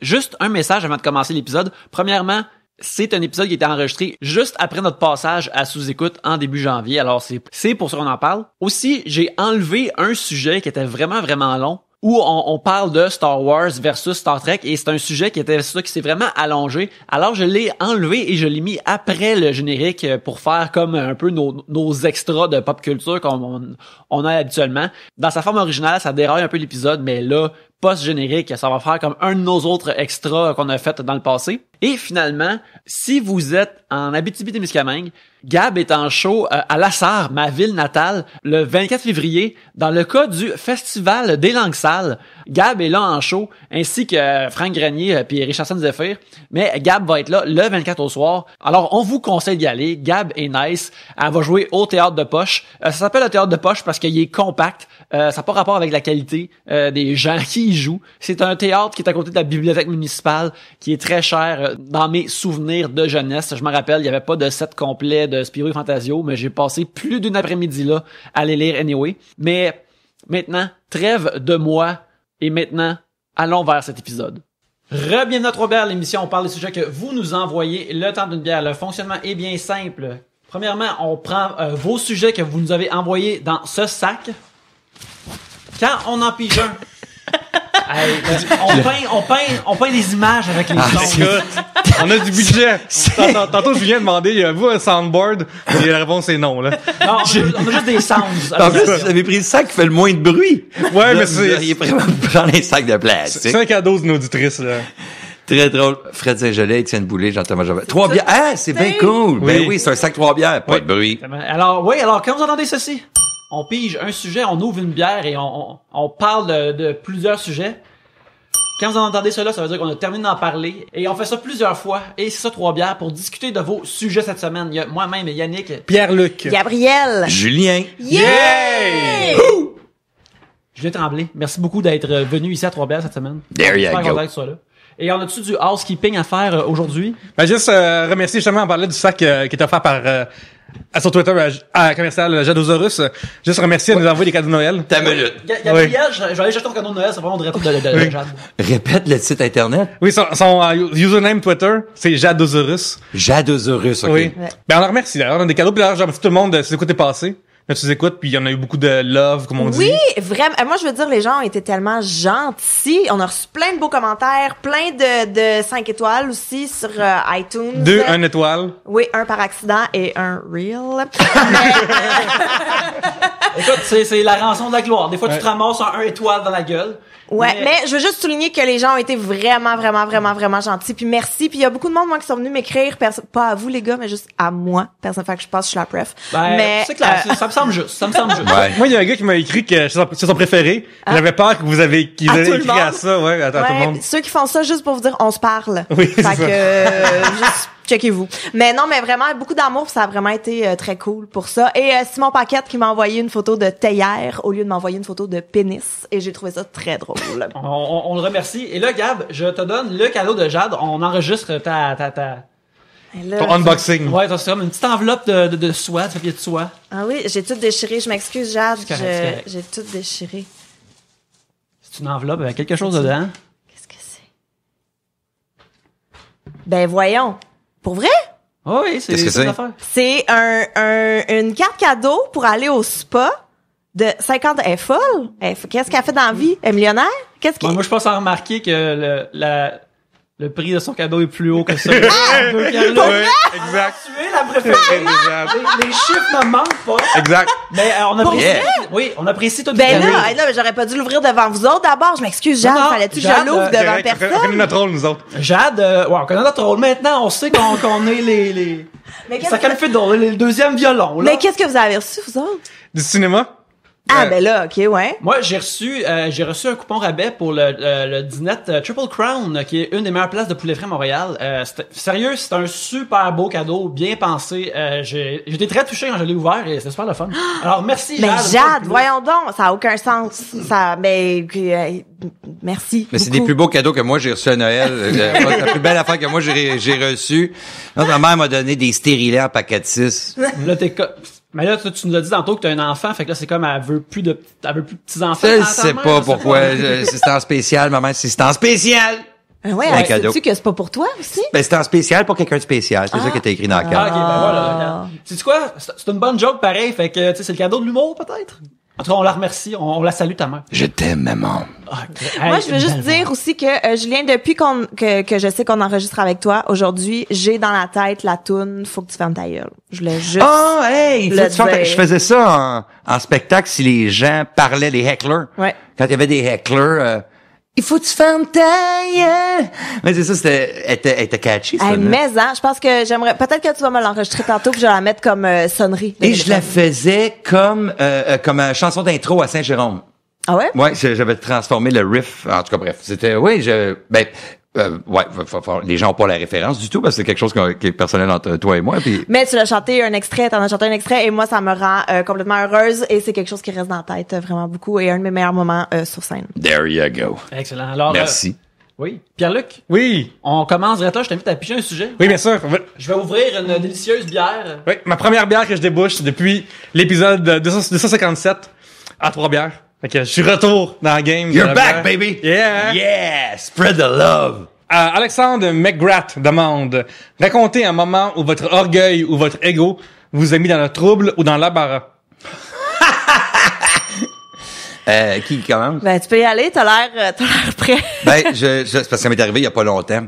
juste un message avant de commencer l'épisode. Premièrement, c'est un épisode qui a été enregistré juste après notre passage à sous-écoute en début janvier. Alors, c'est pour ça qu'on en parle. Aussi, j'ai enlevé un sujet qui était vraiment, vraiment long, où on parle de Star Wars versus Star Trek, et c'est un sujet qui s'est vraiment allongé. Alors je l'ai enlevé et je l'ai mis après le générique pour faire comme un peu nos extras de pop culture qu'on a habituellement. Dans sa forme originale, ça déraille un peu l'épisode, mais là, post-générique, ça va faire comme un de nos autres extras qu'on a fait dans le passé. Et finalement, si vous êtes en Abitibi-Témiscamingue, Gab est en show à La Sarre, ma ville natale, le 24 février, dans le cas du Festival des Langues Sales. Gab est là en show, ainsi que Franck Grenier puis Richardson Zephyr. Mais Gab va être là le 24 au soir. Alors, on vous conseille d'y aller. Gab est nice. Elle va jouer au Théâtre de Poche. Ça s'appelle le Théâtre de Poche parce qu'il est compact. Ça n'a pas rapport avec la qualité des gens qui y jouent. C'est un théâtre qui est à côté de la bibliothèque municipale, qui est très cher dans mes souvenirs de jeunesse. Je me rappelle, il n'y avait pas de set complet de Spirou et Fantasio, mais j'ai passé plus d'une après-midi là à les lire anyway. Mais maintenant, trêve de moi, et maintenant, allons vers cet épisode. Re-bienvenue à Trois-Bières, l'émission, on parle des sujets que vous nous envoyez. Le temps d'une bière, le fonctionnement est bien simple. Premièrement, on prend vos sujets que vous nous avez envoyés dans ce sac. Quand on en pige un, on peint des images avec les sons. On a du budget. Tantôt, Julien demandait, avez-vous un soundboard? Et la réponse est non, là. Non, on a juste des sounds. En plus, vous avez pris le sac qui fait le moins de bruit. Ouais, mais il est vraiment prendre un sac de plastique. C'est un cadeau d'une auditrice, là. Très drôle. Fred Saint-Gelais, Étienne Boulay, Jean-Thomas Jobin. Trois bières. Ah, c'est bien cool. Oui. Ben oui, c'est un sac trois bières. Pas de bruit. Alors, quand vous entendez ceci, on pige un sujet, on ouvre une bière et on parle de plusieurs sujets. Quand vous entendez cela, ça veut dire qu'on a terminé d'en parler. Et on fait ça plusieurs fois. Et c'est ça, Trois bières, pour discuter de vos sujets cette semaine. Il y a moi-même, Yannick, Pierre-Luc, Gabriel, Julien. Yeah! Julien Tremblay. Merci beaucoup d'être venu ici à Trois bières cette semaine. There you Super go. content que tu sois là. Et on a-tu du housekeeping à faire aujourd'hui? Ben, juste remercier justement, on parlait du sac qui est offert par sur Twitter à commercial Jadosaurus. Juste remercier de nous envoyer des cadeaux de Noël. Ta minute. Gabriel, je vais aller chercher ton cadeau de Noël, c'est vraiment de retour de Jade. Répète le site internet. Oui, son username Twitter, c'est Jadosaurus. Jadosaurus, ok. Oui. Ouais. Ben, on en remercie d'ailleurs. On a des cadeaux, puis d'ailleurs, j'ai remercié tout le monde de ses écoutes passées. Là, tu écoutes, puis il y en a eu beaucoup de love, comme on dit. Oui, vraiment. Moi, je veux dire, les gens ont été tellement gentils. On a reçu plein de beaux commentaires, plein de 5 étoiles aussi sur iTunes. 2, 1 étoile. Oui, un par accident et un real. Écoute, c'est la rançon de la gloire. Des fois, tu te ramasses un étoile dans la gueule. Ouais, mais je veux juste souligner que les gens ont été vraiment, vraiment, vraiment, vraiment gentils. Puis merci. Puis il y a beaucoup de monde, moi, qui sont venus m'écrire, pas à vous, les gars, mais juste à moi. Personne fait que je pense que je suis la pref. Ben, c'est clair, ça me semble juste. Ouais. Moi, il y a un gars qui m'a écrit que c'est son préféré. J'avais peur que qu'il À avez tout le écrit monde. à ça, ouais, à tout le monde. Ceux qui font ça juste pour vous dire on se parle. Oui, c'est fait ça. que juste checkez-vous. Mais non, mais vraiment beaucoup d'amour, puis ça a vraiment été très cool pour ça. Et Simon Paquette qui m'a envoyé une photo de théière au lieu de m'envoyer une photo de pénis, et j'ai trouvé ça très drôle. On le remercie. Et là, Gab, je te donne le cadeau de Jade. On enregistre ta... Et là, Ton unboxing. Ouais, c'est comme une petite enveloppe de soie, de papier de soie. Ah oui, j'ai tout déchiré. Je m'excuse, Jade. C'est correct. J'ai tout déchiré. C'est une enveloppe avec quelque chose dedans. Qu'est-ce que c'est? Ben voyons. Pour vrai? Oh oui, c'est Qu'est-ce que des c'est? affaires. C'est une carte cadeau pour aller au spa de 50... Elle est folle. Qu'est-ce qu'elle fait dans la vie? Elle est millionnaire? Qu'est-ce qu'elle... Moi, je pense à remarquer que le prix de son cadeau est plus haut que ça. Ouais, exact. Tu es la préférée. Exact. Les chiffres ne manquent pas. Exact. Mais on apprécie. Yeah. Oui, on apprécie tout. Ben là, mais j'aurais pas dû l'ouvrir devant vous autres d'abord. Je m'excuse, Jade. Non, Fallait-tu que Jade, je l'ouvre devant Correct, on connaît personne? notre rôle, nous autres. Jade, ouais, on connaît notre rôle maintenant. On sait qu'on est les Mais qu'est-ce ça que- qualifie de le deuxième violon, là. Mais qu'est-ce que vous avez reçu, vous autres? Du cinéma? Ah, ben là, OK, ouais. Moi, j'ai reçu un coupon rabais pour le dinette Triple Crown, qui est une des meilleures places de poulet frais à Montréal. Sérieux, c'est un super beau cadeau, bien pensé. J'étais très touché quand je l'ai ouvert et c'était super le fun. Alors, merci, Mais Jade. Jade, voyons donc, ça a aucun sens. Merci. Mais c'est des beaucoup. plus beaux cadeaux que moi j'ai reçus à Noël. La plus belle affaire que moi j'ai reçue. Non, ma mère m'a donné des stérilets en paquet de 6. Là, mais là, tu nous as dit tantôt que t'as un enfant, fait que là, c'est comme, elle veut plus de petits enfants. Je sais pas pourquoi. C'était en spécial, maman. C'est en spécial. Ouais, un cadeau. sais-tu que c'est pas pour toi aussi? Ben, c'était en spécial pour quelqu'un de spécial. C'est ça qui était écrit dans la Ah, carte. ok, ben voilà, regarde. Sais-tu quoi? C'est une bonne joke, pareil. Fait que, tu sais, c'est le cadeau de l'humour, peut-être? En tout cas, on la remercie. On la salue, ta mère. Je t'aime, maman. Moi, je veux juste dire aussi que, Julien, depuis que je sais qu'on enregistre avec toi, aujourd'hui, j'ai dans la tête la toune « Faut que tu fermes ta gueule ». Je voulais juste... Ah, hey! le dire. Je faisais ça en spectacle si les gens parlaient, les hecklers. Ouais. Quand il y avait des hecklers, il faut que tu fermes ta gueule. Mais c'est ça, elle était catchy, ça. Hey, mais je pense que j'aimerais... Peut-être que tu vas me l'enregistrer tantôt, puis je vais la mettre comme sonnerie. Et je la faisais comme chanson d'intro à Saint-Jérôme. Ah ouais? Ouais, j'avais transformé le riff. En tout cas, bref, c'était, les gens ont pas la référence du tout parce que c'est quelque chose qui est personnel entre toi et moi. Puis Mais tu l'as chanté t'en as chanté un extrait et moi, ça me rend complètement heureuse et c'est quelque chose qui reste dans la tête vraiment beaucoup et un de mes meilleurs moments sur scène. there you go. Excellent. Alors, Merci. oui. Pierre-Luc, Oui. on commence. Reta, je t'invite à piger un sujet. Oui, bien sûr. Je vais ouvrir une délicieuse bière. Oui, ma première bière que je débouche depuis l'épisode 257 à 3 bières. Fait que je suis retour dans la game. de You're la back, bière. baby! Yeah! Yeah! Spread the love! Alexandre McGrath demande, racontez un moment où votre orgueil ou votre ego vous a mis dans le trouble ou dans l'embarras. Qui commence? Ben, tu peux y aller, t'as l'air prêt. Ben, c'est parce que ça m'est arrivé il y a pas longtemps.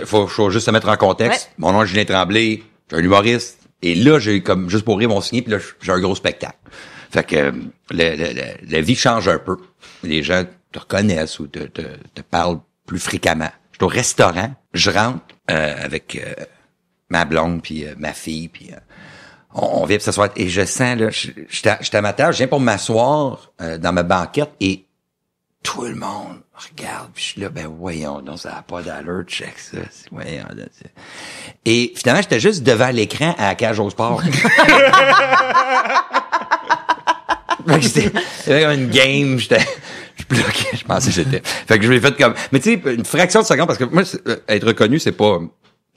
Faut juste se mettre en contexte. Ouais. Mon nom est Julien Tremblay, je suis un humoriste. Et là, j'ai comme, juste pour rire, mon signé, puis là, j'ai un gros spectacle. Fait que, la vie change un peu. Les gens te reconnaissent ou te parlent plus fréquemment. Je suis au restaurant, je rentre, avec, ma blonde puis ma fille puis, on vient pour s'asseoir et je sens là, j'étais à ma table, je viens pour m'asseoir dans ma banquette et tout le monde regarde puis je suis là, ben voyons donc, ça n'a pas d'allure, check ça, voyons donc. Et finalement j'étais juste devant l'écran à la cage au sport. Fait que c'était comme une game, je bloquais, je pensais que j'étais. Fait que je l'ai fait comme, mais tu sais, une fraction de seconde parce que moi être reconnu c'est pas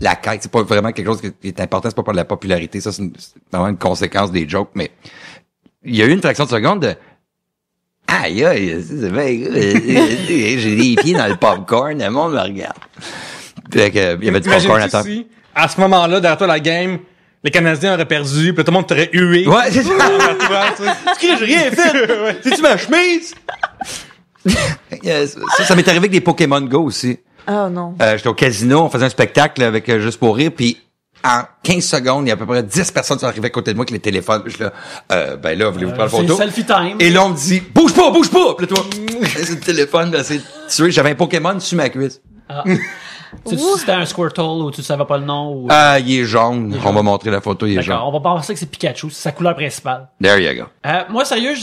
la quête, c'est pas vraiment quelque chose qui est important, c'est pas de la popularité, ça c'est vraiment une conséquence des jokes, mais il y a eu une fraction de seconde de aïe, c'est bien, j'ai les pieds dans le popcorn, le monde me regarde. Fait que, il y avait du popcorn à table. Si, à ce moment-là, derrière toi, la game, les Canadiens auraient perdu, puis tout le monde t'aurait hué. Ouais, c'est ça. Derrière toi, tu sais. J'ai rien fait. C'est-tu ma chemise? Ça m'est arrivé avec des Pokémon Go aussi. Oh non. J'étais au casino, on faisait un spectacle avec Juste pour rire, puis en 15 secondes, il y a à peu près 10 personnes qui sont arrivées à côté de moi avec les téléphones. Je suis là, ben là, voulez-vous prendre la photo? C'est selfie time. Et là, on me dit, bouge pas! Puis là, toi, c'est le téléphone, là, c'est tué. J'avais un Pokémon sur ma cuisse. Tu sais si c'était un Squirtle ou tu savais pas le nom ou... Il est jaune. On va montrer la photo, il est jaune. D'accord, on va penser que c'est Pikachu, c'est sa couleur principale. There you go. Moi, sérieux,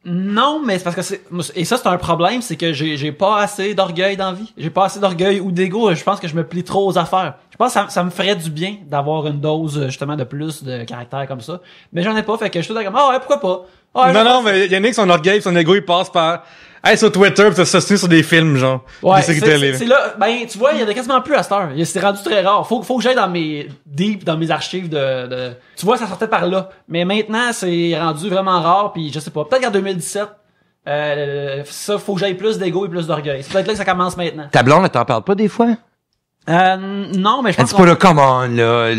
non, mais c'est parce que et ça, c'est un problème, c'est que j'ai pas assez d'orgueil dans la vie. J'ai pas assez d'orgueil ou d'ego. Je pense que je me plie trop aux affaires. Je pense que ça me ferait du bien d'avoir une dose, justement, de plus de caractère comme ça. Mais j'en ai pas, fait que je suis tout comme, ouais, pourquoi pas? Ah, Non, mais Yannick, son orgueil, son ego, il passe par, hey, sur Twitter, pis s'associer sur des films, genre. Ouais, des séries télé. c'est là, ben, tu vois, il y en a quasiment plus à cette heure. C'est rendu très rare. Faut que j'aille dans mes archives de, tu vois, ça sortait par là. Mais maintenant, c'est rendu vraiment rare pis je sais pas. Peut-être qu'en 2017, ça, faut que j'aille plus d'ego et plus d'orgueil. C'est peut-être là que ça commence maintenant. Ta blonde, elle t'en parle pas des fois? Non, mais je Elle pense dit pas là, come on, là,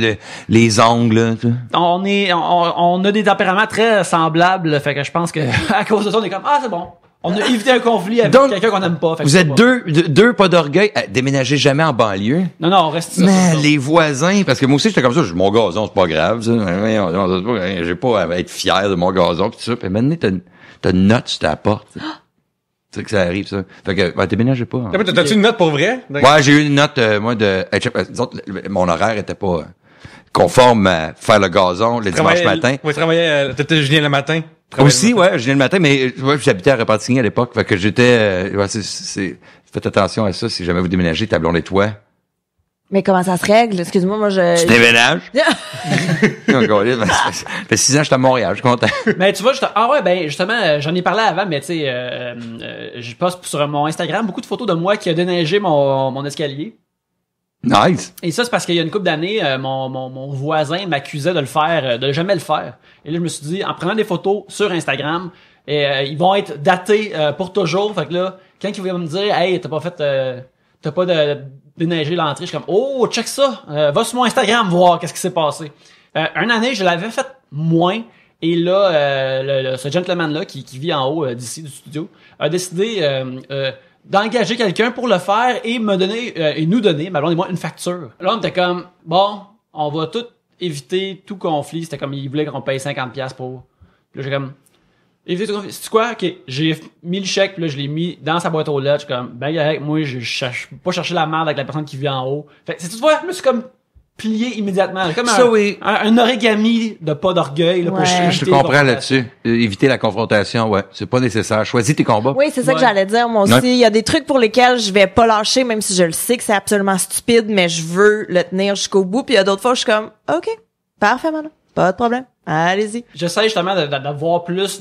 les ongles, là, tu sais. on a des tempéraments très semblables, fait que je pense que, à cause de ça, on est comme, c'est bon. On a évité un conflit avec Donc, quelqu'un qu'on aime pas. Fait que vous c'est être pas. deux pas d'orgueil. Déménagez jamais en banlieue. Non, on reste ça. Mais c'est ça. les voisins, parce que moi aussi j'étais comme ça, mon gazon, c'est pas grave, ça. J'ai pas à être fier de mon gazon pis tout ça. Puis maintenant, t'as une note sur ta porte. C'est que ça arrive, ça. Fait que, déménagez pas. Hein. T'as-tu une note pour vrai? Ouais, j'ai eu une note, moi, de, disons, mon horaire était pas conforme à faire le gazon le dimanche matin. Oui, t'étais Julien le matin. Aussi, ouais, je viens le matin, mais ouais, j'habitais à Repentigny à l'époque, fait que j'étais, faites attention à ça si jamais vous déménagez, ta blonde et toi. Mais comment ça se règle? Excuse-moi, moi, Tu déménages? Ça fait 6 ans que je suis à Montréal, je suis content. Mais tu vois, justement, j'en ai parlé avant, mais tu sais, je poste sur mon Instagram beaucoup de photos de moi qui a déneigé mon escalier. Nice. Et ça, c'est parce qu'il y a une couple d'années, mon voisin m'accusait de le faire, de jamais le faire. Et là, je me suis dit, en prenant des photos sur Instagram, ils vont être datés pour toujours. Fait que là, quand il va me dire, hey, t'as pas fait t'as pas déneigé l'entrée. Je suis comme, oh, check ça. Va sur mon Instagram voir qu'est-ce qui s'est passé. Une année, je l'avais fait moins. Et là, ce gentleman-là qui vit en haut d'ici du studio a décidé d'engager quelqu'un pour le faire et me donner et nous donner, ma blonde et moi, une facture. Là, on était comme, bon, on va tout éviter tout conflit. C'était comme, il voulait qu'on paye 50$ pour... Puis là, j'ai comme... éviter tout conflit. C'est quoi? OK, j'ai mis le chèque, puis là, je l'ai mis dans sa boîte aux lettres. Je suis comme, ben, avec moi, je cherche pas chercher la merde avec la personne qui vit en haut. Fait que, c'est tout, tu vois, je me suis comme plié immédiatement. Comme un origami de pas d'orgueil, là, pour Je te comprends là-dessus. Éviter la confrontation, ouais. C'est pas nécessaire. Choisis tes combats. Oui, c'est ça que j'allais dire. Moi aussi, il y a des trucs pour lesquels je vais pas lâcher, même si je le sais que c'est absolument stupide, mais je veux le tenir jusqu'au bout. Puis il y a d'autres fois, je suis comme, OK, parfait, madame. Pas de problème. Allez-y. J'essaie justement d'avoir plus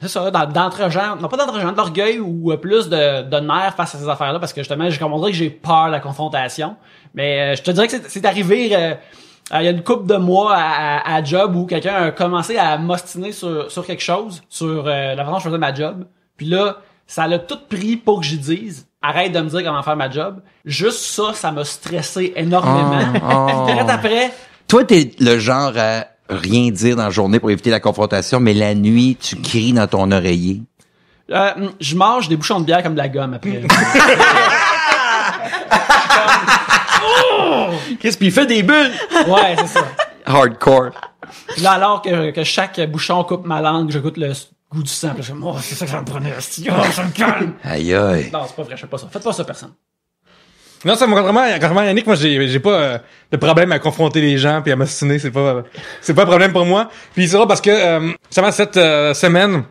c'est ça, d'entre-gens, non pas d'entre-gens, d'orgueil ou plus de nerfs face à ces affaires-là, parce que justement, on dirait que j'ai peur de la confrontation. Mais je te dirais que c'est arrivé il y a une couple de mois à job où quelqu'un a commencé à m'ostiner sur quelque chose, sur la façon dont je faisais ma job. Puis là, ça l'a tout pris pour que j'y dise. Arrête de me dire comment faire ma job. Juste ça m'a stressé énormément. Puis direct après... Toi, t'es le genre à rien dire dans la journée pour éviter la confrontation, mais la nuit, tu cries dans ton oreiller. Je mange des bouchons de bière comme de la gomme après. Qu'est-ce qu'il fait des bulles? Ouais, c'est ça. Hardcore. Puis là, alors que chaque bouchon coupe ma langue, je goûte le goût du sang. Puis je me dis, oh, c'est ça que ça me prenait. Ça me calme. Aïe, aïe. Non, c'est pas vrai, je fais pas ça. Faites pas ça, personne. Non, ça vraiment Yannick, moi j'ai pas de problème à confronter les gens puis à m'ostiner, c'est pas un problème pour moi. Puis c'est vrai parce que justement cette semaine,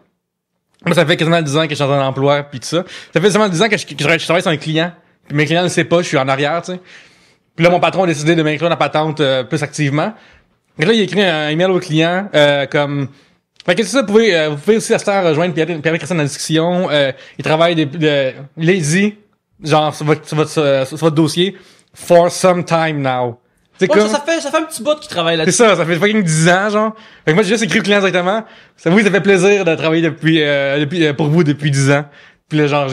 moi ça fait quasiment 10 ans que je suis dans un emploi puis tout ça. Ça fait quasiment 10 ans que je travaille sur un client. Puis mes clients ne le savent pas, je suis en arrière, tu sais. Puis là mon patron a décidé de m'inclure dans la patente plus activement. Et là il a écrit un email au client comme fait que c'est ça, vous pouvez aussi à cette heure rejoindre Pierre-Christian dans la discussion. Il travaille lazy. Genre, sur votre dossier, for some time now. Ouais, comme... ça fait un petit bout qu'il travaille là-dessus. C'est ça fait fucking 10 ans, genre. Fait que moi, j'ai juste écrit au client directement. Ça fait plaisir de travailler pour vous depuis 10 ans. Puis là, genre,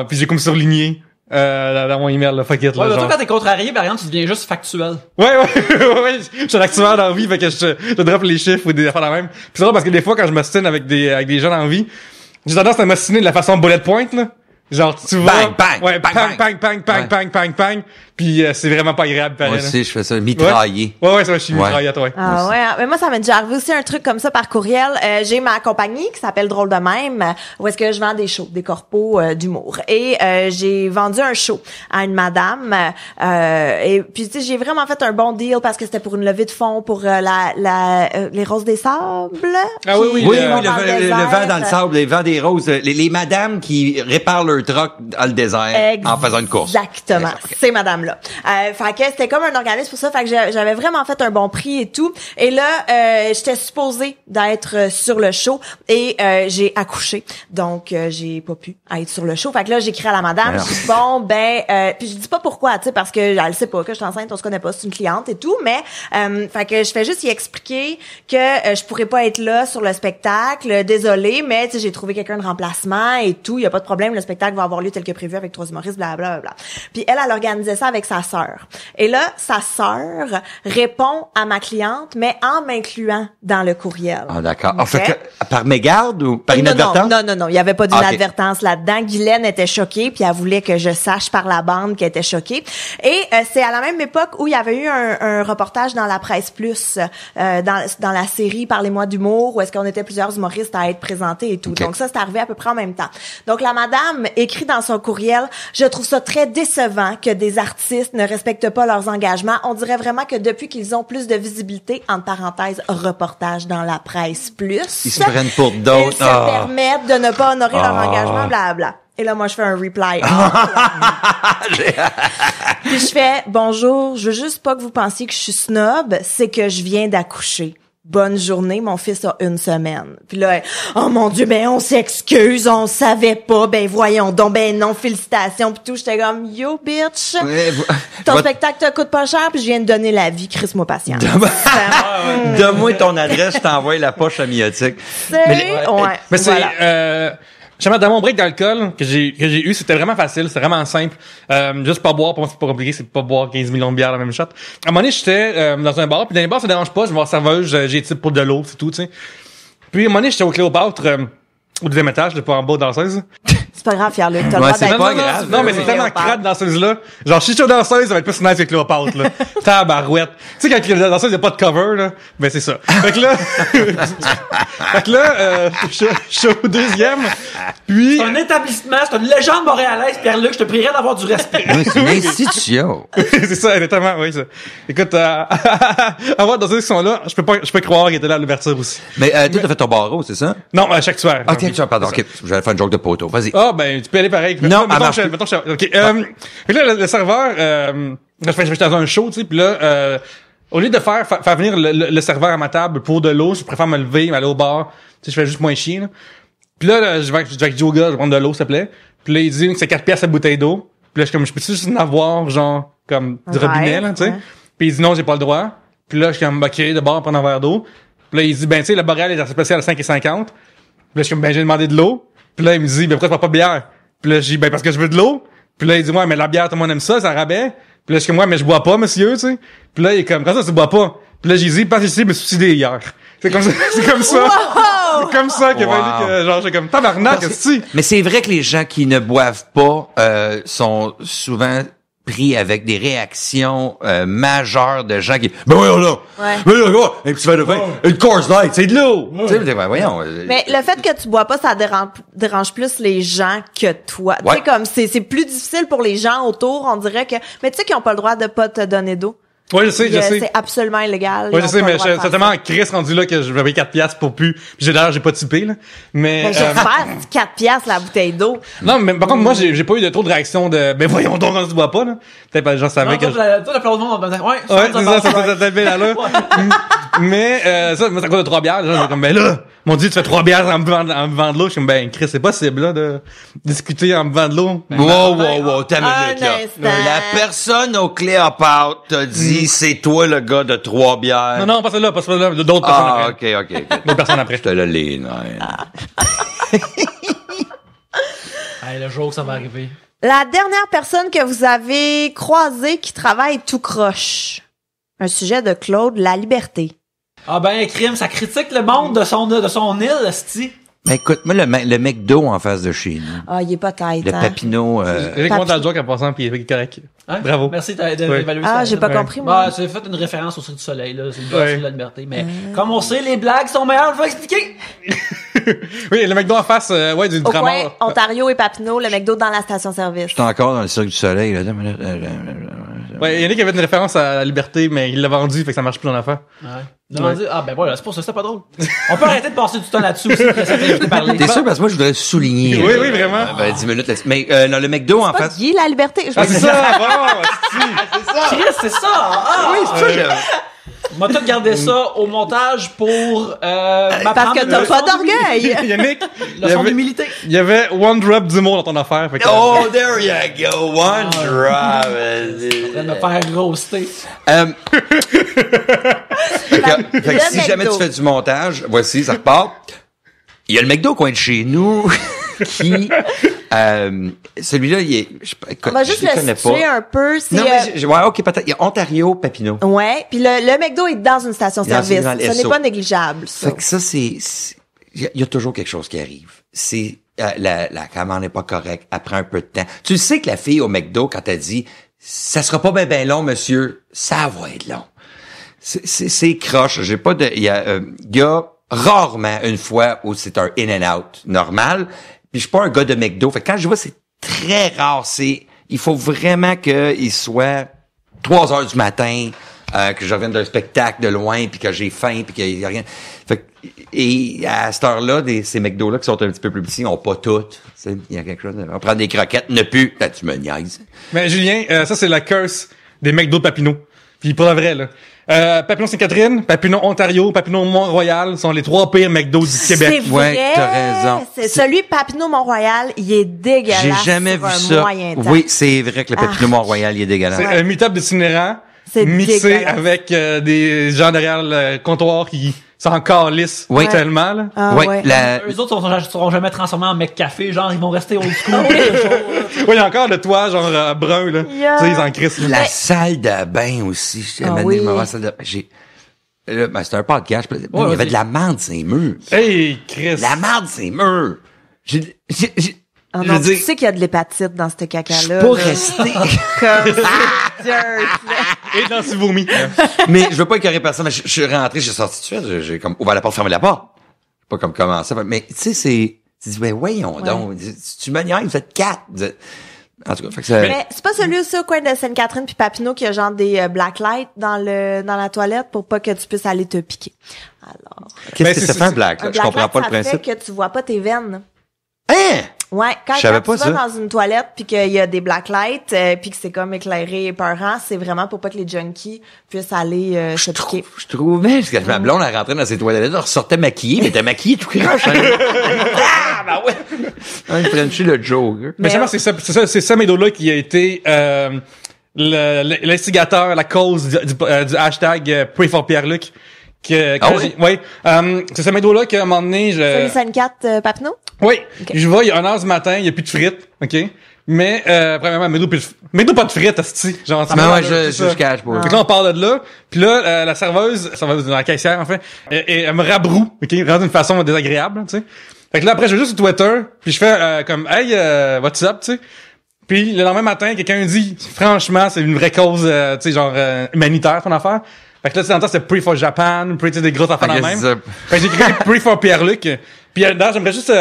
puis j'ai comme surligné, dans mon email, là, fuck it, là. Ouais, genre. toi, quand t'es contrarié, par exemple, tu deviens juste factuel. Ouais, je suis un actuaire dans la vie, fait que je drop les chiffres ou des affaires la même. Puis c'est drôle parce que des fois, quand je m'ostine avec des gens dans la vie, j'ai tendance à m'ostiner de la façon bullet point, là. Genre, tu vois. Bang, ouais, bang. Puis c'est vraiment pas agréable. Moi aussi, je fais ça, mitrailler. Ouais, ça va, je suis mitraillette, ouais. Ah ouais, mais moi, ça m'est déjà arrivé aussi un truc comme ça par courriel. J'ai ma compagnie qui s'appelle Drôle de même, où est-ce que je vends des shows, des corpos d'humour. Et j'ai vendu un show à une madame. Et puis, tu sais, j'ai vraiment fait un bon deal parce que c'était pour une levée de fonds pour les Roses des Sables. Ah oui, le vent dans le sable, les vents des roses, les madames qui réparent leur truck dans le désert en faisant une course. Exactement. Okay. Ces madames-là. Fait que c'était comme un organisme pour ça. Fait que j'avais vraiment fait un bon prix et tout. Et là, j'étais supposée d'être sur le show et j'ai accouché. Donc, j'ai pas pu être sur le show. Fait que là, j'écris à la madame. Je dis, bon, puis je dis pas pourquoi, tu sais, parce que elle sait pas que je suis enceinte, on se connaît pas, c'est une cliente et tout. Mais, fait que je fais juste y expliquer que je pourrais pas être là sur le spectacle. Désolée, mais tu sais, j'ai trouvé quelqu'un de remplacement et tout. Il y a pas de problème. Le spectacle va avoir lieu tel que prévu avec 3 humoristes, blablabla. Puis elle organisait ça avec sa sœur. Et là, sa sœur répond à ma cliente, mais en m'incluant dans le courriel. Ah, d'accord. Okay. En fait, par mégarde ou par inadvertance? Non. Il y avait pas d'inadvertance là-dedans. Guylaine était choquée, puis elle voulait que je sache par la bande qu'elle était choquée. Et c'est à la même époque où il y avait eu un reportage dans la Presse Plus, dans la série Parlez-moi d'humour, où est-ce qu'on était plusieurs humoristes à être présentés et tout. Okay. Donc ça, c'est arrivé à peu près en même temps. Donc la madame écrit dans son courriel, je trouve ça très décevant que des artistes ne respectent pas leurs engagements. On dirait vraiment que depuis qu'ils ont plus de visibilité, entre parenthèses, reportage dans la Presse Plus, ils se prennent pour d'autres. Ils se permettent de ne pas honorer leur engagement, blablabla. Et là, moi, je fais un reply. Puis je fais, bonjour, je veux juste pas que vous pensiez que je suis snob, c'est que je viens d'accoucher. Bonne journée, mon fils a 1 semaine. Puis là, oh mon Dieu, ben on s'excuse, on savait pas, ben voyons donc, ben non, félicitations, puis tout. J'étais comme, yo bitch, ton spectacle te coûte pas cher, puis je viens de donner la vie, crisse-moi patience. Donne-moi ton adresse, je t'envoie la poche amniotique. Mais c'est, Justement, dans mon break d'alcool que j'ai eu, c'était vraiment facile, c'était vraiment simple. Juste pas boire, pour moi c'est pas compliqué, c'est pas boire 15 millions de bières la même shot. À un moment donné, j'étais dans un bar, puis dans les bars, ça dérange pas, je vais voir serveuse, j'ai type pour de l'eau, c'est tout, tu sais. Puis à un moment donné, j'étais au Cléopâtre, au deuxième étage, j'étais pas en bas de danseuse. C'est pas grave, Pierre-Luc. T'as le Ouais, droit c'est d'être pas là. grave. Non, mais c'est tellement crade danseuse-là. Genre, si je suis danseuse, ça va être plus nice que Cléopâtre, là. Tabarouette. Tu sais, quand la danseuse, y a pas de cover, là. Ben, c'est ça. Fait que là, je suis au deuxième. Puis, C'est un établissement, c'est une légende montréalaise, Pierre-Luc, je te prierais d'avoir du respect. Oui, c'est une institution. c'est ça, exactement, oui, ça. Écoute, avoir danseuses qui sont là, je peux croire qu'ils étaient là à l'ouverture aussi. Mais toi, t'as fait ton barreau, c'est ça? Non, à chaque soir. Ok, pardon. Ok, j'allais faire une joke de poteau. Vas-y. Ah, ben, tu peux aller pareil. Non, mettons, marche mettons, OK. Fait que là, le serveur, j'étais dans un show, tu sais, puis là, au lieu de faire venir le serveur à ma table pour de l'eau, je préfère me lever, aller au bar. Tu sais, je fais juste moins chier, là. Puis là, je vais avec Joe gars, je vais prendre de l'eau, s'il te plaît. Puis là, il dit que c'est 4 piastres la bouteille d'eau. Puis là, je peux-tu juste en avoir, genre, comme, du robinet, là, tu sais? Ouais. Puis il dit non, j'ai pas le droit. Puis là, je suis comme, OK, de bord, prendre un verre d'eau. Puis là, il dit, ben, tu sais, le boréal est spécial à 5,50. Puis là, je suis comme, ben, j'ai demandé de l'eau. Puis là, il me dit, ben, pourquoi tu prends pas de bière? Puis là, je dis, ben, parce que je veux de l'eau. Puis là, il dit, ouais, mais la bière, tout le monde aime ça, c'est un rabais. Puis là, je suis comme, ouais, mais je bois pas, monsieur, tu sais. Puis là, il est comme, quand ça, tu bois pas? Puis là, j'ai dit, parce que je me suis suicidé hier. C'est comme ça, c'est comme ça. Wow! C'est comme ça qu'il a fallu que, genre, j'ai comme, tabarnak, qu'est-ce que Mais c'est vrai que les gens qui ne boivent pas sont souvent pris avec des réactions majeures de gens qui ben voyons là, ben là, gars, un petit verre de vin, une Coors Light, c'est de l'eau. Tu sais, ben voyons. Mais le fait que tu bois pas, ça dérange plus les gens que toi. Ouais. Tu sais, comme c'est plus difficile pour les gens autour, on dirait que... Mais tu sais qu'ils ont pas le droit de pas te donner d'eau. Ouais, je sais. C'est absolument illégal. Ouais, Ils je ont sais, pas mais le droit de c'est faire tellement ça. Chris rendu là que je vais payer 4 piastres pour plus. Puis d'ailleurs, j'ai pas typé, là. Mais, Ben, j'espère, c'est 4 piastres la bouteille d'eau. non, mais par contre, moi, j'ai pas eu de trop de réaction de, ben voyons donc, on se boit pas, là. Peut-être pas les gens savaient que Toi, la plupart du monde, ouais, ouais, c'est ça, ça bien là. Mais, ça, moi, ça coûte de 3 bières. Les gens, comme, ben là, m'ont dit, tu fais 3 bières en me buvant de l'eau. Je suis comme, ben, Chris, c'est possible, là, de discuter en me buvant de l'eau. Wow, t'as une Un minute, là. instant. La personne au Cléopâtre t'a dit, c'est toi le gars de 3 bières. Non, pas celle-là, d'autres personnes Ah, après. ok. D'autres personnes après. Je te le lis, non. Hey, le jour que ça va arriver. La dernière personne que vous avez croisée qui travaille tout croche. Un sujet de Claude, la liberté. Ah ben, crime, ça critique le monde de son île, esti. Ben écoute, moi, le McDo en face de chez nous, Ah, il est pas tête, le hein? Papineau, Eric monte dans le joke en passant, puis il est correct. Hein? Bravo. Merci d'évaluer ça. Ah, j'ai pas Ouais. compris, moi. Bah, c'est fait une référence au Cirque du Soleil, là. C'est le Ouais. sur la liberté. Mais, comme on sait, les blagues sont meilleures, je vais expliquer. Oui, le McDo en face, ouais, du Au coin, Dramor. Ontario et Papineau, le McDo dans la station-service. j'étais encore dans le Cirque du Soleil, là. Ouais, Yannick avait une référence à la liberté, mais il l'a vendu, fait que ça marche plus en affaire. Ouais. Demandez, ah ben voilà, c'est pour ça, c'est pas drôle. On peut arrêter de passer du temps là-dessus aussi, que ça fait parler. T'es sûr? Parce que moi, je voudrais souligner. Oui, oui, vraiment. Ben, 10 minutes. Mais, non, le McDo en Pas face. Guy, la liberté. Je Ah, c'est me- ça, bon, Chris, c'est ça! Ah! Oui, c'est ça, je... On m'a tout gardé ça au montage pour Parce m'apprendre que une t'as leçon pas d'orgueil. Yannick, leçon d'humilité. il y avait one drop d'humour dans ton affaire, fait que... Oh, there you go. One drop. De me faire roaster. Fait que Le si jamais McDo. tu fais du montage, voici, ça repart. Il y a le McDo au coin de chez nous qui... celui-là, il est... On va juste le situer un peu. C'est, Non, mais ouais, ok, peut-être. Il y a Ontario, Papineau. ouais, puis le McDo est dans une station-service. Dans le Ce n'est SO. pas négligeable, ça. Fait que ça, il y a toujours quelque chose qui arrive. C'est la commande n'est pas correcte. Après un peu de temps, tu sais que la fille au McDo quand elle dit ça sera pas ben long, monsieur, ça va être long. C'est croche. J'ai pas de. Il y a rarement une fois où c'est un in and out normal. Puis je suis pas un gars de McDo. Fait que quand je vois c'est très rare. Il faut vraiment qu'il soit 3 heures du matin. Que je revienne d'un spectacle de loin, puis que j'ai faim, puis qu'il y a rien. Fait que, et à cette heure-là, ces McDo-là qui sont un petit peu plus petits, ont pas toutes. Il y a quelque chose. On prend des croquettes, ne plus. Là, tu me niaises. Mais Julien, ça c'est la curse des McDo de Papineau. Puis pour la vrai, là. Papineau Sainte-Catherine, Papineau Ontario, Papineau Mont-Royal sont les 3 pires McDo du Québec. C'est Ouais, vrai. t'as raison. C'est celui Papineau Mont-Royal, il est dégueulasse. J'ai jamais sur vu un ça. moyen temps. Oui, c'est vrai que le Papineau Mont-Royal, il est dégueulasse. C'est un meet-up d'itinérants C'est mixé dégueulasse. avec des gens derrière le comptoir qui sont encore lisses. Oui. Tellement, là. Ah, Ouais, ouais. Eux autres seront jamais transformés en mec café, genre ils vont rester old school. Oui, il y a encore le toit, genre, brun, là. Yeah. Tu sais, ils en crissent, là. La salle de bain aussi. Oui. C'était un podcast. Il y avait de la merde, ces murs. Hey, Chris. La merde, ces murs. Ah je non, veux tu dire, sais qu'il y a de l'hépatite dans ce je caca-là. suis pas là. resté. Comme c'est dirt, là. Et dans ce vomi. Mais je veux pas écœurer personne, mais je suis rentré, j'ai sorti tout de suite, j'ai comme ouvert la porte, fermé la porte. Pas comme commencer. Mais tu sais, tu dis, ben voyons donc, tu me niaises, vous êtes 4. En tout cas, fait que ça... Mais c'est pas celui aussi au coin de Sainte-Catherine puis Papineau qui a genre des black lights dans la toilette pour pas que tu puisses aller te piquer. Alors, Qu'est-ce Ben, que c'est- ça fait un c'est- black, là? un Je comprends black pas le light, ça principe. fait que tu vois pas tes veines. Hein? Ouais, quand Je savais tu pas vas ça. dans une toilette puis qu'il y a des black lights puis que c'est comme éclairé et peurant, c'est vraiment pour pas que les junkies puissent aller se piquer. Je trouvais, parce que ma blonde, elle rentrait dans ses toilettes, elle ressortait maquillée, mais elle était maquillée tout croche. Ah, ben ouais! Un Frenchie le Joker. Mais justement, c'est ça Medo-là qui a été l'instigateur, la cause du hashtag Pray for Pierre-Luc. C'est ce Medo-là qu'à un moment donné, Celui Sainte-Cat Papineau? oui, je vois, il y a 1h du matin, il y a plus de frites, OK? Mais, premièrement, Medo pas de frites, asti. Genre, Mais ouais, je cache pas. Fait que là, on part de là. Puis là, la serveuse, la caissière, en fait, elle me rabroue, OK? Vraiment d'une façon désagréable, tu sais. Fait que là, après, je vais juste sur Twitter, puis je fais comme « Hey, what's up? » tu sais. Puis le lendemain matin, quelqu'un dit « Franchement, c'est une vraie cause, tu sais, genre humanitaire, ton affaire. » Fait que là, tu sais, dans le temps, c'était Pray for Japan, Pray, tu sais, des grosses affaires Ok, dans le c'est même. ça. Fait que j'ai écrit Pray for Pierre-Luc. Puis d'ailleurs, j'aimerais juste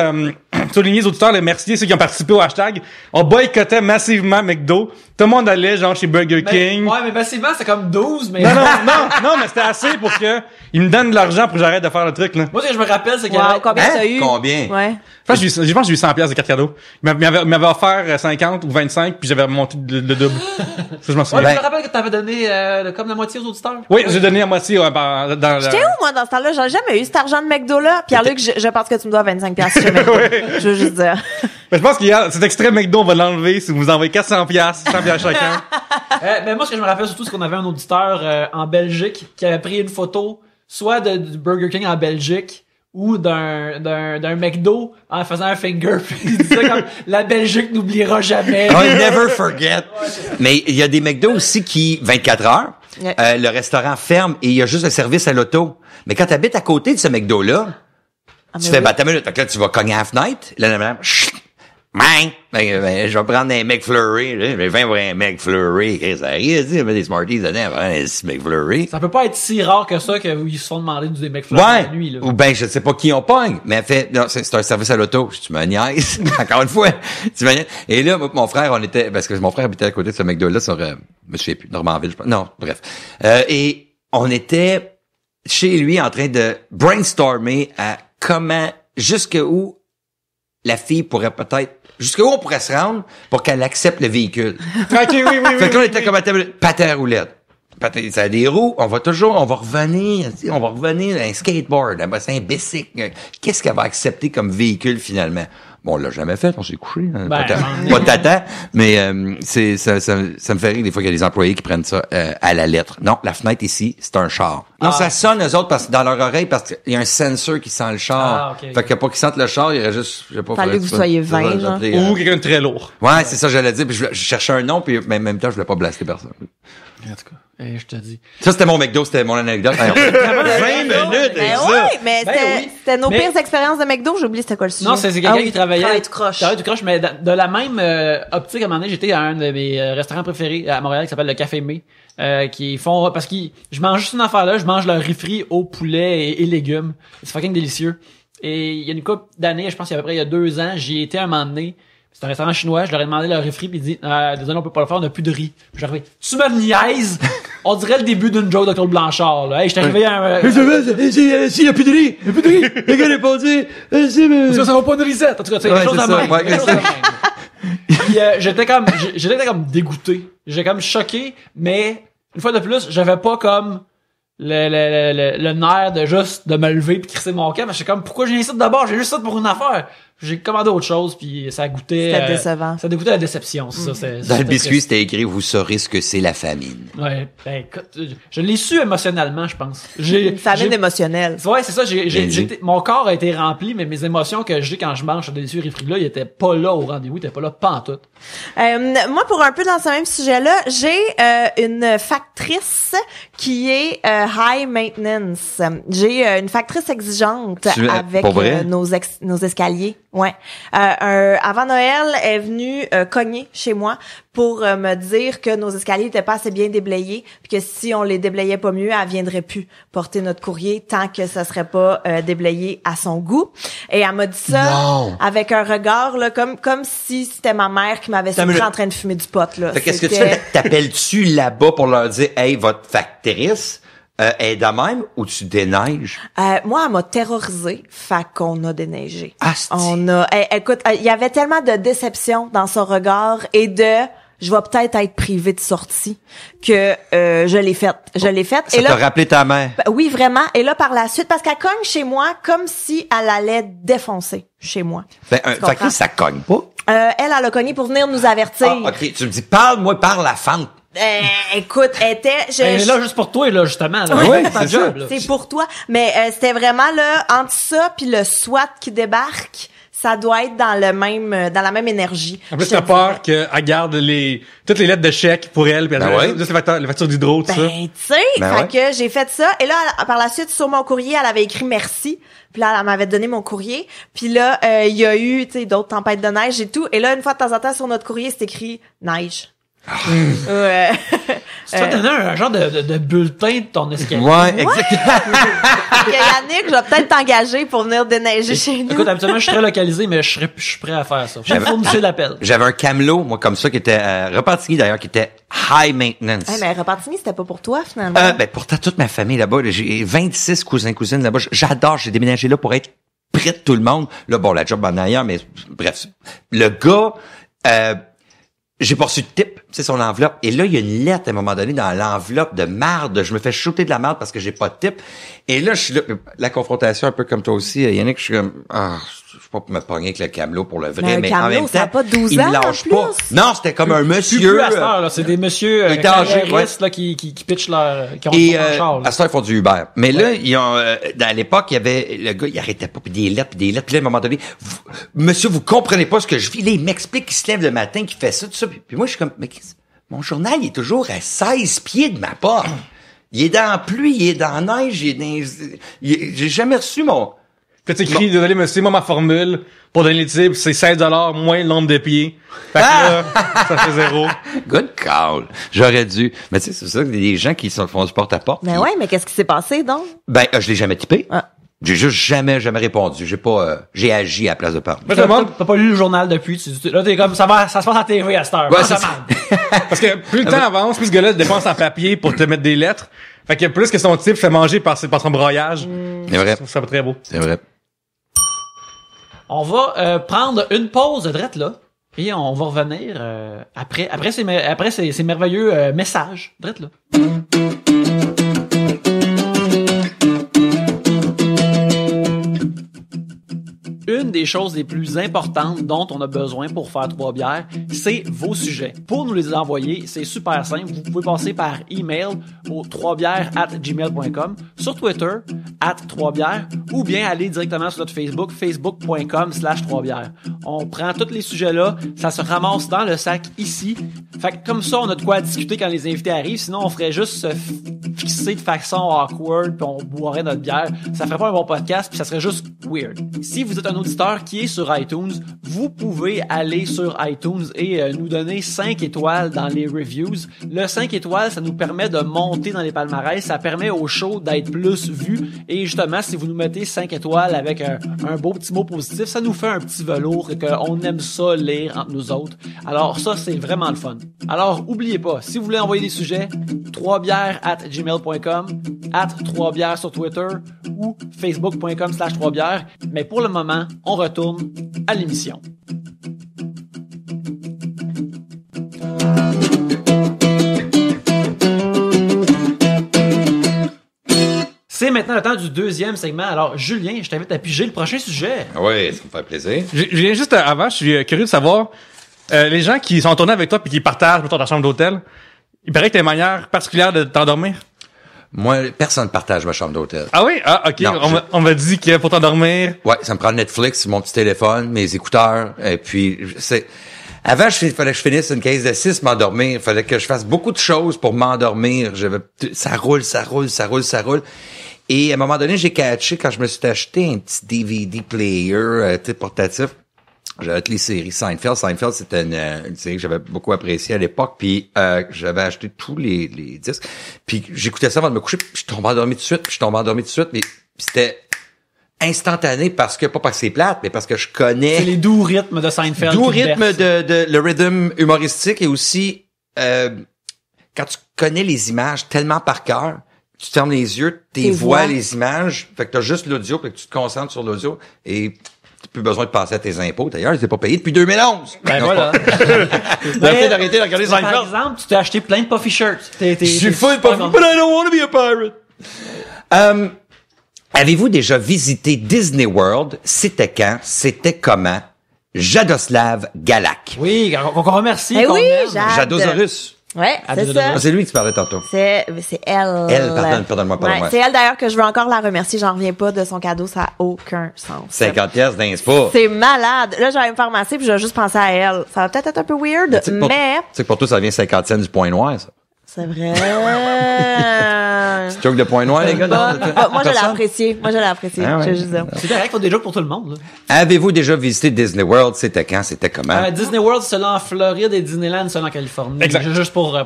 souligner les auditeurs, les remercier, ceux qui ont participé au hashtag. On boycottait massivement McDo. Tout le monde allait, genre, chez Burger King. Ouais, mais massivement, c'est comme 12, mais... Non, mais c'était assez pour que ils me donnent de l'argent pour que j'arrête de faire le truc, là. Moi, ce que je me rappelle, c'est que... Wow, combien Hein? t'as eu? Combien? Ouais. Je pense que j'ai eu 100 pièces de cartes cadeaux. Il m'avait offert 50 ou 25, puis j'avais monté le double. Ça, je m'en Ouais, souviens. je me rappelle que t'avais donné comme la moitié aux auditeurs. Oui, j'ai donné la moitié dans J'étais où, moi, dans ce temps-là? J'ai jamais eu cet argent de McDo-là. Pierre-Luc, je pense que tu me dois 25 piastres chez McDo. Je veux juste dire. Mais je pense qu'il y a cet extrait McDo, on va l'enlever si vous envoyez 400 piastres, 100 piastres chacun. Mais moi, ce que je me rappelle surtout, c'est qu'on avait un auditeur en Belgique qui avait pris une photo soit du Burger King en Belgique ou d'un McDo en faisant un finger. Puis il disait comme « La Belgique n'oubliera jamais. » I'll never forget. Mais il y a des McDo aussi qui, 24 heures, Ouais. le restaurant ferme et il y a juste un service à l'auto. Mais quand tu habites à côté de ce McDo-là, Ah, tu mais fais, oui. bah, t'as minute. Donc là, tu vas cogner à la fenêtre. Là, la madame, chut, ben, je vais prendre un McFlurry. Là, je vais faire un McFlurry. Qu'est-ce que ça arrive? Il y a des Smarties dedans, on va prendre un McFlurry. Ça peut pas être si rare que ça qu'ils se font demander du McFlurry Ouais. la nuit, là. Ou ben, je sais pas qui on pogne. Mais elle fait, non, c'est un service à l'auto. Tu me niaises. Encore une fois. Tu me niaises. Et là, moi, mon frère, on était, parce que mon frère habitait à côté de ce McDo-là sur, je me souviens plus, Normanville, je pense. Non, bref. Et on était chez lui en train de brainstormer à comment, jusqu'où la fille pourrait peut-être, jusqu'où on pourrait se rendre pour qu'elle accepte le véhicule. Ok, oui. Fait que là, on était comme à table, patin à roulette. Ça a des roues, on va revenir, tu sais, on va revenir à un skateboard, c'est un bicycle. Qu'est-ce qu'elle va accepter comme véhicule finalement? Bon, on l'a jamais fait, on s'est couché, hein, Ben, pas de tata, mais ça me fait rire des fois qu'il y a des employés qui prennent ça à la lettre. Non, la fenêtre ici, c'est un char. Non, ça sonne eux autres dans leur oreille parce qu'il y a un sensor qui sent le char. Ah, ok. Fait que pour qu'ils sentent le char, il y aurait juste, je sais pas. Fallait que vous soyez 20, genre. Ou quelqu'un de très lourd. Ouais, c'est ça, j'allais dire. Puis je cherchais un nom, puis mais en même temps, je voulais pas blaster personne. En tout cas, je te dis. Ça, c'était mon McDo, c'était mon anecdote. Hey, on fait 20 minutes avec Ben ça. ouais, mais Ben oui. c'était nos Mais- pires expériences de McDo. J'ai oublié c'était quoi le sujet. Non, c'est quelqu'un Ah oui, qui travaillait. travail du croche. Travail du croche, mais de la même optique, à un moment donné, j'étais à un de mes restaurants préférés à Montréal qui s'appelle le Café May, qui font, parce qu'ils, je mange juste une affaire là, je mange leur riz frit au poulet et légumes. C'est fucking délicieux. Et il y a une couple d'années, je pense qu'il y a à peu près il y a 2 ans, j'y étais un moment donné. C'est un restaurant chinois, je leur ai demandé leur riz frit, puis ils disent, désolé, on peut pas le faire, on a plus de riz. Puis j'arrive, tu me niaises? On dirait le début d'une joke de Claude Blanchard, là. Hey, je t'ai arrivé à un, S'il y a plus de riz, il y a plus de riz. Le gars répondu, ça va pas une risette. En tout cas, c'est Ouais, quelque chose c'est de ça. même. Ouais, Quelque chose de même. Puis, j'étais comme dégoûté. J'étais comme choqué, mais une fois de plus, j'avais pas comme le nerf de juste de me lever puis crisser mon camp. J'étais comme, pourquoi j'ai ici d'abord? J'ai juste ça pour une affaire. j'ai commandé autre chose, puis ça goûtait... C'était décevant. Ça dégoûtait la déception, c'est ça. Dans le biscuit, c'était écrit « Vous saurez ce que c'est la famine Ouais, ben écoute, je l'ai su émotionnellement, je pense. Une famine émotionnelle. Ouais, c'est ça, mon corps a été rempli, mais mes émotions que j'ai quand je mange des déçus riz-là, ils étaient pas là au rendez-vous, ils étaient pas là pantoute. Moi, pour un peu dans ce même sujet-là, j'ai une factrice qui est high maintenance. J'ai une factrice exigeante avec nos escaliers. Ouais. Avant Noël, elle est venue cogner chez moi pour me dire que nos escaliers étaient pas assez bien déblayés, puis que si on les déblayait pas mieux, elle viendrait plus porter notre courrier tant que ça serait pas déblayé à son goût. Et elle m'a dit ça avec un regard là, comme si c'était ma mère qui m'avait surpris en train de fumer du pot là. Qu'est-ce que tu fais? T'appelles-tu là-bas pour leur dire « Hey, votre factrice est de même » ou tu déneiges? Moi, elle m'a terrorisée, fait qu'on a déneigé. Asti. Écoute, il y avait tellement de déception dans son regard et de je vais peut-être être privée de sortie que je l'ai faite. Ça t'a rappelé ta mère? Oui, vraiment. Et là, par la suite, parce qu'elle cogne chez moi comme si elle allait défoncer chez moi. Factrice, ça cogne pas? Elle a cogné pour venir nous avertir. Ah, OK. Tu me dis, parle-moi par la fente. Écoute, elle était... Elle est là juste pour toi, là, justement. Là. Oui, c'est c'est job, là. C'est pour toi. Mais c'était vraiment, là, entre ça puis le SWAT qui débarque... Ça doit être dans la même énergie. En plus, t'as peur qu'elle garde toutes les lettres de chèque pour elle, puis juste les factures d'hydro, tout ça. Tu sais, que j'ai fait ça. Et là, par la suite, sur mon courrier, elle avait écrit merci. Puis là, elle m'avait donné mon courrier. Puis là, il y a eu, tu sais, d'autres tempêtes de neige et tout. Et là, une fois de temps en temps, sur notre courrier, c'est écrit neige. Tu vas donner un genre de bulletin de ton escalier. Ouais, exactement. Yannick, je vais peut-être t'engager pour venir déneiger chez nous. Écoute, habituellement, je suis très localisé, mais je suis prêt à faire ça. Je vais fournir l'appel. J'avais un camelot, moi, comme ça, qui était Repentigny, d'ailleurs, qui était high maintenance. Mais Repentigny, c'était pas pour toi, finalement. Pourtant, toute ma famille là-bas, j'ai 26 cousins-cousines là-bas. J'adore, j'ai déménagé là pour être près de tout le monde. Là, bon, la job en ailleurs, mais bref. Le gars... j'ai pas reçu de tip, c'est son enveloppe. Et là, il y a une lettre à un moment donné dans l'enveloppe de marde. Je me fais shooter de la marde parce que j'ai pas de tip. Et là, je suis là, la confrontation un peu comme toi aussi, Yannick, je suis comme, je suis pas pour me pogner avec le camelot pour le vrai, mais en même temps, ça a pas 12 il ans, me lâche en pas. plus. Non, c'était comme un monsieur. Plus à cette heure, là, c'est des messieurs carriéristes là qui pitchent qui ont un char. À cette heure, ils font du Uber. Mais là, ils ont, à l'époque, il y avait le gars, il arrêtait pas, puis des lettres. Puis là, à un moment donné, monsieur, vous comprenez pas ce que je vis. Là, il m'explique qu'il se lève le matin, qu'il fait ça, tout ça. Puis moi, je suis comme, mais mon journal, il est toujours à 16 pieds de ma porte. Il est dans la pluie, il est dans la neige, j'ai jamais reçu mon... Puis tu écris, désolé, monsieur, moi, ma formule pour donner les tips, c'est 16 $ moins le nombre de pieds. Fait que là, ça fait 0. Good call. J'aurais dû. Mais tu sais, c'est ça, des gens qui font du porte-à-porte. Mais ouais, mais qu'est-ce qui s'est passé, donc? Je l'ai jamais typé. J'ai juste jamais répondu. J'ai agi à la place de parler. T'as pas lu le journal depuis. Là, t'es comme, ça se passe à TV à cette heure. Ouais, c'est Parce que plus le temps avance, plus ce gars-là dépense en papier pour te mettre des lettres. Fait que plus que son type fait manger par son broyage. C'est vrai. Je trouve ça très beau. C'est vrai. On va prendre une pause de drette là. Et on va revenir après ces merveilleux messages. Drette là. Une des choses les plus importantes dont on a besoin pour faire 3 bières, c'est vos sujets. Pour nous les envoyer, c'est super simple. Vous pouvez passer par email au 3bières@gmail.com, sur Twitter @3bières, ou bien aller directement sur notre Facebook, facebook.com/3bières. On prend tous les sujets là, ça se ramasse dans le sac ici. Fait que comme ça, on a de quoi discuter quand les invités arrivent. Sinon, on ferait juste se fixer de façon awkward, puis on boirait notre bière. Ça ferait pas un bon podcast, puis ça serait juste weird. Si vous êtes un auditeur qui est sur iTunes, vous pouvez aller sur iTunes et nous donner 5 étoiles dans les reviews. Le 5 étoiles, ça nous permet de monter dans les palmarès, ça permet au show d'être plus vu, et justement, si vous nous mettez 5 étoiles avec un beau petit mot positif, ça nous fait un petit velours et qu'on aime ça lire entre nous autres. Alors ça, c'est vraiment le fun. Alors, oubliez pas, si vous voulez envoyer des sujets, 3bières@gmail.com, @3bières sur Twitter ou facebook.com/3bières. Mais pour le moment, on retourne à l'émission. C'est maintenant le temps du deuxième segment. Alors, Julien, je t'invite à piger le prochain sujet. Oui, ça me fait plaisir. Je viens juste avant, je suis curieux de savoir, les gens qui sont en tournée avec toi puis qui partagent mettons, ta chambre d'hôtel, il paraît que t'as une manière particulière de t'endormir. Moi, personne ne partage ma chambre d'hôtel. Ah oui? Ah, ok. Non, On m'a dit que pour t'endormir... Ouais, ça me prend Netflix, mon petit téléphone, mes écouteurs, et puis Avant, il fallait que je finisse une caisse de 6 m'endormir. Il fallait que je fasse beaucoup de choses pour m'endormir. Ça roule. Et à un moment donné, j'ai catché quand je me suis acheté un petit DVD player, portatif. J'avais toutes les séries Seinfeld. Seinfeld, c'était une série que j'avais beaucoup appréciée à l'époque. Puis j'avais acheté tous les disques. Puis j'écoutais ça avant de me coucher. Puis je tombais endormi tout de suite. Mais c'était instantané pas parce que c'est plate, mais parce que je connais... C'est les doux rythmes de Seinfeld. Doux rythme le rhythm humoristique et aussi quand tu connais les images tellement par cœur, tu fermes les yeux, tu vois les images, fait que t'as juste l'audio, fait que tu te concentres sur l'audio et t'as plus besoin de penser à tes impôts. D'ailleurs, ils étaient pas payés depuis 2011. Ben voilà. Peut-être d'arrêter de regarder Par Seinfeld. exemple, tu t'es acheté plein de puffy shirts. Je suis full puffy, but I don't want to be a pirate. Avez-vous déjà visité Disney World? C'était quand? C'était comment? Jadoslav Galak. Oui, qu'on remercie. Eh qu'on oui, aime. Jadosaurus. Ouais, c'est désolé. ça. C'est lui qui parlait tantôt. C'est elle. Elle, pardonne-moi. Ouais, c'est elle d'ailleurs que je veux encore la remercier. J'en reviens pas de son cadeau, ça a aucun sens. 50 pièces d'un spa. C'est malade. Là, j'allais me faire masser puis je vais juste penser à elle. Ça va peut-être être un peu weird, mais Tu sais que pour toi, ça vient 50 cents du point noir, ça. c'est vrai. C'est joke de point noir, les gars? Moi, je l'ai apprécié. Ah ouais. Je veux juste dire. C'est correct, faut des jokes pour tout le monde. Là. Avez-vous déjà visité Disney World? C'était quand? C'était comment? Disney World, c'est là en Floride et Disneyland, c'est là en Californie. Exact. Juste pour...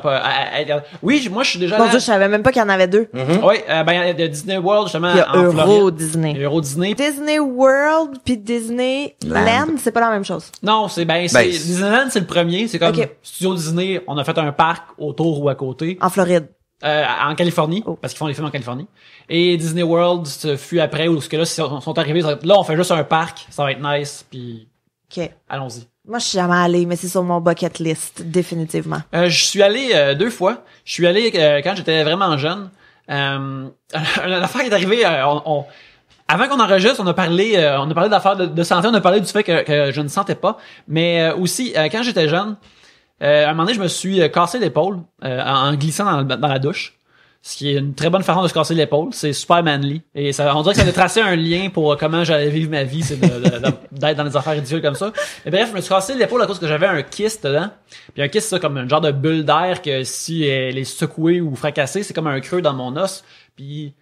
oui, moi, je suis déjà Mon là. Dieu, je savais même pas qu'il y en avait deux. Oui, il y a Disney World, justement, Il y a en Euro Floride. Disney. Euro Disney. Disney World puis Disneyland, Land. c'est pas la même chose. Non, Disneyland, c'est le premier. C'est comme Ok. Studio Disney, on a fait un parc autour ou à côté. En Floride. En Californie, parce qu'ils font les films en Californie. Et Disney World, ce fut après, où ce que là, ils sont arrivés, là, on fait juste un parc, ça va être nice, puis OK. allons-y. Moi, je suis jamais allée, mais c'est sur mon bucket list, définitivement. Je suis allé 2 fois. Je suis allé quand j'étais vraiment jeune. L'affaire qui est arrivée, avant qu'on enregistre, on a parlé d'affaires de santé, on a parlé du fait que je ne sentais pas, mais aussi quand j'étais jeune, à un moment donné, je me suis cassé l'épaule en glissant dans la douche. Ce qui est une très bonne façon de se casser l'épaule. C'est super manly. Et ça, on dirait que ça a tracé un lien pour comment j'allais vivre ma vie, c'est d'être dans des affaires ridicules comme ça. Mais bref, je me suis cassé l'épaule à cause que j'avais un kyste dedans. Puis un kyste, c'est comme un genre de bulle d'air que si elle est secouée ou fracassée, c'est comme un creux dans mon os. Puis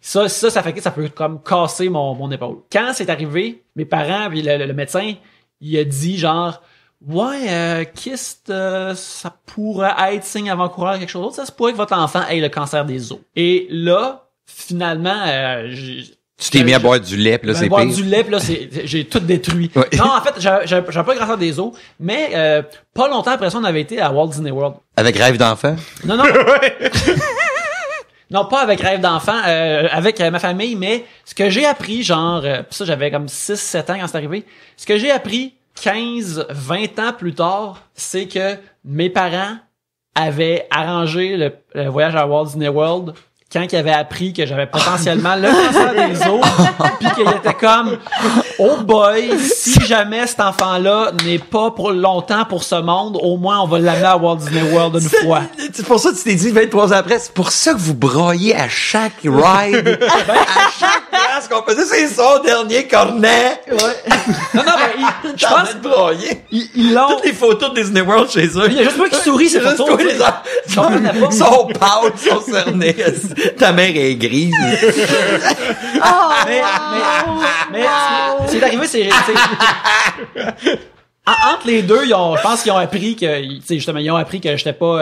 ça fait que ça peut comme casser mon épaule. Quand c'est arrivé, mes parents puis le médecin, il a dit genre... Ouais, kyste, ça pourrait être signe avant-coureur quelque chose d'autre. Ça se pourrait que votre enfant ait le cancer des os. Et là, finalement, Tu t'es mis à boire du lait, puis là, c'est boire pire. du lait, puis là, j'ai tout détruit. Ouais. Non, en fait, j'avais pas le cancer des os, mais pas longtemps après ça, on avait été à Walt Disney World. Avec rêve d'enfant? Non. Non, pas avec rêve d'enfant, avec ma famille, mais ce que j'ai appris, genre, pis ça, j'avais comme 6-7 ans quand c'est arrivé, ce que j'ai appris 15-20 ans plus tard, c'est que mes parents avaient arrangé le voyage à Walt Disney World quand ils avaient appris que j'avais potentiellement le cancer des os, puis qu'il était comme « Oh boy, si jamais cet enfant-là n'est pas pour longtemps pour ce monde, au moins on va l'amener à Walt Disney World une fois. » C'est pour ça que tu t'es dit 23 ans après, c'est pour ça que vous broyez à chaque ride, à chaque place qu'on faisait, c'est son dernier cornet. Non, mais je pense de broyer. ils l'ont... Toutes les photos de Disney World chez eux. Il y a juste moi qui souris, ces Juste photos. toi, tu sais. Je comprenais pas. Son pâle, son cerné. Ta mère est grise. Mais c'est arrivé, c'est entre les deux, je pense qu'ils ont appris que, tu sais, justement, ils ont appris que j'étais pas,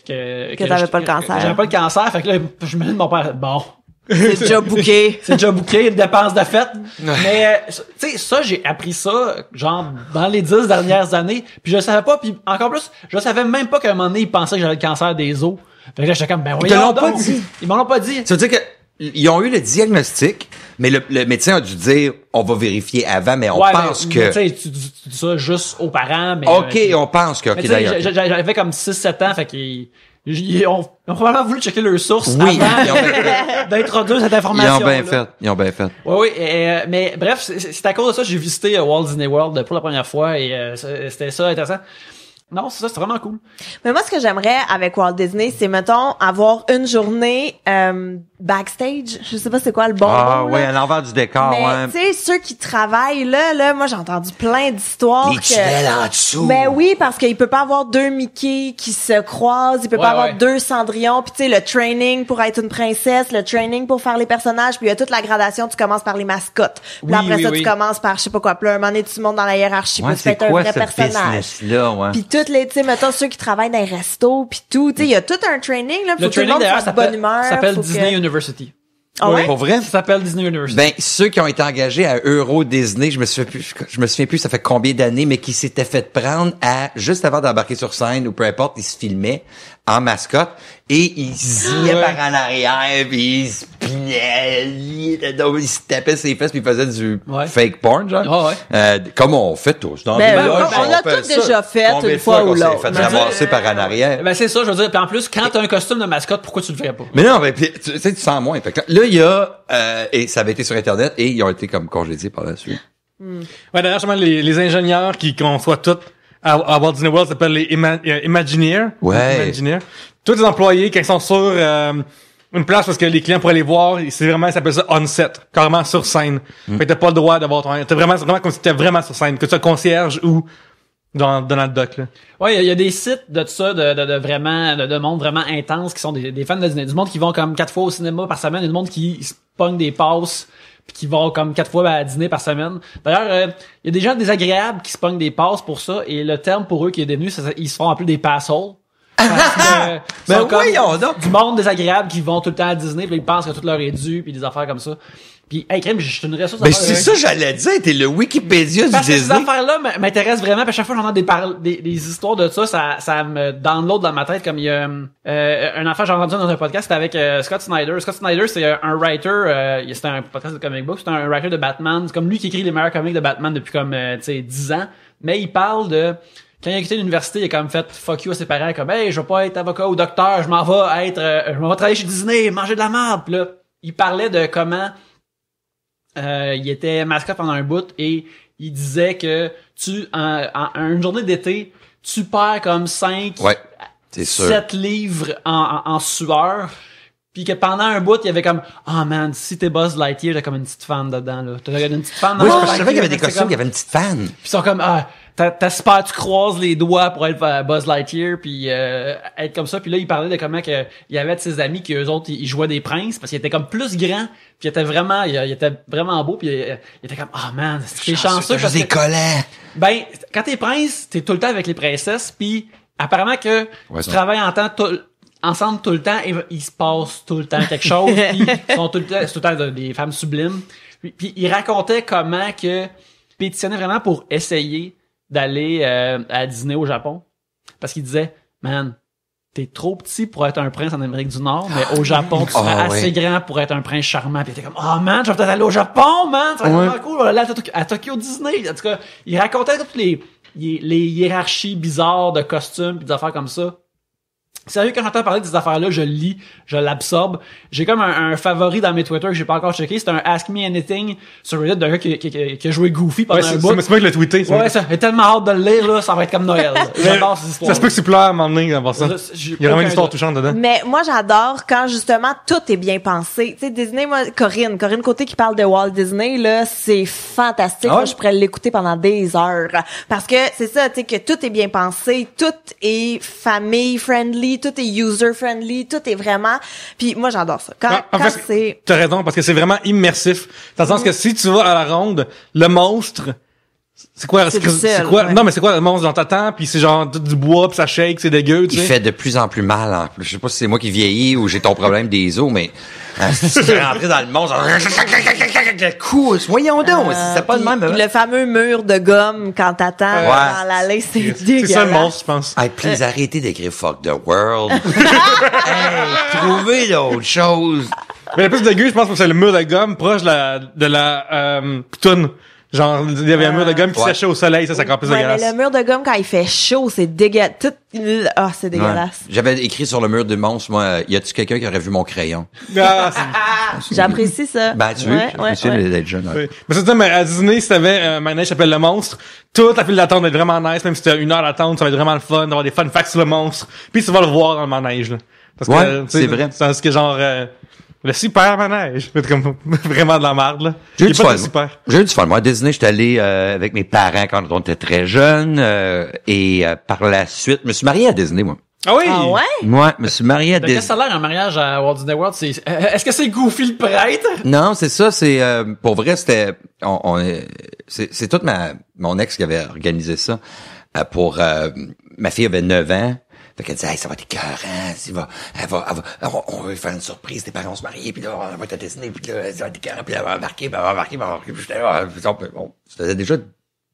Que t'avais pas le cancer. que j'avais pas le cancer. Fait que là, je me dis, mon père, bon. C'est déjà booké. C'est déjà booké, une dépense de fête. Mais, tu sais, ça, j'ai appris ça, genre, dans les 10 dernières années. Puis je le savais pas, puis encore plus, je savais même pas qu'à un moment donné, ils pensaient que j'avais le cancer des os. Fait que là, j'étais comme, ben oui. Ils te l'ont pas dit. Ils m'en l'ont pas dit. Ça veut dire que ils ont eu le diagnostic, Mais le médecin a dû dire, on va vérifier avant, mais on pense que... Tu sais, tu dis ça juste aux parents, mais... OK, on pense que... Mais OK, tu sais, d'ailleurs. j'avais comme 6-7 ans, fait qu'ils ont probablement voulu checker leurs sources Oui, ils ont avant d'introduire cette information. Ils ont bien fait. Oui, mais bref, c'est à cause de ça que j'ai visité Walt Disney World pour la première fois et c'était ça intéressant. Non, c'est ça, c'est vraiment cool. Mais moi, ce que j'aimerais avec Walt Disney, c'est, mettons, avoir une journée backstage. Je sais pas c'est quoi le bon mot, ouais, là. à l'envers du décor, Mais, ouais. tu sais, ceux qui travaillent là, moi, j'ai entendu plein d'histoires Les tunnels en dessous. Ben oui, parce qu'il peut pas avoir 2 Mickey qui se croisent, il peut pas avoir 2 Cendrillon, puis tu sais, le training pour être une princesse, le training pour faire les personnages, puis il y a toute la gradation, tu commences par les mascottes. Puis après ça, tu commences par, je sais pas quoi, puis là, un moment donné, tu montes dans la hiérarchie, puis tu fais un vrai personnage. Là, ouais. Puis toutes les, tu sais, mettons, ceux qui travaillent dans les restos, puis tout, tu sais, il y a tout un training, là, faut Le que tout le training, monde d'ailleurs, soit de bonne humeur. ça s'appelle faut Disney que... University. Ah ouais? Pour vrai? Ça s'appelle Disney University. Ben, ceux qui ont été engagés à Euro Disney, je me souviens plus ça fait combien d'années, mais qui s'étaient fait prendre à, juste avant d'embarquer sur scène ou peu importe, ils se filmaient en mascotte et ils zillaient par en arrière puis ils se pliaient, ils se tapaient ses fesses puis ils faisaient du fake porn, genre. Comme on fait tous. Dans on a tous déjà fait une fois ou l'autre. Fait ramasser par en arrière. Ben, c'est ça, je veux dire. Puis en plus, quand t'as un costume de mascotte, pourquoi tu le ferais pas? Mais non, ben, tu sais, tu sens moins. Fait que là, il y a, et ça avait été sur Internet et ils ont été comme congédiés par la suite. Ouais, d'ailleurs, justement, les ingénieurs qui conçoivent tout à Walt Disney World s'appellent les Imagineers. Ouais. Imagineers. Tous les employés, quand ils sont sur une place parce que les clients pourraient les voir, c'est vraiment, ça s'appelle ça on-set, carrément sur scène. Fait que t'as pas le droit d'avoir ton... C'est vraiment comme si t'étais vraiment sur scène, que tu sois concierge ou dans le doc, là. Ouais, il y a des sites de ça, de vraiment, de monde vraiment intense qui sont des fans de Disney. Du monde qui vont comme 4 fois au cinéma par semaine, et du monde qui se pogne des passes puis qui vont comme 4 fois à dîner par semaine. D'ailleurs, il y a des gens désagréables qui se pognent des passes pour ça, et le terme pour eux qui est devenu, ils se font appeler des passholes. Parce que Ben sont comme voyons donc. du monde désagréable qui vont tout le temps à Disney, puis ils pensent que tout leur est dû, puis des affaires comme ça. Puis, hey, crème, je te une ressource. Ben, c'est ça, j'allais dire, t'es le Wikipédia du parce que ces Disney. affaires-là m'intéressent vraiment, puis à chaque fois que j'entends des histoires de ça, ça me download dans ma tête. Comme il y a un affaire, j'ai entendu dans un podcast, c'était avec Scott Snyder. Scott Snyder, c'est un writer, c'était un podcast de comic book, c'est un writer de Batman. C'est comme lui qui écrit les meilleurs comics de Batman depuis comme, tu sais, 10 ans. Mais il parle de... Quand il a quitté l'université, il a quand même fait fuck you à ses parents, comme hey, je vais pas être avocat ou docteur, je m'en vais travailler chez Disney, manger de la merde. Puis là, il parlait de comment il était mascotte pendant un bout et il disait que une journée d'été, tu perds comme 5, c'est sûr. 7 livres en sueur. Puis que pendant un bout, il y avait comme man, si t'es Buzz Lightyear, t'as comme une petite fan dedans, là. T'as une petite fan dans Oui, Buzz je savais qu'il y avait des Lightyear, costumes, il y avait une petite fan. Puis ils sont comme t'espères, tu croises les doigts pour être Buzz Lightyear puis être comme ça. Puis là, il parlait de comment que il y avait de ses amis qui eux autres ils jouaient des princes parce qu'il était comme plus grand, puis il était vraiment beau, puis il était comme man, c'est chanceux parce des collants. Ben quand t'es prince, t'es tout le temps avec les princesses, puis apparemment que tu travailles ensemble tout le temps et il se passe tout le temps quelque chose, puis ils sont tout le temps des femmes sublimes. Puis il racontait comment que pétitionnait vraiment pour essayer d'aller à Disney au Japon, parce qu'il disait man, t'es trop petit pour être un prince en Amérique du Nord, mais au Japon tu serais assez grand pour être un prince charmant. Puis il était comme man, je vais peut-être aller au Japon, man, ça va être vraiment cool, on va aller à Tokyo Disney. En tout cas, il racontait toutes les hiérarchies bizarres de costumes pis des affaires comme ça. Sérieux, quand j'entends parler de ces affaires-là, je lis, je l'absorbe. J'ai comme un favori dans mes Twitter que j'ai pas encore checké. C'est un Ask Me Anything sur Reddit d'un gars qui a joué Goofy pendant un bout. C'est moi qui l'ai tweeté. Ouais, ça. J'ai tellement hâte de le lire, là. Ça va être comme Noël. J'adore ces histoires. Ça se peut que tu pleures à m'emmener dans ça. Il y a vraiment une histoire touchante dedans. Mais moi, j'adore quand, justement, tout est bien pensé. Tu sais, Disney, moi, Corinne Côté qui parle de Walt Disney, là, c'est fantastique. Moi, je pourrais l'écouter pendant des heures. Parce que c'est ça, tu sais, que tout est bien pensé, tout est famille-friendly, tout est user-friendly, tout est vraiment... Puis moi, j'adore ça. Quand c'est... T'as raison, parce que c'est vraiment immersif. Dans le sens que si tu vas à la ronde, le monstre... C'est quoi? Non, mais c'est quoi le monstre dans ta temps? Puis c'est genre du bois, puis ça shake, c'est dégueu, tu sais. Il fait de plus en plus mal, en plus. Je sais pas si c'est moi qui vieillis ou j'ai ton problème des os, mais si tu es rentré dans le monstre, voyons donc, c'est pas le même. Le fameux mur de gomme quand t'attends dans l'allée, c'est dégueulasse. C'est ça le monstre, je pense. Hey, please, arrêtez d'écrire fuck the world. Hey, trouvez d'autres choses. Mais le plus dégueu, je pense que c'est le mur de gomme proche de la toune. Genre, il y avait un mur de gomme qui séchait au soleil, ça c'est encore plus dégueulasse. Mais le mur de gomme, quand il fait chaud, c'est dégueulasse. C'est dégueulasse. Ouais. J'avais écrit sur le mur du monstre, moi, y a-tu quelqu'un qui aurait vu mon crayon? Ah, J'apprécie ça. Ben, tu veux? J'apprécie d'être jeune. oui. Mais c'est ça, mais à Disney, si t'avais un manège qui s'appelle le monstre, toute la file d'attente va être vraiment nice, même si t'as 1 heure d'attente, ça va être vraiment le fun, d'avoir des fun facts sur le monstre. Puis tu vas le voir dans le manège, là. Parce que, c'est vrai. C'est ce que genre, le super manège. C'est comme vraiment de la merde, là. J'ai eu du fun. J'ai eu du fun. Moi, à Disney, j'étais allé avec mes parents quand on était très jeunes. Et par la suite, je me suis marié à Disney, moi. Ah oui? Ah ouais? Moi, je me suis marié à Disney. Qu'est-ce que ça a l'air un mariage à Walt Disney World? Est-ce que c'est Goofy le prêtre? Non, c'est ça. C'est pour vrai, c'était. C'est toute mon ex qui avait organisé ça pour. Ma fille avait 9 ans. Fait qu'elle disait, hey, ça va être écœurant, on va faire une surprise, tes parents vont se marier, puis là, on va être à Disney, puis là, ça va être écœurant, puis là, on va embarquer, puis j'étais là, bon, ça faisait déjà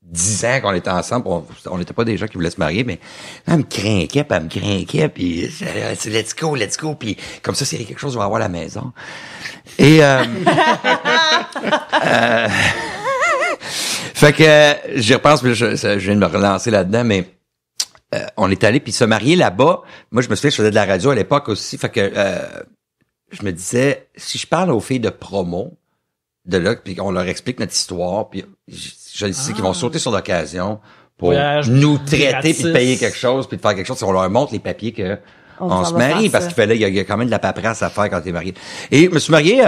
10 ans qu'on était ensemble, on n'était pas des gens qui voulaient se marier, mais elle me craquait, puis let's go, puis comme ça, s'il y a quelque chose, on va avoir la maison. Et, fait que, j'y repense, puis je viens de me relancer là-dedans, mais on est allé puis se marier là-bas. Moi, je me souviens, je faisais de la radio à l'époque aussi. Fait que je me disais, si je parle aux filles de promo de là, puis on leur explique notre histoire, puis je sais qu'ils vont sauter sur l'occasion pour nous traiter puis de payer quelque chose, puis de faire quelque chose. Si on leur montre les papiers que on se marie, parce qu'il fallait, il y a quand même de la paperasse à faire quand t'es marié. Et je me suis marié.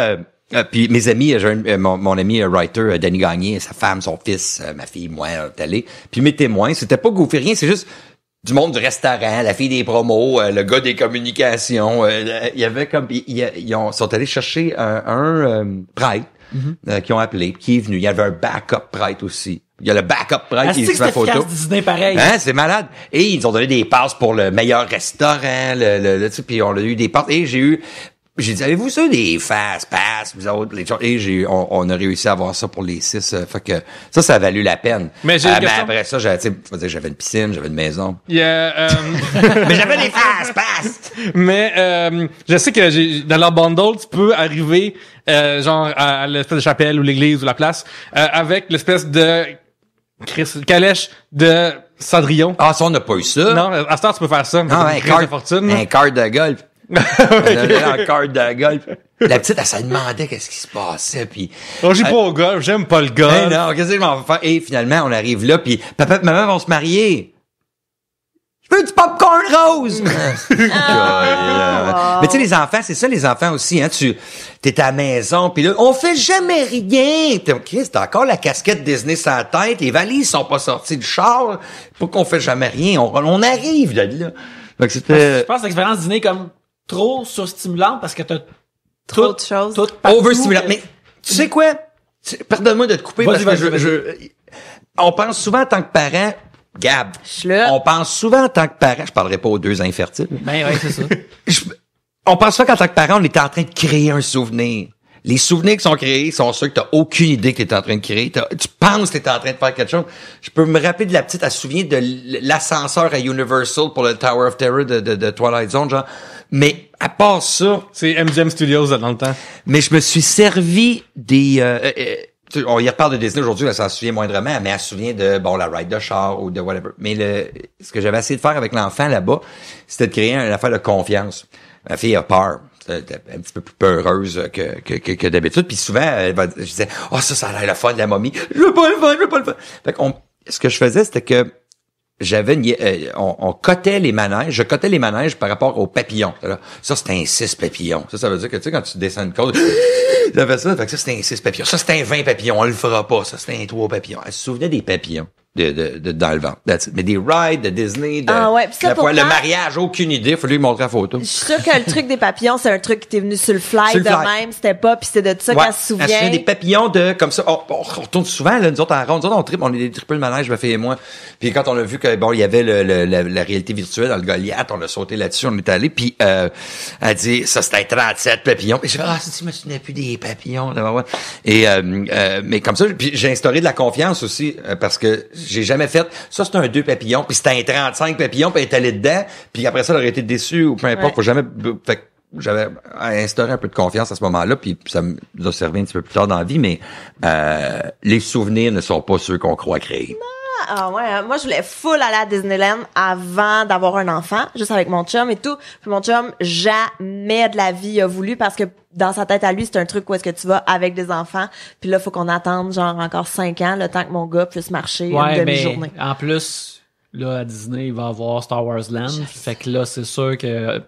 Puis mes amis, mon ami writer Danny Gagné, sa femme, son fils, ma fille, moi, on est allés. Puis mes témoins, c'était pas goofy rien, c'est juste du monde du restaurant, la fille des promos, le gars des communications. Il y avait comme ils sont allés chercher un prêtre qui ont appelé, qui est venu. Il y avait un backup prêtre aussi. Il y a le backup prêtre qui est sur ma photo. Disney pareil. Hein, c'est malade. Et ils ont donné des passes pour le meilleur restaurant, tu sais, puis on a eu des passes. Et j'ai dit, avez-vous ça, des fast pass, vous autres, les gens? Et on a réussi à avoir ça pour les 6. Fait que ça a valu la peine. Mais après ça, j'avais une piscine, j'avais une maison. Yeah, mais j'avais des fast pass! Mais je sais que dans leur bundle, tu peux arriver genre à l'espèce de chapelle ou l'église ou la place avec l'espèce de calèche de Cendrillon. Ah, ça, on n'a pas eu ça. Non, à ce temps, tu peux faire ça. Ah, un cart de golf. On avait un cart de golf. La petite, elle se demandait qu'est-ce qui se passait, puis on joue pas au golf, j'aime pas le golf. Non, qu'est-ce que je m'en vais faire? Et finalement, on arrive là, puis papa et maman vont se marier. Je veux du popcorn rose! Mais tu sais, les enfants, c'est ça, les enfants aussi, hein. T'es à la maison, puis là, on fait jamais rien. T'as encore la casquette Disney sur la tête, les valises sont pas sorties du char. Pourquoi qu'on fait jamais rien? On arrive de là. Donc, c'était... Je pense que l'expérience dîner est comme trop surstimulante parce que t'as trop de choses. Overstimulant. Mais tu sais quoi? Pardonne-moi de te couper parce que on pense souvent en tant que parent, Gab, on pense souvent en tant que parent, je parlerai pas aux 2 infertiles. Ben ouais, c'est ça. On pense souvent qu'en tant que parent, on est en train de créer un souvenir. Les souvenirs qui sont créés sont ceux que t'as aucune idée que t'es en train de créer. Tu penses que t'es en train de faire quelque chose. Je peux me rappeler de la petite, elle se souvient de l'ascenseur à Universal pour le Tower of Terror de Twilight Zone, genre. Mais à part ça... C'est MGM Studios dans le temps. Mais je me suis servi des... on y reparle de Disney aujourd'hui, elle s'en souvient moindrement, mais elle se souvient de, la ride de char ou de whatever. Mais ce que j'avais essayé de faire avec l'enfant là-bas, c'était de créer une affaire de confiance. Ma fille a peur. Un petit peu plus peureuse que d'habitude. Puis souvent, je disais, ça a l'air le fun de la momie. Je veux pas le faire. Fait que ce que je faisais, c'était que j'avais on cotait les manèges. Je cotais les manèges par rapport aux papillons. Ça, c'était un 6 papillons. Ça veut dire que, tu sais, quand tu descends une côte, j'avais ça. Fait que ça, c'était un 6 papillons. Ça, c'était un 20 papillons. On le fera pas. Ça, c'était un 3 papillons. Elle se souvenait des papillons. Dans le ventre. Mais des rides de Disney, le mariage, aucune idée, il faut lui montrer la photo. Je suis sûre que le truc des papillons, c'est un truc qui t'est venu sur le fly même, c'était pas, puis c'est de ça qu'elle se souvient. Elle se souvient des papillons comme ça. On retourne souvent, là, nous autres, en ronde. On est des triple manèges, ma fille et moi. Puis quand on a vu que, il y avait la réalité virtuelle dans le Goliath, on a sauté là-dessus, on est allé, puis elle dit, ça, c'était 37 papillons. Puis j'ai fait, je me souvenais plus des papillons, là, Et, mais comme ça, puis j'ai instauré de la confiance aussi, parce que j'ai jamais fait. Ça, c'est un 2 papillons, puis c'était un 35 papillons, puis elle est allée dedans, puis après ça, elle aurait été déçue, ou peu importe, faut jamais... Fait j'avais instauré un peu de confiance à ce moment-là, puis ça nous a servi un petit peu plus tard dans la vie, mais les souvenirs ne sont pas ceux qu'on croit créer. Ah ouais, moi je voulais full aller à Disneyland avant d'avoir un enfant, juste avec mon chum et tout. Puis mon chum jamais de la vie a voulu parce que dans sa tête à lui, c'est un truc où est-ce que tu vas avec des enfants. Puis là, faut qu'on attende genre encore 5 ans le temps que mon gars puisse marcher une demi-journée. Mais en plus, là à Disney, il va avoir Star Wars Land, fait que là c'est sûr que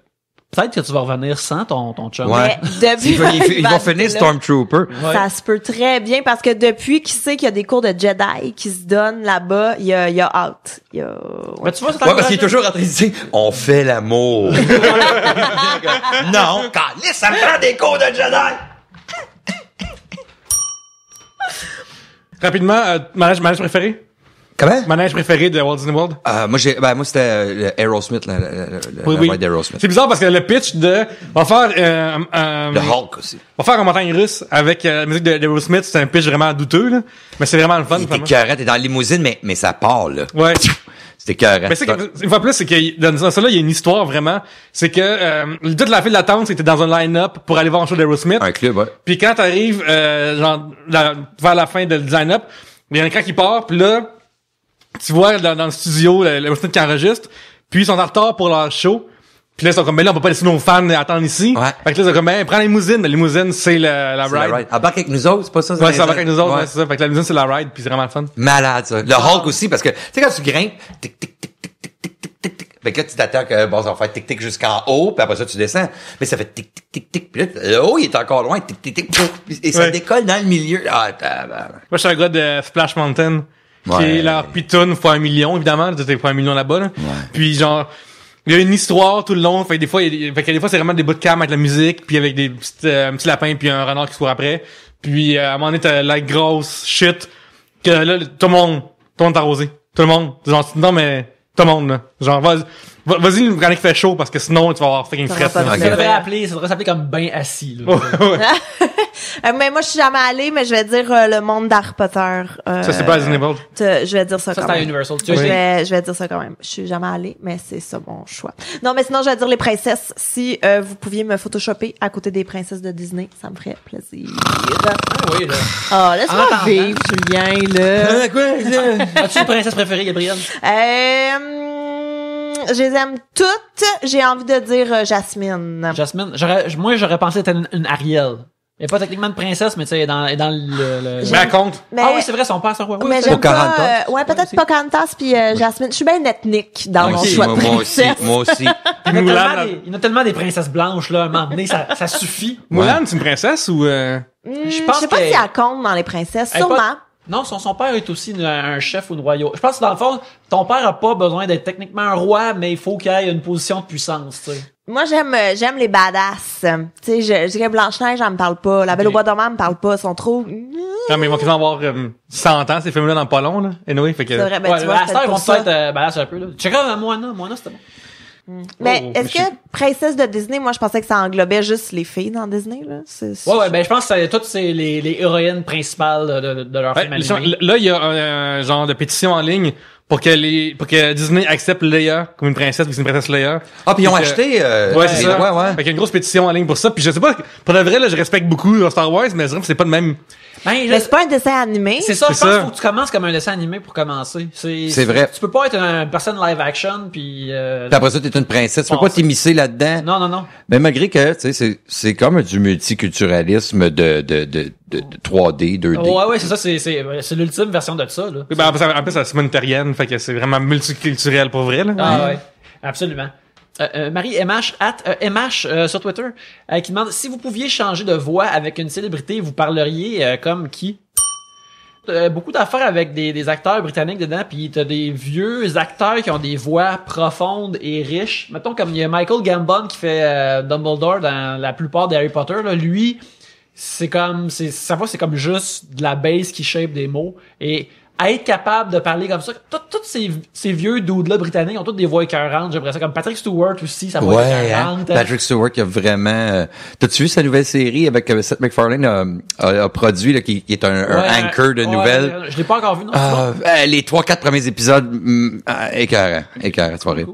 peut-être que tu vas revenir sans ton chum. Ouais. Mais depuis Ils vont finir Stormtrooper. Ouais. Ça se peut très bien parce que depuis qu'il sait qu'il y a des cours de Jedi qui se donnent là-bas, il y a hâte. Il y a... Mais tu vois, c'est Ouais, parce qu'il est toujours en train de dire « On fait l'amour. » Non, calisse, ça me prend des cours de Jedi. Rapidement, manège préféré? Comment? Manège préféré de Walt Disney World? Moi c'était le Aerosmith, le ride d'Aerosmith. C'est bizarre parce que le pitch de, on va faire, Le Hulk aussi. on va faire en montagne russe avec la musique d'Aerosmith, c'est un pitch vraiment douteux, là. Mais c'est vraiment le fun. T'es écœurant, t'es dans la limousine, mais ça part, là. Ouais. C'est écœurant. Mais c'est que, une fois plus, c'est que dans ça là, il y a une histoire vraiment. C'est que toute la file d'attente, c'était dans un line-up pour aller voir un show d'Aerosmith. Un club, ouais. Puis quand t'arrives vers la fin de le line-up, il y a un écran qui part, puis là, tu vois dans le studio l'Aerosmith qui enregistre, puis ils sont en retard pour leur show. Puis là, ils sont comme, ben là, on peut pas laisser nos fans attendre ici. Ouais. Fait que là, ils sont comme, ben, prends la limousine. La limousine, c'est la C'est ride. la ride. Embarque avec nous autres, c'est pas ça? Ouais, ça va avec nous autres, ouais, c'est ça. Fait que la limousine, c'est la ride, puis c'est vraiment le fun. Malade, ça. Le Hulk aussi, parce que, tu sais, quand tu grimpes, tic, tic, tic, tic, tic, tic, tic, tic, tic. Fait que là, tu t'attends que, bon, ça va faire tic, tic jusqu'en haut, puis après ça, tu descends. Mais ça fait tic, tic, tic, tic. Puis là, le haut, il est encore loin, tic, tic, tic, tic. Et ça Ouais. décolle dans le milieu. Ah, tabarnak. Moi, je suis un gars de Splash Mountain, qui Ouais. est leur pitoune fois 1 million, évidemment. C'était fois 1 million là-bas, là. Puis genre, il y a une histoire tout le long. Fait que des fois, des fois, c'est vraiment des bouts de cam avec la musique, puis avec des petits lapins, puis un renard qui court après. Puis à un moment donné, t'as la grosse shit que là, tout le monde t'a arrosé. Tout le monde. Genre, non, mais tout le monde, là. Genre, vas-y, quand il fait chaud, parce que sinon, tu vas avoir fucking Ça fret. va pas là. Ça devrait s'appeler comme bain assis, là. Mais moi, je suis jamais allée, mais je vais dire le monde d'Harry Potter. Ça, c'est pas à Disney World. Je vais dire ça Ça, quand c'est à même. Universal. Tu Je sais, vais dire ça quand même. Je suis jamais allée, mais c'est ça mon choix. Non, mais sinon, je vais dire les princesses. Si vous pouviez me photoshopper à côté des princesses de Disney, ça me ferait plaisir. oui, là. Ah, laisse-moi En vivre, Julien, là. As-tu une princesse préférée, Gabrielle? Je les aime toutes. J'ai envie de dire Jasmine. Jasmine? Moi, j'aurais pensé être une Ariel. Elle est pas techniquement une princesse, mais tu sais, elle est dans le... Mais elle compte. Mais, Ah oui, c'est vrai, son père, c'est un roi. Oui, mais c'est j'aime vrai. pas. Pocahontas. Ouais, peut-être Pocahontas puis Jasmine. Je suis bien ethnique dans mon Ok, choix de moi aussi, princesse. moi aussi. Il y en a Mulan, tellement là. il y en a tellement des princesses blanches, là, à un moment donné, ça suffit. Mulan, c'est une princesse ou Je pense Je sais pas qu'elle- si elle compte dans les princesses. Elle est Sûrement. pas- Non, son père est aussi un chef ou une royaume. Je pense que dans le fond, ton père a pas besoin d'être techniquement un roi, mais il faut qu'il ait une position de puissance, tu sais. Moi, j'aime les badass. Tu sais, je dirais Blanche-Neige, elle me parle pas. La Belle au bois dormant, elle me parle pas. Ils sont trop... non, mais ils vont quasiment avoir 100 ans, ces films-là, dans pas long, là. Anyway, fait que... C'est vrai, ben, Ouais, tu vois, à cette heure, c'est ils vont pour ça. peut-être badass un peu, là. Checker Moana, c'était bon. Mais Oh, est-ce mais que princesse de Disney, moi, je pensais que ça englobait juste les filles dans Disney, là? Ouais, ben, je pense que c'est toutes les héroïnes principales de leur film Ouais, animé. là, il y a un genre de pétition en ligne pour que Disney accepte Leia comme une princesse, vu que c'est une princesse Leia. Ah, puis ils ont Fait que- acheté, Ouais, c'est ça. Ouais, ouais. Fait qu'il y a une grosse pétition en ligne pour ça. Puis je sais pas, pour de vrai, là, je respecte beaucoup Star Wars, mais je dirais que c'est pas le même. Ben, Mais c'est pas un dessin animé. c'est ça, je C'est pense ça. qu'il faut que tu commences comme un dessin animé pour commencer. C'est vrai. Tu peux pas être une personne live action, puis... Puis après ça, t'es une princesse. Tu peux Bon, pas c'est- t'immiscer là-dedans. Non. Mais malgré que, tu sais, c'est comme du multiculturalisme de 3D, 2D. Ouais, c'est ça, c'est l'ultime version de ça, là. Ben, en plus, c'est humanitarienne, fait que c'est vraiment multiculturel pour vrai, là. Ah ouais, absolument. Marie MH, MH sur Twitter, qui demande si vous pouviez changer de voix avec une célébrité, vous parleriez comme qui? Beaucoup d'affaires avec des acteurs britanniques dedans, puis t'as des vieux acteurs qui ont des voix profondes et riches. Mettons comme il y a Michael Gambon qui fait Dumbledore dans la plupart des Harry Potter. Là. Lui, sa voix c'est comme juste de la base qui shape des mots. Et à être capable de parler comme ça, tous ces vieux dudes-là britanniques ont toutes des voix écœurantes, j'aimerais ça. Comme Patrick Stewart aussi, sa voix Ouais, hein? écœurante. Patrick Stewart qui a vraiment... T'as-tu vu sa nouvelle série avec Seth MacFarlane a produit, là, qui est un anchor de nouvelles? Je l'ai pas encore vu, non? Les 3-4 premiers épisodes, écœurant, tu vas rire.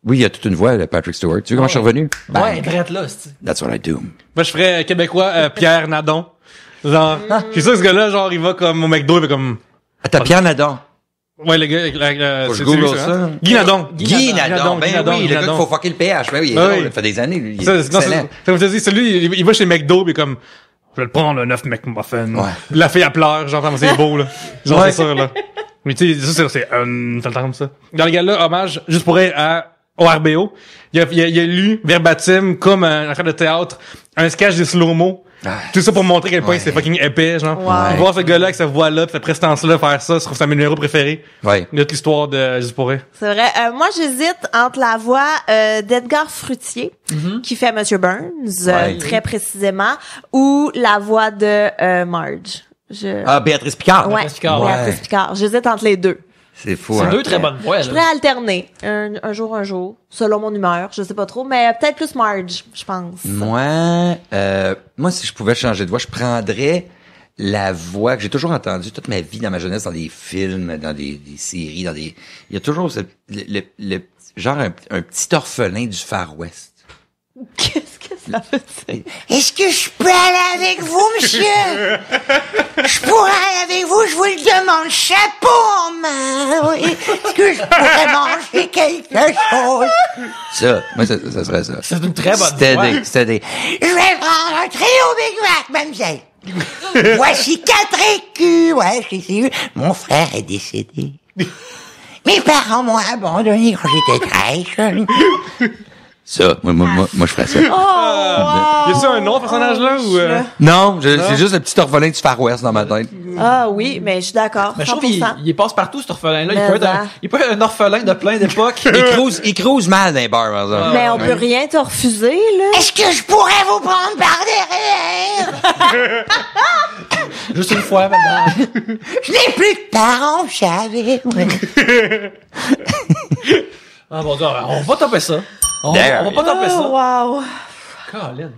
Oui, il y a toute une voix, de Patrick Stewart. Tu sais comment je suis revenu? Ouais, drette là, c'est. That's what I do. Moi, je ferais québécois Pierre Nadon. Genre, je suis sûr que ce gars-là, genre, il va comme au McDo, il va comme... Attends, Pierre Nadon. Ouais, le gars, Faut que je c'est google lui, ça. Guy Nadon. Guy Nadon. Ben oui, le gars qu'il faut fucker le PH. Ben oui, il est drôle. Ça fait des années, lui. Il est excellent. Comme je te dis, celui, il va chez McDo, puis comme, je vais le prendre, le 9 McMuffin. Ouais. La fille, elle pleure, genre, c'est beau, là. Genre, c'est sûr, là. Mais tu sais, ça, c'est t'entends ça. Dans le gars-là, hommage, juste pour être au RBO, il a lu verbatim, comme un affaire de théâtre, un sketch de slow-mo. Tout ça pour montrer à quel point c'est fucking épais, genre. Ouais. Voir ce gars-là avec sa voix-là, pis cette prestance-là faire ça, je trouve ça mes numéros préférés. Ouais. De toute l'histoire de Juste pour rire. C'est vrai. Moi, j'hésite entre la voix d'Edgar Fruitier, qui fait Monsieur Burns, Ouais. très précisément, ou la voix de Marge. Béatrice Picard. Ouais, Béatrice Picard. Béatrice Picard. J'hésite entre les deux. C'est fou, C'est hein. deux très bonnes voix, Je là. pourrais alterner un jour, selon mon humeur. Je sais pas trop, mais peut-être plus Marge, je pense. Moi, si je pouvais changer de voix, je prendrais la voix que j'ai toujours entendue toute ma vie dans ma jeunesse, dans des films, dans des séries, il y a toujours le genre un petit orphelin du Far West. Qu'est-ce que ça veut dire? Est-ce que je peux aller avec vous, monsieur? Je pourrais aller avec vous, je vous le demande, chapeau en main, oui. Est-ce que je pourrais manger quelque chose? Ça, moi, ça serait ça. C'est une très bonne voix. C'était des... Je vais prendre un trio Big Mac, mademoiselle. Voici 4 écus, ouais, je sais. Mon frère est décédé. Mes parents m'ont abandonné quand j'étais très jeune. Ça, moi, je ferais ça. Oh, wow. Y a-tu un autre personnage-là ou Non, c'est juste le petit orphelin du Far West dans ma tête. Ah oui, mais je suis d'accord. Mais je trouve 100%. qu'il passe partout, cet orphelin-là. Mais Il peut être un orphelin de plein d'époques. Il cruise mal dans les bars, par exemple. Mais on peut rien te refuser, là. Est-ce que je pourrais vous prendre par derrière? Juste une fois, maintenant. Je n'ai plus de parents, vous savez. Ah, bon, on va taper ça. On va pas taper ça. Oh, wow. Colin.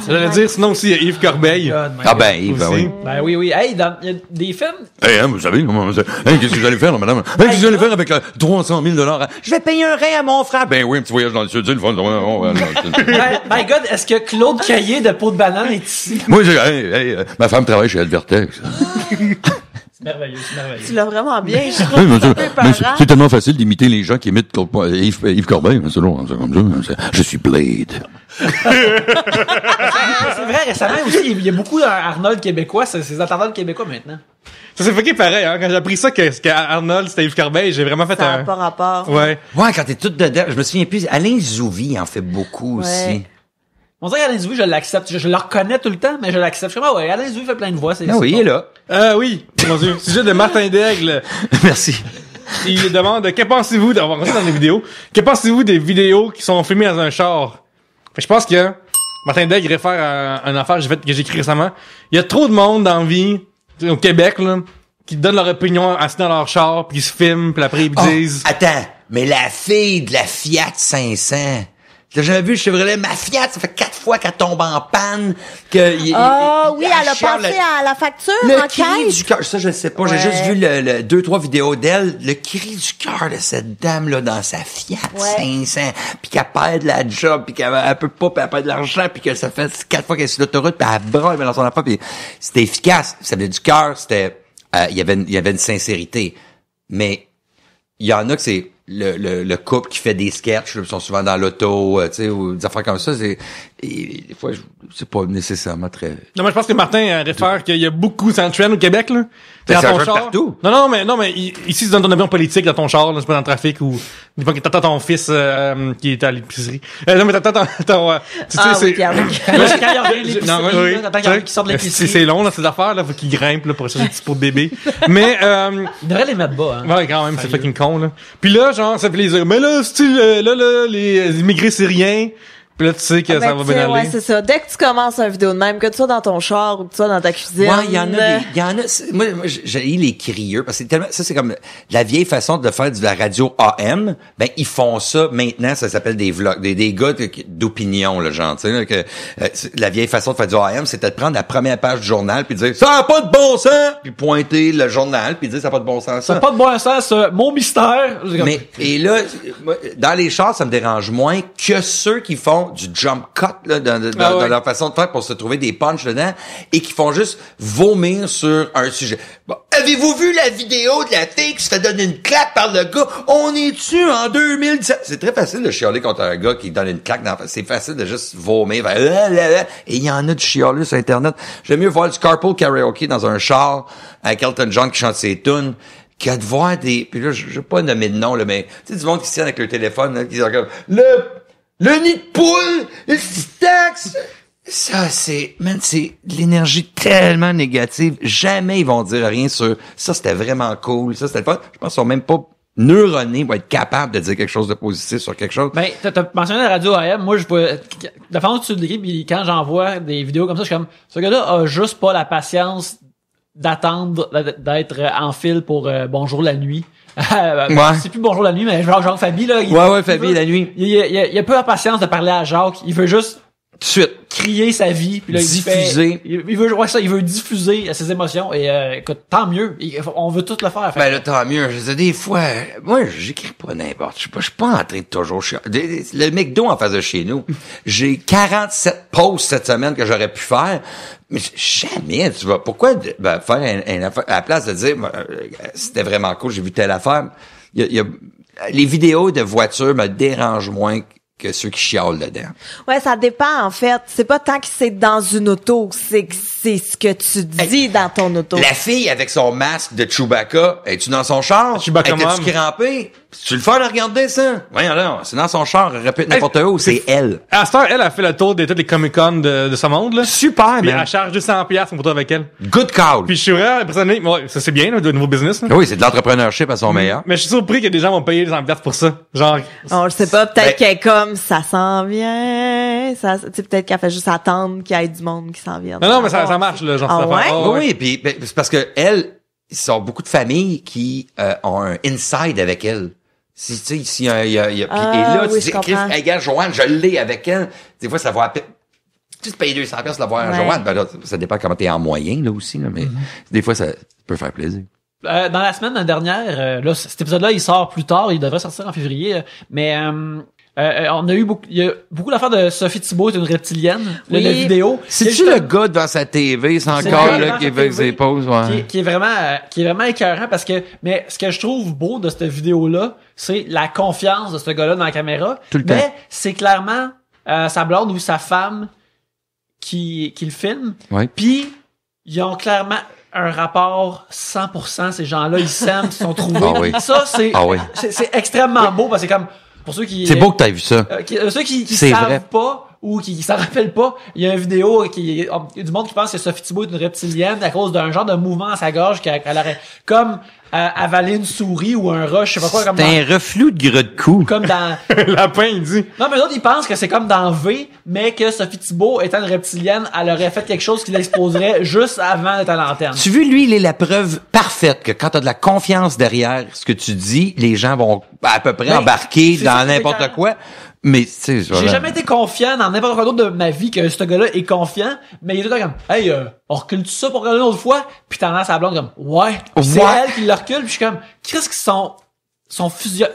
j'allais dire, sinon aussi, il y a Yves Corbeil. Ah ben, Yves, Aussi. oui. Ben oui. Hey, il y a des films. Vous savez, qu'est-ce que vous allez faire, là, madame? Qu'est-ce que vous allez faire avec 300 000 $? Je vais payer un rein à mon frère. Ben oui, un petit voyage dans le sud, c'est le fun. My God, est-ce que Claude Caillé de Peau de Banane est ici? Moi, ma femme travaille chez Advertex. C'est merveilleux. Tu l'as vraiment bien. Je Oui, mais trouve un peu peurant. c'est tellement facile d'imiter les gens qui imitent Yves Corbeil. C'est long, c'est comme ça. Je suis Blade. C'est vrai, récemment aussi, il y a beaucoup d'Arnold québécois, c'est des Arnold québécois maintenant. Ça s'est fucké pareil, hein. Quand j'ai appris ça que Arnold, c'était Yves Corbeil, j'ai vraiment fait Ça n'a pas rapport. Ouais. Ouais, quand t'es tout dedans, je me souviens plus. Alain Zouvi en fait beaucoup Ouais. aussi. On dirait qu'Alain Zouvi, je l'accepte. Je le reconnais tout le temps, mais je l'accepte. Je suis comme, ouais, Alain Zouvi fait plein de voix. Ah oui, il est là. Oui, mon Dieu. Sujet de Martin Daigle. Merci. Il demande, que pensez-vous d'avoir rencontré dans les vidéos? Que pensez-vous des vidéos qui sont filmées dans un char? Je pense que Martin Daigle réfère à une affaire que j'ai écrit récemment. Il y a trop de monde dans la vie, au Québec, là, qui donnent leur opinion assis dans leur char, puis ils se filment, puis après ils disent... Attends, mais la fille de la Fiat 500... T'as jamais vu le Chevrolet? Ma Fiat, ça fait 4 fois qu'elle tombe en panne. Oui, elle a passé à la facture Le en cri caisse. du cœur, ça je sais pas, j'ai Ouais. juste vu le 2-3 vidéos d'elle, le cri du cœur de cette dame là dans sa Fiat Ouais. 500, puis qu'elle perd de la job, puis qu'elle peut pas, puis elle perd de l'argent, puis que ça fait 4 fois qu'elle est sur l'autoroute, puis elle braille dans son affaire, puis c'était efficace, ça venait du cœur, c'était il y avait une sincérité. Mais il y en a que c'est le couple qui fait des sketchs, là, ils sont souvent dans l'auto, tu sais, ou des affaires comme ça, et des fois c'est pas nécessairement très... Non, mais je pense que Martin réfère qu'il y a beaucoup de trend au Québec, là. T'es Ben, dans ça ton joue char. partout. Non, mais ici, c'est dans ton avion politique, dans ton char, là, c'est pas dans le trafic, ou des fois que t'attends ton fils, qui est à l'épicerie. Non, mais t'attends ton, tu sais, Ah c'est... oui, Pierre-Luc. Quand il revient de l'épicerie, Non, là, oui. t'attends qu'il y en ait qui sortent de l'épicerie. C'est long, là, ces affaires, là, faut qu'ils grimpent, là, pour chercher des petits pots de bébé. Mais, Il devrait les mettre bas, hein. ouais, quand même, c'est fucking con, là. Puis là, genre, ça fait plaisir. Mais là, style, là, les immigrés syriens, Puis là, tu sais que ça va bien aller. Ouais, c'est ça. Dès que tu commences une vidéo de même, que tu sois dans ton char ou que tu sois dans ta cuisine. Ouais, il y en a, moi, j'ai les crieux, parce que c'est tellement, ça, c'est comme la vieille façon de faire de la radio AM. Ben, ils font ça maintenant, ça s'appelle des vlogs, des gars d'opinion, là, genre, tu sais, là, que, la vieille façon de faire du AM, c'était de prendre la première page du journal puis de dire, ça a pas de bon sens! Puis pointer le journal puis dire, ça a pas de bon sens, Ça n'a pas de bon sens, mon mystère. Mais, et là, moi, dans les chars, ça me dérange moins que ceux qui font du jump cut, là, dans leur façon de faire pour se trouver des punchs dedans et qui font juste vomir sur un sujet. Bon, avez-vous vu la vidéo de la fille qui se fait donner une claque par le gars? On est-tu en 2017? C'est très facile de chialer contre un gars qui donne une claque dans la face. C'est facile de juste vomir. Et il y en a du chialer sur Internet. J'aime mieux voir du carpool karaoke dans un char avec Elton John qui chante ses tunes qu'à de voir des... Puis là, je vais pas nommer de nom, là, mais tu sais, du monde qui se tient avec leur téléphone, là, qui disent comme le nid de poule, le taxe. Ça, c'est de l'énergie tellement négative. Jamais ils vont dire rien sur ça, c'était vraiment cool, ça, c'était le fun. Je pense qu'ils sont même pas neuronés pour être capables de dire quelque chose de positif sur quelque chose. Ben, t'as mentionné la radio AM. Moi, la façon que tu le décris, puis quand j'en vois des vidéos comme ça, je suis comme, ce gars-là a juste pas la patience d'attendre d'être en fil pour Bonjour la nuit. C'est plus Bonjour la nuit, mais genre Fabi, là. Fabi, la nuit. Il a peu la patience de parler à Jacques. Il veut juste tout de suite crier sa vie, puis là, diffuser. Il veut diffuser ses émotions, et écoute, tant mieux. On veut tout le faire. Ben là, tant mieux. Je sais, des fois, moi, j'écris pas n'importe. Je suis pas en train de toujours chier. Le McDo en face de chez nous, j'ai 47 posts cette semaine que j'aurais pu faire. Mais jamais tu vas. Pourquoi faire une affaire à la place de dire c'était vraiment cool, j'ai vu telle affaire. Il y a les vidéos de voitures me dérangent moins que ceux qui chialent dedans. Ouais, ça dépend, en fait. C'est pas tant que c'est dans une auto, c'est que c'est ce que tu dis dans ton auto. La fille avec son masque de Chewbacca, es-tu dans son char? Chewbacca Es-tu crampé? Tu le fais de regarder ça? Voyons là, c'est dans son char, répète n'importe où, c'est elle. À cette heure, elle a fait le tour de tous les Comic-Con de ce monde, là. Super, Puis man. elle charge 200$ une photo avec elle. Good call. Puis je suis vraiment impressionné. Ouais, ça c'est bien, là, de nouveau business, là. Oui, c'est de l'entrepreneurship à son meilleur. Mais je suis surpris que des gens vont payer 200$ pour ça. Genre. On le sait pas, peut-être Ben- qu'elle est comme, ça s'en vient. Ça, tu sais, peut-être qu'elle fait juste attendre qu'il y ait du monde qui s'en vienne. Non, mais ça marche, là, genre, Ah cette ouais? affaire. Oui, puis ben, c'est parce que elle, ils sont beaucoup de familles qui ont un inside avec elle. Si tu sais, s'il y a, et là, oui, tu dis, je comprends. hey, gars, Joanne, je l'ai avec elle. Des fois, ça va tu te payes 200$ de la voir à Ouais. Joanne. Ben là, ça dépend comment t'es en moyen, là, aussi, là, mais des fois, ça peut faire plaisir. Dans la semaine dernière, là, cet épisode-là, il sort plus tard, il devrait sortir en février, mais on a eu il y a beaucoup d'affaires de Sophie Thibault est une reptilienne, Oui. la vidéo. C'est-tu le gars devant sa TV, c'est encore, le là, gars qui devant fait sa ses TV, pauses, ouais. qui est vraiment écœurant parce que, mais ce que je trouve beau de cette vidéo-là, c'est la confiance de ce gars-là dans la caméra. Tout le mais temps. c'est clairement sa blonde ou sa femme qui le filme. Ouais. Puis ils ont clairement un rapport 100%, ces gens-là, ils s'aiment, ils se sont trouvés. Ah oui. Ça, Ah oui. c'est extrêmement beau parce que c'est comme, pour ceux qui... C'est beau que t'aies vu ça. Ceux qui C'est savent vrai. pas ou qui s'en rappellent pas, il y a une vidéo il y a du monde qui pense que Sophie Thibault est une reptilienne à cause d'un genre de mouvement à sa gorge qu'elle aurait comme avaler une souris ou un rat, je sais pas quoi, comme C'est un reflux de gras de cou. comme dans Lapin, il dit. non, mais l'autre, ils pensent que c'est comme dans V, mais que Sophie Thibault, étant une reptilienne, elle aurait fait quelque chose qui l'exposerait juste avant d'être à l'antenne. Tu veux, lui, il est la preuve parfaite que quand t'as de la confiance derrière ce que tu dis, les gens vont à peu près Ben, embarquer c'est dans ça, n'importe c'est quoi. Mais, tu sais, J'ai jamais été confiant dans n'importe quoi d'autre de ma vie que ce gars-là est confiant, mais il est tout le temps comme, hey, on recule tout ça pour regarder une autre fois, puis t'en as sa blonde comme, ouais. Puis c'est Ouais. elle qui le recule, puis je suis comme, qu'est-ce qu'ils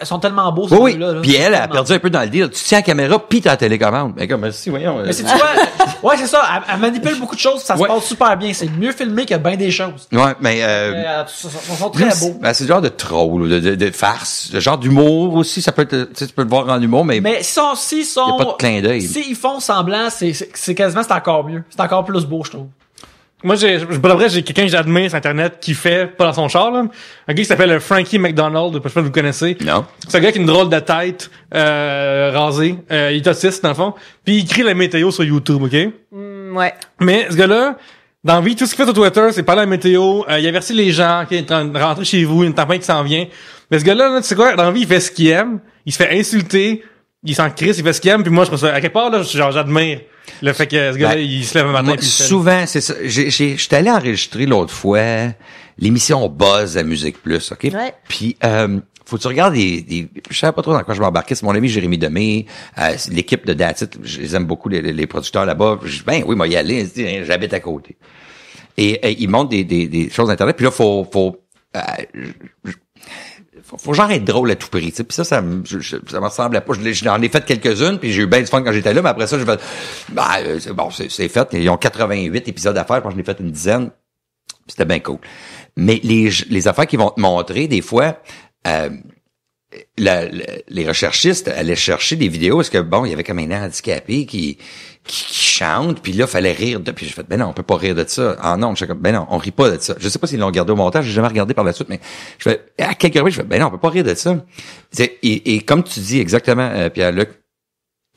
sont tellement beaux, ces Oui, oui. deux-là. là. Puis elle a Tellement perdu un peu dans le deal. Tu tiens la caméra, puis t'as la télécommande. Mais comme, si, voyons. Mais c'est tu vois, ouais, c'est ça, elle manipule beaucoup de choses, ça se Ouais. passe super bien, c'est mieux filmé que bien des choses. Ouais, mais, Ils sont très beaux. ben, c'est le genre de troll, de farce, le genre d'humour aussi. Ça peut être, tu sais, tu peux le voir en humour, mais Mais s'ils sont, y a pas de clin d'œil. s'ils font semblant, c'est quasiment, c'est encore mieux. C'est encore plus beau, je trouve. Moi, pour de vrai, j'ai quelqu'un que j'admire sur Internet qui fait, pas dans son char, là. Un gars qui s'appelle Frankie McDonald, je sais pas si vous connaissez. non. C'est un gars qui a une drôle de tête, rasée. Il est autiste, dans le fond. Puis il écrit la météo sur YouTube, OK? Ouais. Mais ce gars-là, dans la vie, tout ce qu'il fait sur Twitter, c'est parler de la météo, il avertit les gens qu'il est en train de rentrer chez vous, une tempête qui s'en vient. Mais ce gars-là, là, tu sais quoi, dans la vie, il fait ce qu'il aime, il se fait insulter, il s'en crisse, il fait ce qu'il aime, puis moi, je trouve ça, à quelque part, là, genre, j'admire le fait que ce gars-là, il se lève un matin, Moi, puis il fait- souvent, c'est ça. J'étais allé enregistrer l'autre fois l'émission Buzz à Musique Plus, OK? Ouais. Puis, faut que tu regardes je savais pas trop dans quoi je m'embarquais. C'est mon ami Jérémy Demé, l'équipe de That's It, je les aime beaucoup, les producteurs là-bas. Je dis, ben oui, moi y aller, il dit, j'habite à côté. Et ils montrent des choses d'internet, puis là, faut genre être drôle à tout prix, tu sais. Puis ça me ressemblait pas. J'en ai fait quelques-unes, puis j'ai eu bien du fun quand j'étais là, mais après ça, je vais, c'est bon, c'est fait. Ils ont 88 épisodes à faire, moi j'en ai fait une dizaine. Puis c'était bien cool. Mais les affaires qu'ils vont te montrer, des fois, les recherchistes allaient chercher des vidéos parce que bon, il y avait comme un handicapé qui chante, puis là fallait rire de, puis j'ai fait ben non, on peut pas rire de ça. Ah non, je fais comme ben non, on rit pas de ça. Je sais pas s'ils l'ont regardé au montage, j'ai jamais regardé par la suite, mais je fais à quelques reprises, je fais ben non, on peut pas rire de ça. Et comme tu dis exactement, Pierre-Luc,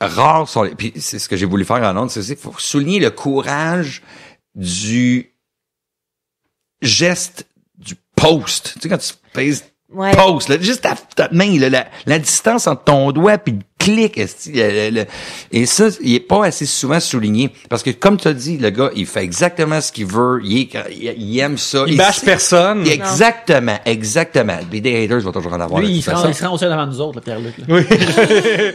rares sont les, puis c'est ce que j'ai voulu faire en ondes, c'est qu'il faut souligner le courage du geste du post. Tu sais quand tu pèses Ouais. pause, là, juste ta main, là, la distance entre ton doigt puis le clic, et ça, il est pas assez souvent souligné, parce que comme tu as dit, le gars, il fait exactement ce qu'il veut, il aime ça. Il bâche personne. Exactement. Puis des haters vont toujours en avoir. Lui, de il toute se façon. rend aussi devant nous autres, le Pierre-Luc. là. Oui.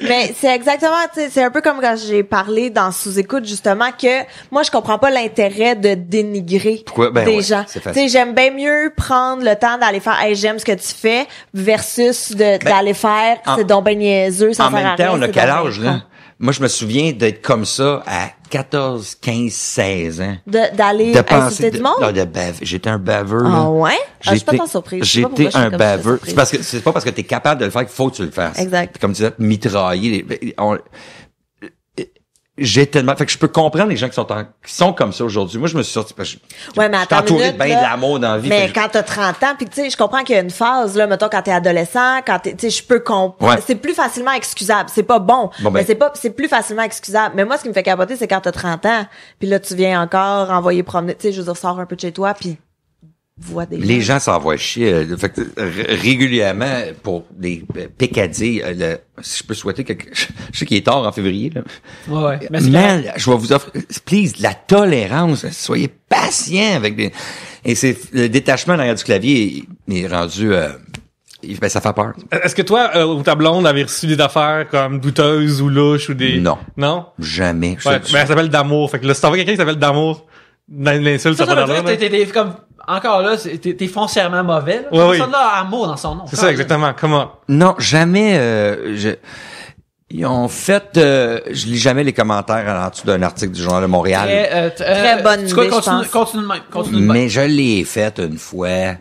Mais c'est exactement, tu sais, c'est un peu comme quand j'ai parlé dans Sous-écoute, justement, que moi, je comprends pas l'intérêt de dénigrer Pourquoi? Ben des ouais, gens. c'est Tu facile. sais, j'aime bien mieux prendre le temps d'aller faire, hey, j'aime ce que tu fais, versus d'aller faire, en- c'est donc ben niaiseux, ça En sert à même rien, temps, on a c'est quel donc ben âge, là? con. Moi, je me souviens d'être comme ça à 14, 15, 16 ans. D'aller De insulter du monde? non, j'étais un baveux, là. Ah ouais? Ah, je suis pas tant surprise. Je sais pas pourquoi J'étais je suis un comme ça baveux. surprise. C'est pas parce que t'es capable de le faire qu'il faut que tu le fasses. Exact. Comme tu disais, mitrailler. J'ai tellement, fait que je peux comprendre les gens qui sont comme ça aujourd'hui. Moi, je me suis sorti, parce que Ouais, mais j'étais attends entouré une de bien minute, de là. l'amour dans la vie. Mais fait que quand t'as 30 ans, puis tu sais, je comprends qu'il y a une phase, là, mettons, quand t'es adolescent, quand tu sais, je peux comprendre. Ouais. C'est plus facilement excusable. C'est pas bon. Bon, ben. Mais c'est plus facilement excusable. Mais moi, ce qui me fait capoter, c'est quand t'as 30 ans, puis là, tu viens encore envoyer promener, tu sais, je veux dire, sors un peu de chez toi, puis vois des les gens s'envoient chier. Fait que, régulièrement, pour des picadilles, si je peux souhaiter je sais qu'il est tard en février, là. Ouais. Mais c'est Man, je vais vous offrir, please, la tolérance. Soyez patient avec des, et c'est, le détachement derrière du clavier est rendu, ben, ça fait peur. Est-ce que toi, ou ta blonde avait reçu des affaires comme douteuses ou louches ou des... Non. Non? Jamais. Ouais, mais elle s'appelle D'amour. Fait que là, si t'envoies quelqu'un qui s'appelle D'amour, dans l'insulte, ça ça va veut dans dire que t'es comme, encore là, t'es foncièrement mauvais, là. Ouais, oui. Personne n'a amour dans son nom. C'est ça, exactement. Comment? Non, jamais, ils ont fait, je lis jamais les commentaires en dessous d'un article du Journal de Montréal. Très bonne en tout cas, idée, je pense. continue de même. Continue de même. Mais je l'ai fait une fois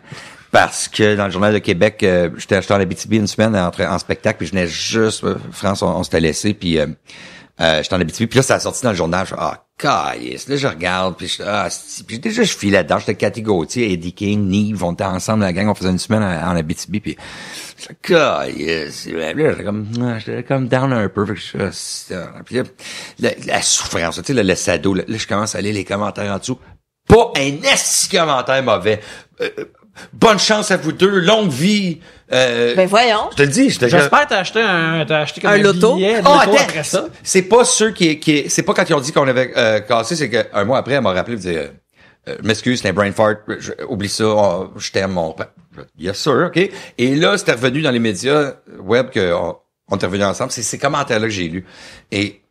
parce que dans le Journal de Québec, j'étais en Abitibi une semaine en spectacle, puis je venais juste, France, on s'était laissé, puis j'étais en Abitibi, puis là, ça a sorti dans le journal, je fais, calice, là, je regarde, puis puis déjà, je file là-dedans, j'étais Cathy Gauthier, Eddie King, Nive, on était ensemble, la gang, on faisait une semaine en Abitibi, puis je fais, calice, là, j'étais comme down un peu, fait que puis là, la souffrance, tu sais, le sado, là, je commence à lire les commentaires en dessous, pas un esti commentaire mauvais. Bonne chance à vous deux, longue vie. Ben voyons. Je te le dis, J'espère que t'as acheté comme Un loto. billet de Oh, loto attends, après ça. c'est pas ceux c'est pas quand ils ont dit qu'on avait cassé, c'est qu'un mois après, elle m'a rappelé, elle me disait, m'excuse, c'est un brain fart, oublie ça, je t'aime, mon père. Yes sir, ok. Et là, c'était revenu dans les médias web on était revenus ensemble. C'est ces commentaires-là que j'ai lus. Et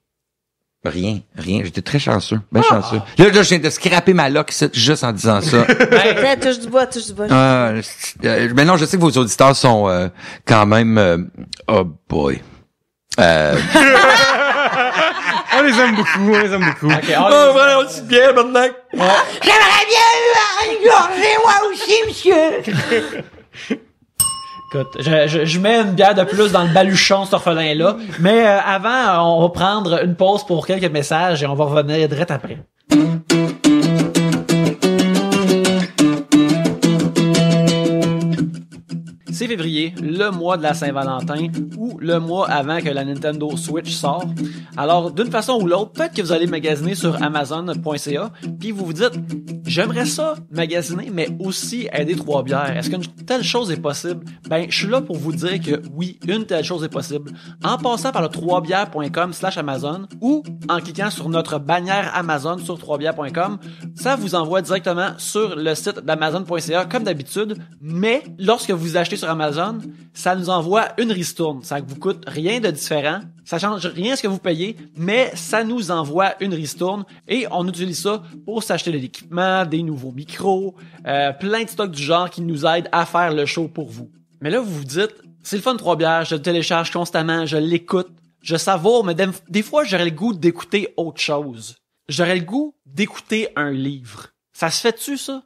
rien. J'étais très chanceux, bien chanceux. Là, je viens de scraper ma loque juste en disant ça. Hey, touche du bois. Mais non, je sais que vos auditeurs sont quand même... oh boy. On les aime beaucoup. Okay, on dit bien maintenant. J'aimerais bien une gorgée, moi aussi, monsieur. Écoute, je mets une bière de plus dans le baluchon, cet orphelin-là. Mais avant, on va prendre une pause pour quelques messages et on va revenir direct après. c'est février, le mois de la Saint-Valentin ou le mois avant que la Nintendo Switch sort. Alors, d'une façon ou l'autre, peut-être que vous allez magasiner sur Amazon.ca, puis vous vous dites, j'aimerais ça magasiner, mais aussi aider Trois-Bières. Est-ce qu'une telle chose est possible? Ben, je suis là pour vous dire que oui, une telle chose est possible. En passant par le troisbières.com/Amazon ou en cliquant sur notre bannière Amazon sur troisbières.com, ça vous envoie directement sur le site d'Amazon.ca comme d'habitude, mais lorsque vous achetez sur Amazon, ça nous envoie une ristourne. Ça vous coûte rien de différent, ça change rien à ce que vous payez, mais ça nous envoie une ristourne et on utilise ça pour s'acheter de l'équipement, des nouveaux micros, plein de stocks du genre qui nous aident à faire le show pour vous. Mais là, vous vous dites, c'est le fun Trois-Bières, je le télécharge constamment, je l'écoute, je savoure, mais des fois, j'aurais le goût d'écouter autre chose. J'aurais le goût d'écouter un livre. Ça se fait-tu, ça?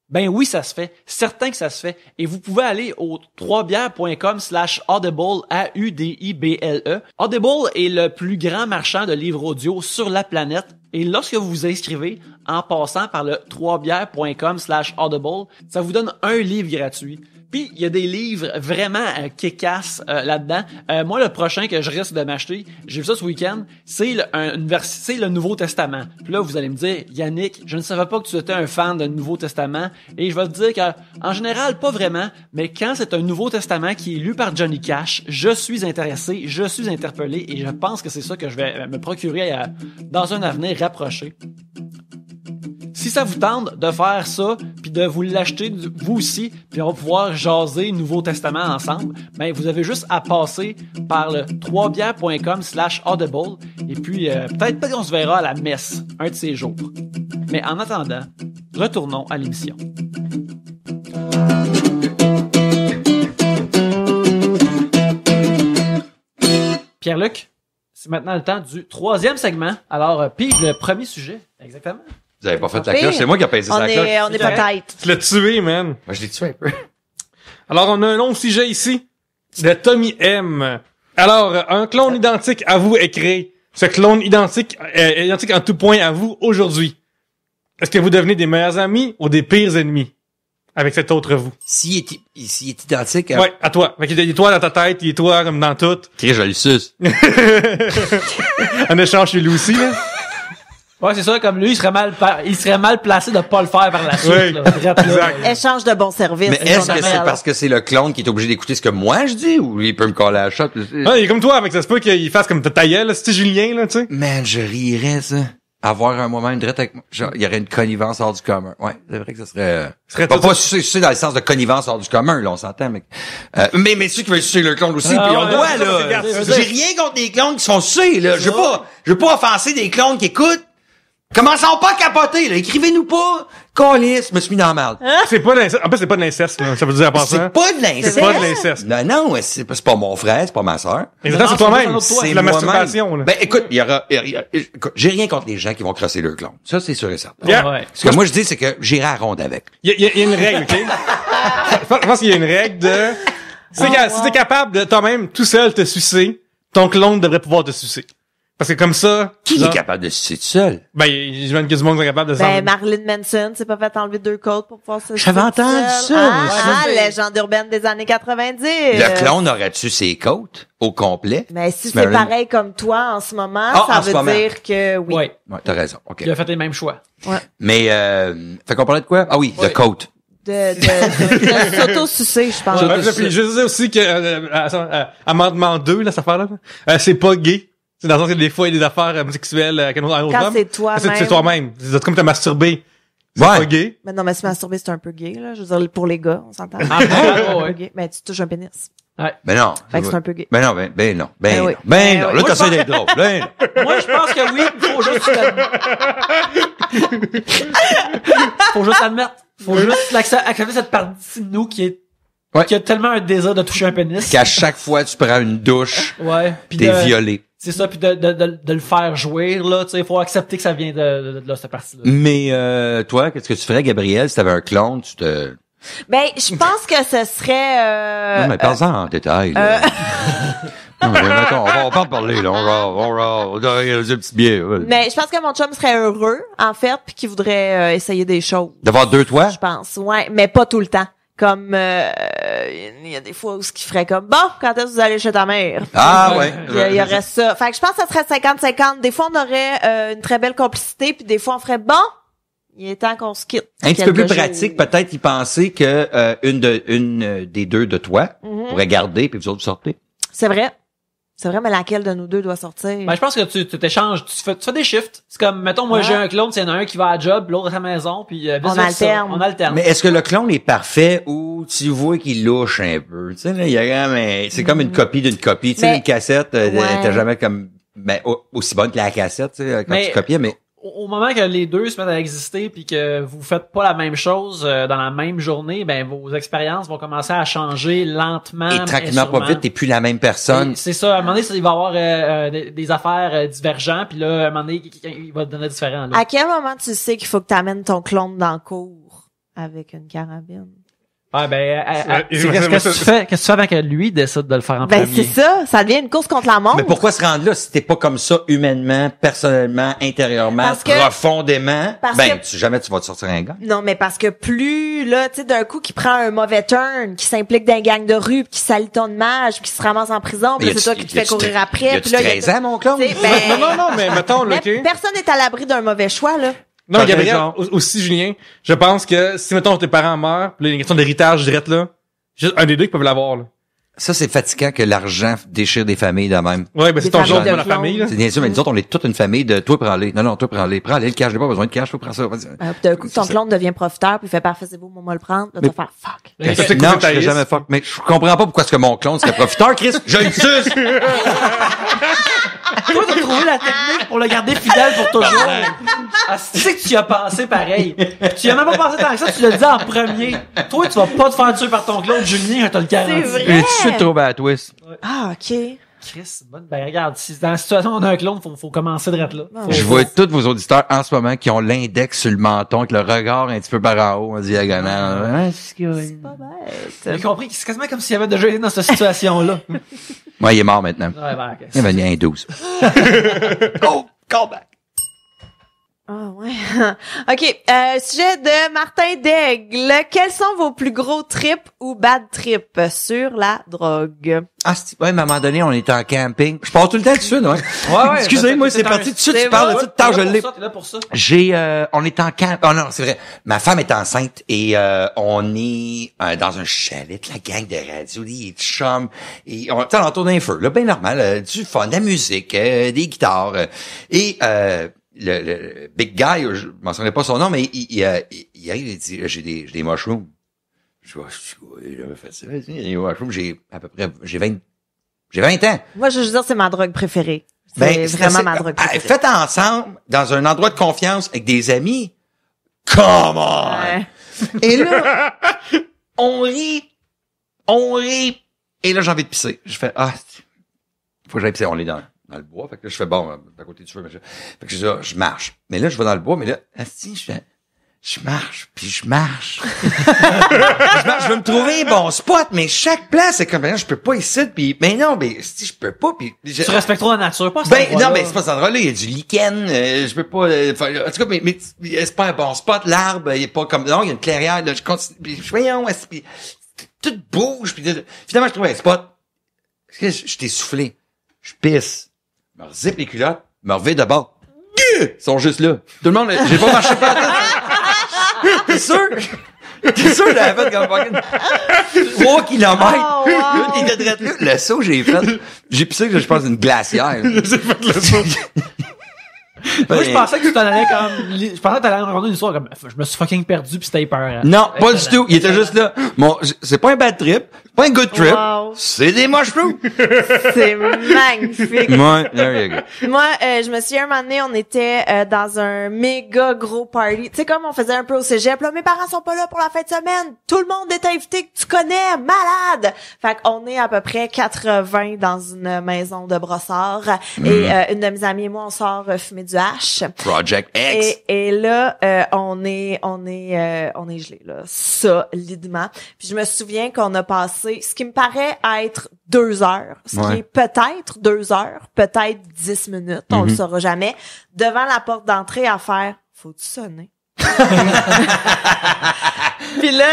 Ben oui, ça se fait. Certain que ça se fait. Et vous pouvez aller au troisbières.com/audible, AUDIBLE. Audible est le plus grand marchand de livres audio sur la planète. Et lorsque vous vous inscrivez en passant par le troisbières.com/audible, ça vous donne un livre gratuit. Puis, il y a des livres vraiment kick-ass là-dedans. Moi, le prochain que je risque de m'acheter, j'ai vu ça ce week-end, c'est le Nouveau Testament. Puis là, vous allez me dire, Yannick, je ne savais pas que tu étais un fan du Nouveau Testament. Et je vais te dire qu'en général, pas vraiment, mais quand c'est un Nouveau Testament qui est lu par Johnny Cash, je suis intéressé, je suis interpellé et je pense que c'est ça que je vais me procurer dans un avenir rapproché. Si ça vous tente de faire ça, puis de vous l'acheter vous aussi, puis on va pouvoir jaser Nouveau Testament ensemble, ben vous avez juste à passer par le troisbières.com/audible et puis peut-être qu'on se verra à la messe un de ces jours. Mais en attendant, retournons à l'émission. Pierre-Luc, c'est maintenant le temps du troisième segment. Alors, pige le premier sujet. Exactement. Vous avez pas fait la cloche, c'est moi qui ai pesé sa cloche. On est peut-être. Tu l'as tué, man. Moi, je l'ai tué un peu. Alors, on a un long sujet ici de Tommy M. Alors, un clone identique à vous est créé. Ce clone identique est identique en tout point à vous aujourd'hui. Est-ce que vous devenez des meilleurs amis ou des pires ennemis avec cet autre vous? S'il est identique à... Ouais, à toi. Fait qu'il est toi dans ta tête, il est toi comme dans tout. Chris, je le suce. En échange chez lui aussi, là. Ouais, c'est ça, comme lui, il serait mal placé de pas le faire par la suite. Oui, là, direct là. exact. Échange de bons services. Mais est-ce que c'est parce que c'est le clone qui est obligé d'écouter ce que moi je dis ou il peut me coller à la shot? Ouais, il est comme toi, avec ça se peut qu'il fasse comme ta gueule, là, c'est Julien, là, tu sais. Man, je rirais, ça. Avoir un moment direct avec moi. Genre, il y aurait une connivence hors du commun. Ouais, c'est vrai que ça serait... pas sucer dans le sens de connivence hors du commun, là, on s'entend, mais ceux qui veulent sucer le clone aussi, puis on ouais, doit, ouais, là. c'est J'ai rien contre les clones qui sont sucés, là. Je veux pas offenser des clones qui écoutent. Commençons pas à capoter, là. Écrivez-nous pas. Câlisse, je me suis mis dans la merde. C'est pas de l'inceste. En fait, c'est pas de l'inceste, là. Ça veut dire en passant. C'est pas de l'inceste. C'est pas de l'inceste. Non, c'est pas mon frère, c'est pas ma sœur. Exactement, c'est Non, toi-même. c'est C'est la moi-même. masturbation, là. Ben, écoute, écoute, j'ai rien contre les gens qui vont crosser leur clone. Ça, c'est sûr et certain. Yeah. Ouais. Ce que moi, je dis, c'est que j'irai à la ronde avec. Il y a une règle, OK? Je pense qu'il y a une règle de... Si t'es capable de toi-même, tout seul, te sucer, ton clone devrait pouvoir te sucer. Parce que comme ça... Qui genre, est capable de se sucer tout seul? Ben, j'imagine qu'il y a du monde qui est capable de ça. Ben, Marilyn Manson s'est pas fait enlever 2 côtes pour pouvoir se... J'avais entendu ça, légende urbaine des années 90. Le clone aurait-tu ses côtes au complet? Mais si C'est c'est Marilyn. pareil comme toi en ce moment, Ah, ça en ce veut moment. dire que oui. Ouais. Ouais, t'as raison. OK. Il a fait les mêmes choix. Mais, fait qu'on parlait de quoi? Ah oui, de côte. De s'auto-sucer, je pense. Ouais, puis je disais aussi que amendement 2, là, cette affaire-là, c'est pas gay. C'est dans le sens que des fois, il y a des affaires homosexuelles avec un autre Quand homme. c'est toi-même. C'est toi-même. C'est comme t'as masturbé. C'est Ouais. pas gay. Mais non, mais se masturber, c'est un peu gay, là. Je veux dire, pour les gars, on s'entend. Ah, C'est un ouais. peu gay. Mais tu touches un pénis. Ben non. Fait que c'est un peu gay. Ben non, ben non. Ben Ben oui. non. Ben non. Ben Là, oui. t'essaies d'être drôle. Ben non. Moi, je pense que oui, faut juste admettre. Faut juste accepter cette partie de nous qui a tellement un désir de toucher un pénis. Qu'à chaque fois, tu prends une douche, Ouais. Puis t'es violé. C'est ça, puis de le faire jouer, là, tu sais, faut accepter que ça vient de là, cette partie-là. Mais toi, qu'est-ce que tu ferais, Gabriel, si t'avais un clone, tu te... Ben, je pense que ce serait, Non, mais parle-en en détail, là. Non, mais mettons, on va en parler, là. On va dire un petit biais. Ouais. mais je pense que mon chum serait heureux, en fait, puis qu'il voudrait essayer des choses. D'avoir 2 toits? Je pense, ouais, mais pas tout le temps. Comme il y a des fois où ce qui ferait comme bon, quand est-ce que vous allez chez ta mère? Ah, ouais. Il y aurait ça. Fait que je pense que ça serait 50-50. Des fois on aurait une très belle complicité, puis des fois on ferait bon, il est temps qu'on se quitte. Un petit peu plus Quelques pratique, jours. peut-être y penser que une des deux de toi pourrait garder, puis vous autres vous sortez. C'est vrai. C'est vrai, mais laquelle de nous deux doit sortir? Ben, je pense que tu t'échanges, tu fais des shifts. C'est comme, mettons, moi, Ah. j'ai un clone, c'est y en a un qui va à la job, l'autre à sa maison, puis vice On versa. alterne. On alterne. Mais est-ce que le clone est parfait ou tu vois qu'il louche un peu? Tu sais, là, il y a quand même, c'est comme une copie d'une copie. Tu sais, Mais- une cassette, Ouais. t'as jamais comme, aussi bonne que la cassette, tu sais, quand Mais- tu copiais, mais Au moment que les deux se mettent à exister puis que vous faites pas la même chose dans la même journée, ben vos expériences vont commencer à changer lentement. et tranquillement pas sûrement. vite, t'es plus la même personne. Et c'est ça, à un moment donné, il va y avoir des affaires divergentes, puis là, à un moment donné, il va te donner différent. Là. À quel moment tu sais qu'il faut que tu amènes ton clone dans le cours avec une carabine? Ouais, ben, Ouais, qu'est-ce que tu fais? Qu'est-ce que tu fais avant que lui décide de le faire en Ben premier? c'est ça devient une course contre la montre. Mais pourquoi se rendre là si t'es pas comme ça humainement, personnellement, intérieurement, Parce que- profondément? parce Ben, que- jamais tu vas te sortir un gars. Non, mais parce que plus, là, tu sais, d'un coup, qui prend un mauvais turn, qui s'implique dans une gang de rue, puis qui salit ton image, puis qui se ramasse en prison, puis Mais c'est toi qui te fais courir après. Y Puis là, a-tu 13 ans, mon clone? tu sais, ben, Non, mais mettons, là, mais OK? personne n'est à l'abri d'un mauvais choix, là. Non, Par Gabriel, exemple. aussi, Julien, je pense que si, mettons, tes parents meurent, pis là, il y a une question d'héritage direct, là, juste un des deux qui peuvent l'avoir, là. Ça, c'est fatigant que l'argent déchire des familles de même. Ouais, ben, c'est Des ton familles genre de de la clones. famille, là. C'est bien sûr, mais nous autres, on est toute une famille de toi, prends-les. Non, toi, prends-les. Prends-les, le cash, j'ai pas besoin de cash, toi, prends ça. Vas-y. Puis d'un coup, ton clone devient profiteur, puis il fait parfait, c'est beau, moi, le prendre. Là, tu vas faire fuck. Mais- Ça, c'est Non, je capitaliste. serais jamais fuck. Mais je comprends pas pourquoi est-ce que mon clone serait profiteur, Chris. Je le suce! Toi, t'as trouvé la technique pour le garder fidèle pour toujours. Ah, tu sais que tu y as pensé pareil. Tu y as même pas pensé tant que ça, tu l'as dit en premier. Toi, tu vas pas te faire tuer par ton clone, Julien, t'as le C'est garanti. vrai. J'ai tout de suite trouvé à la twist. Ah, OK. Chris, bonne. Ben, regarde, si dans la situation où on a un clone, faut commencer de être là. Bon. Faut- Je vois tous vos auditeurs en ce moment qui ont l'index sur le menton avec le regard un petit peu par en haut en diagonale. Hein, c'est que- C'est pas J'ai bête. compris que c'est quasiment comme s'il y avait déjà été dans cette situation-là. Ouais, il est mort maintenant. Ouais, ben, ok. Il est venu un 12. Oh, callback. Ah, ouais. OK. Sujet de Martin Daigle. Quels sont vos plus gros trips ou bad trips sur la drogue? Ah, ouais, à un moment donné, on était en camping. Je pars tout le temps dessus, ouais. Ouais, Excusez-moi, c'est un- parti tout de suite, c'est tu parles de bon. ça, tant je l'ai. T'es là pour ça. On est en camp. Oh non, c'est vrai. Ma femme est enceinte et on est dans un chalet, la gang de radio, des chums, et on est autour d'un feu, là, bien normal, du fun, de la musique, des guitares, et le big guy, je mentionnerai pas son nom, mais il arrive et il dit, j'ai des mushrooms. Je vois, j'ai jamais fait ça. Les mushrooms, j'ai 20 ans. Moi, je veux juste dire, c'est ma drogue préférée. C'est Ben, vraiment assez- ma drogue préférée. Faites ensemble, dans un endroit de confiance, avec des amis. Come on! Ouais. Et là, on rit. Et là, j'ai envie de pisser. Je fais, faut que j'aille pisser. On est dans le bois. Fait que là, je fais, bon, à côté du feu. Fait que je marche. Mais là, je vais dans le bois, mais là, je marche, puis je marche. Je veux me trouver un bon spot, mais chaque place, c'est comme, je peux pas ici, puis, mais non, mais, si je peux pas, puis, Tu respectes trop la nature, pas cet ben, endroit-là. non, mais c'est pas cet endroit-là, il y a du lichen, je peux pas, en tout cas, mais c'est pas un bon spot, l'arbre, il est pas comme, non, il y a une clairière, là, je continue, puis voyons, puis tout bouge, puis finalement, je trouve un spot. Parce que je t'ai soufflé. Je pisse. Je me rezippe les culottes, me reviens de bord. Ils sont juste là. Tout le monde, j'ai pas marché par là. T'es sûr? T'es sûr, j'avais fait comme fucking 3 kilomètres. Oh, wow. Là, t'étais direct là. Le saut que j'ai fait, j'ai pissé que je pense une glacière. Moi, je pensais que tu t'en allais comme, je pensais que t'allais raconter une histoire comme, je me suis fucking perdu pis c'était peur. Hein. Non, pas du tout. Il était juste là. C'est pas un bad trip, pas un good trip. Wow. C'est des mushrooms. C'est magnifique. Ouais, there you go. Moi, je me souviens, un moment donné, on était dans un méga gros party. Tu sais, comme on faisait un peu au cégep, là, mes parents sont pas là pour la fin de semaine. Tout le monde est invité que tu connais, malade! Fait qu'on est à peu près 80 dans une maison de brossard. Et une de mes amies et moi, on sort fumer du hash. Project X. Et là, on est gelé, là, solidement. Puis je me souviens qu'on a passé ce qui me paraît être 2 heures, ce qui Ouais. est peut-être 2 heures, peut-être 10 minutes, on le saura jamais, devant la porte d'entrée à faire, faut-tu sonner? Puis là,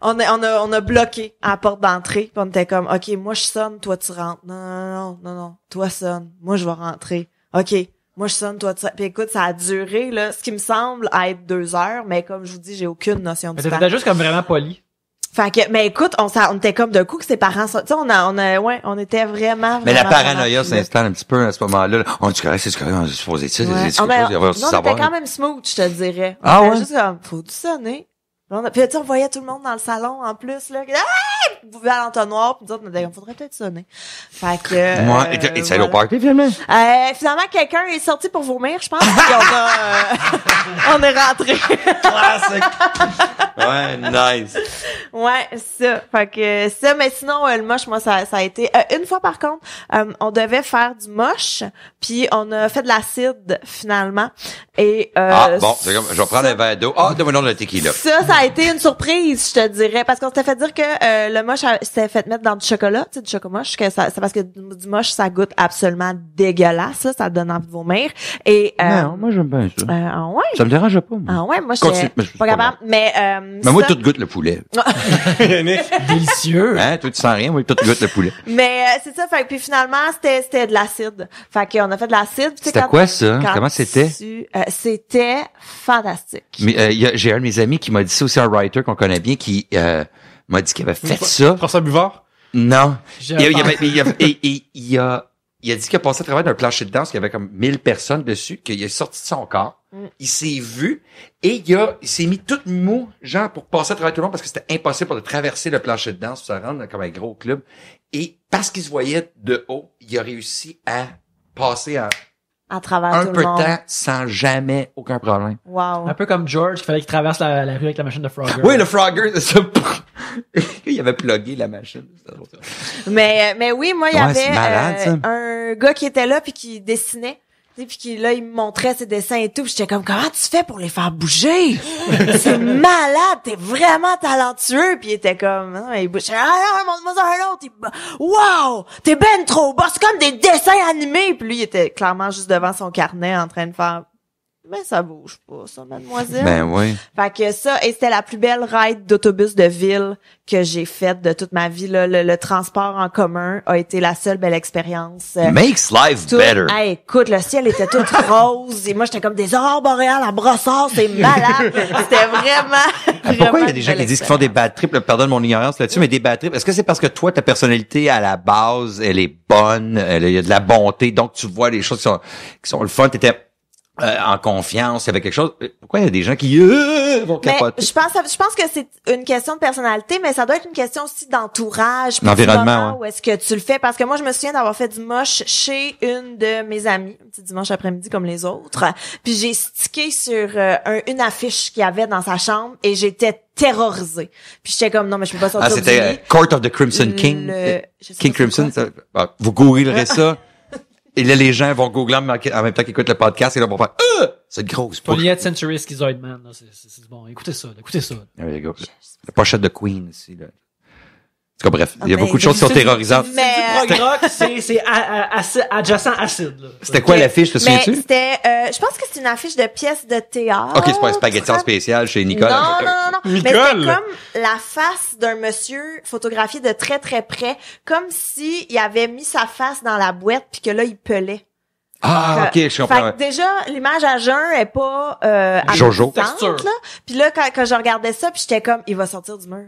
on a bloqué à la porte d'entrée. Puis on était comme, OK, moi je sonne, toi tu rentres. Non, toi sonne, moi je vais rentrer. OK, moi je sonne, toi tu sonnes. Puis écoute, ça a duré, là, ce qui me semble être 2 heures, mais comme je vous dis, j'ai aucune notion Mais du temps. t'étais juste comme vraiment poli. Fait que, mais écoute, on était comme d'un coup que ses parents sont, tu sais, on était vraiment. Mais la vraiment, paranoïa vraiment s'installe un petit peu à ce moment-là. On dit correct, c'est correct, on se posait ça, Ouais. c'est Ah, quelque ben, chose, il va non, savoir. on était quand même smooth, je te dirais. Ah On était ouais? juste comme, faut-tu sonner? Puis tu sais, on voyait tout le monde dans le salon, en plus, là. Vous pouvez à l'entonnoir, puis nous autres, on était comme, faudrait peut-être sonner. Fait que, Moi, et c'est allé au party, finalement? finalement, quelqu'un est sorti pour vomir, je pense, puis on est rentré. Classique. Ouais, nice. Ouais, ça. Fait que ça, mais sinon, le moche, moi, ça a été... une fois, par contre, on devait faire du moche, puis on a fait de l'acide, finalement. Et Bon, c'est comme, je vais prendre un verre d'eau. Donne-moi donc le tequila. ça a été une surprise, je te dirais, parce qu'on s'était fait dire que le moche s'était fait mettre dans du chocolat, tu sais, du chocomoche, que c'est parce que du moche, ça goûte absolument dégueulasse, ça donne envie de vomir. Et Non, moi, j'aime bien ça. ah ouais, Ça me dérange pas, moi. ah ouais, moi Continue, j'étais mais je suis pas pas capable, mais moi, ça- tout goûte le poulet. Yannick. Délicieux. Hein? Toi, tu sens rien, moi, tout goûte le poulet. mais c'est ça, fait que puis finalement c'était de l'acide. Fait qu'on a fait de l'acide. Tu sais, C'était quand- quoi, ça? quand Comment c'était? C'était fantastique. Mais j'ai un de mes amis qui m'a dit ça aussi, un writer qu'on connaît bien, qui m'a dit qu'il avait fait ça. François Buvard. Non. J'ai Il a dit qu'il a passé à travers d'un plancher de danse, qu'il y avait comme 1000 personnes dessus, qu'il est sorti de son corps. Il s'est vu et il s'est mis tout mou, genre, pour passer à travers tout le monde parce que c'était impossible de traverser le plancher de danse pour se rendre comme un gros club. Et parce qu'il se voyait de haut, il a réussi à passer À travers un tout peu le de monde. temps sans jamais aucun problème. Wow. Un peu comme George, qu'il fallait qu'il traverse la rue avec la machine de Frogger. Oui, le Frogger, c'est ça. Il avait plugué la machine. Mais oui, moi, il y Ouais, avait c'est malade, ça. un gars qui était là puis qui dessinait. Tu sais, puis qui là il me montrait ses dessins et tout, puis j'étais comme comment tu fais pour les faire bouger? C'est malade, t'es vraiment talentueux. Puis il était comme non, il bougeait. Ah non, montre-moi ça un autre. Wow, t'es ben trop beau, c'est comme des dessins animés. Puis lui il était clairement juste devant son carnet en train de faire mais ça bouge pas, ça, mademoiselle. Ben oui. Fait que ça, et c'était la plus belle ride d'autobus de ville que j'ai faite de toute ma vie. Là. Le transport en commun a été la seule belle expérience. Makes life Tout- better. Hey, écoute, le ciel était tout rose et moi j'étais comme des aurores boréales à brossard, c'est malade. C'était vraiment. Pourquoi il y a des gens qui disent qu'ils font des bad trips? Là, pardonne mon ignorance là-dessus, mais des bad trips. Est-ce que c'est parce que toi, ta personnalité à la base, elle est bonne, il y a de la bonté, donc tu vois les choses qui sont le fun, t'étais en confiance, il y avait quelque chose. Pourquoi il y a des gens qui vont Mais capoter? je pense que c'est une question de personnalité, mais ça doit être une question aussi d'entourage, puis L'environnement, du moment ouais. où est-ce que tu le fais. Parce que moi, je me souviens d'avoir fait du moche chez une de mes amies, un petit dimanche après-midi comme les autres. Puis j'ai stické sur une affiche qu'il y avait dans sa chambre et j'étais terrorisée. Puis j'étais comme non, mais je peux pas sortir du C'était lit. Court of the Crimson King. Je sais King pas c'est Crimson, quoi. ça, vous googlerez ça. Et là, les gens vont googler en même temps qu'ils écoutent le podcast et là, vont faire c'est une grosse poche. 20th Century Schizoid Man, là, c'est bon. Écoutez ça, écoutez ça. There you go. La pochette de Queen ici, là. En tout cas, bref, il y a mais beaucoup de choses qui sont terrorisantes. Mais Du prog rock, c'est adjacent acide, là. C'était quoi l'affiche, te mais souviens-tu? c'était, je pense que c'est une affiche de pièce de théâtre. Ok, c'est pas un spaghetti en spécial chez Nicole. Non, non, non. Mais Nicole! c'était comme la face d'un monsieur photographié de très, très près, comme si il avait mis sa face dans la boîte puis que là, il pelait. Ah, ok, je comprends. Fait que déjà, l'image à jeun est pas Jojo. appétissante, Texture. là. Puis là, quand je regardais ça, puis j'étais comme, il va sortir du mur.